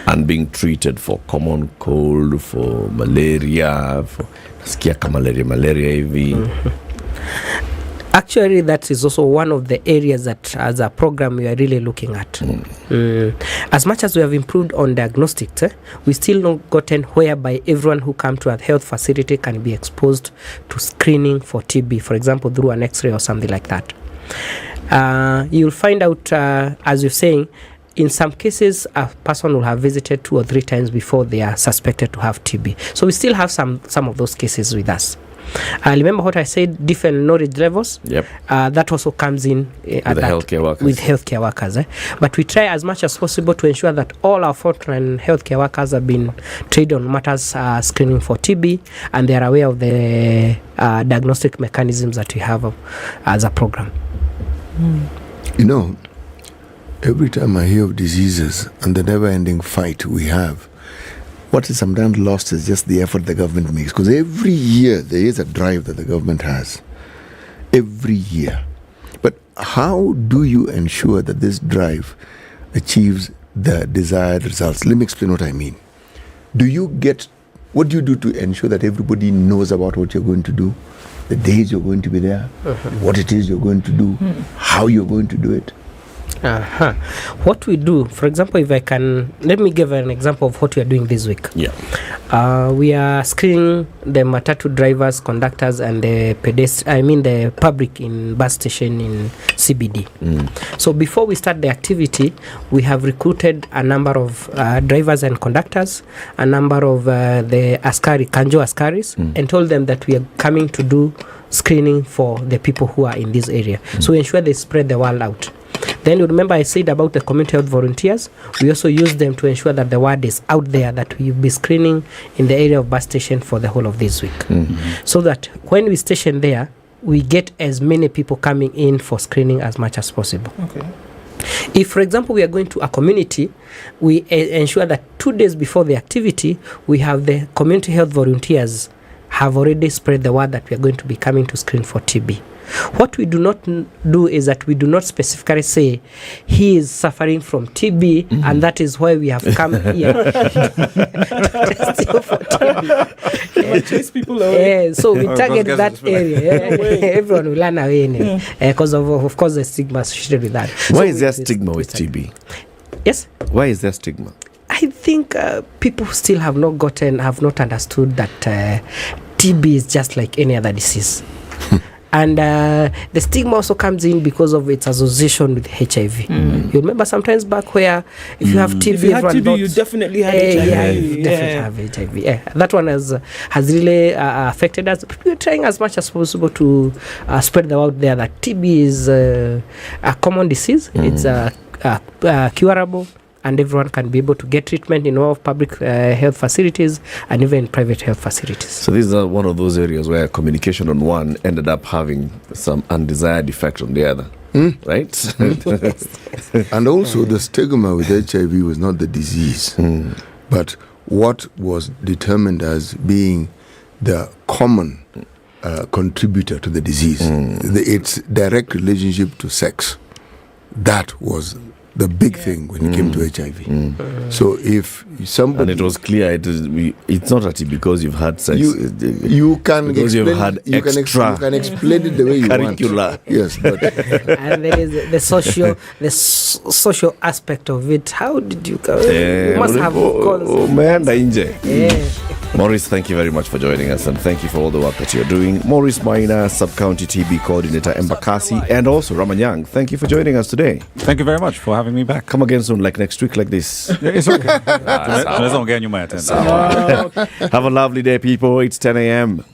and being treated for common cold, for malaria, for malaria HIV. Actually, that is also one of the areas that as a program we are really looking at. As much as we have improved on diagnostics, we still not gotten whereby everyone who comes to a health facility can be exposed to screening for TB, for example, through an X-ray or something like that. You'll find out, as you're saying, in some cases, a person will have visited 2 or 3 times before they are suspected to have TB. So we still have some of those cases with us. Remember what I said, different knowledge levels? Yep. That also comes in with healthcare workers. With healthcare workers. But we try as much as possible to ensure that all our frontline healthcare workers have been trained on matters screening for TB, and they are aware of the diagnostic mechanisms that we have as a program. You know, every time I hear of diseases and the never-ending fight we have, what is sometimes lost is just the effort the government makes. Because every year there is a drive that the government has. Every year. But how do you ensure that this drive achieves the desired results? Let me explain what I mean. What do you do to ensure that everybody knows about what you're going to do? The days you're going to be there, what it is you're going to do, how you're going to do it? What we do, for example, let me give an example of what we are doing this week. We are screening the matatu drivers, conductors, and the public in bus station in CBD. So before we start the activity, we have recruited a number of drivers and conductors, a number of the Kanjo Askaris, and told them that we are coming to do screening for the people who are in this area. So we ensure they spread the word out. Then you remember I said about the community health volunteers. We also use them to ensure that the word is out there that we will be screening in the area of bus station for the whole of this week. So that when we station there, we get as many people coming in for screening as much as possible. Okay. If, for example, we are going to a community, we ensure that 2 days before the activity, we have the community health volunteers have already spread the word that we are going to be coming to screen for TB. What we do not do is that we do not specifically say he is suffering from TB and that is why we have come here to test you for TB. Chase people away. So we target that area. Everyone will run away because of course the stigma associated with that. Why is there stigma with TB? Yes? Why is there stigma? I think people still have not understood that TB is just like any other disease. And the stigma also comes in because of its association with HIV. You remember sometimes back where if you have TB, if you had TB, you definitely had HIV. Yeah, you definitely have HIV. Yeah. That one has really affected us. We're trying as much as possible to spread the word there that TB is a common disease. It's curable. and everyone can be able to get treatment in all of public health facilities and even private health facilities. So this is one of those areas where communication on one ended up having some undesired effect on the other. Right? And also the stigma with HIV was not the disease, but what was determined as being the common contributor to the disease, its direct relationship to sex. That was the big thing when it came to HIV. So if somebody... And it was clear, it's not actually because you've had sex. You can because explain, you've had extra you can explain it the way you curricular. want. Yes, but and there is the social aspect of it. How did you go? You must have Maurice, thank you very much for joining us, and thank you for all the work that you're doing. Maurice Maina, Sub-County TB Coordinator, Embakasi, and also Ramanyang, thank you for joining us today. Thank you very much for having me back. Come again soon, like next week, like this. It's okay. Have a lovely day, people. It's 10 a.m.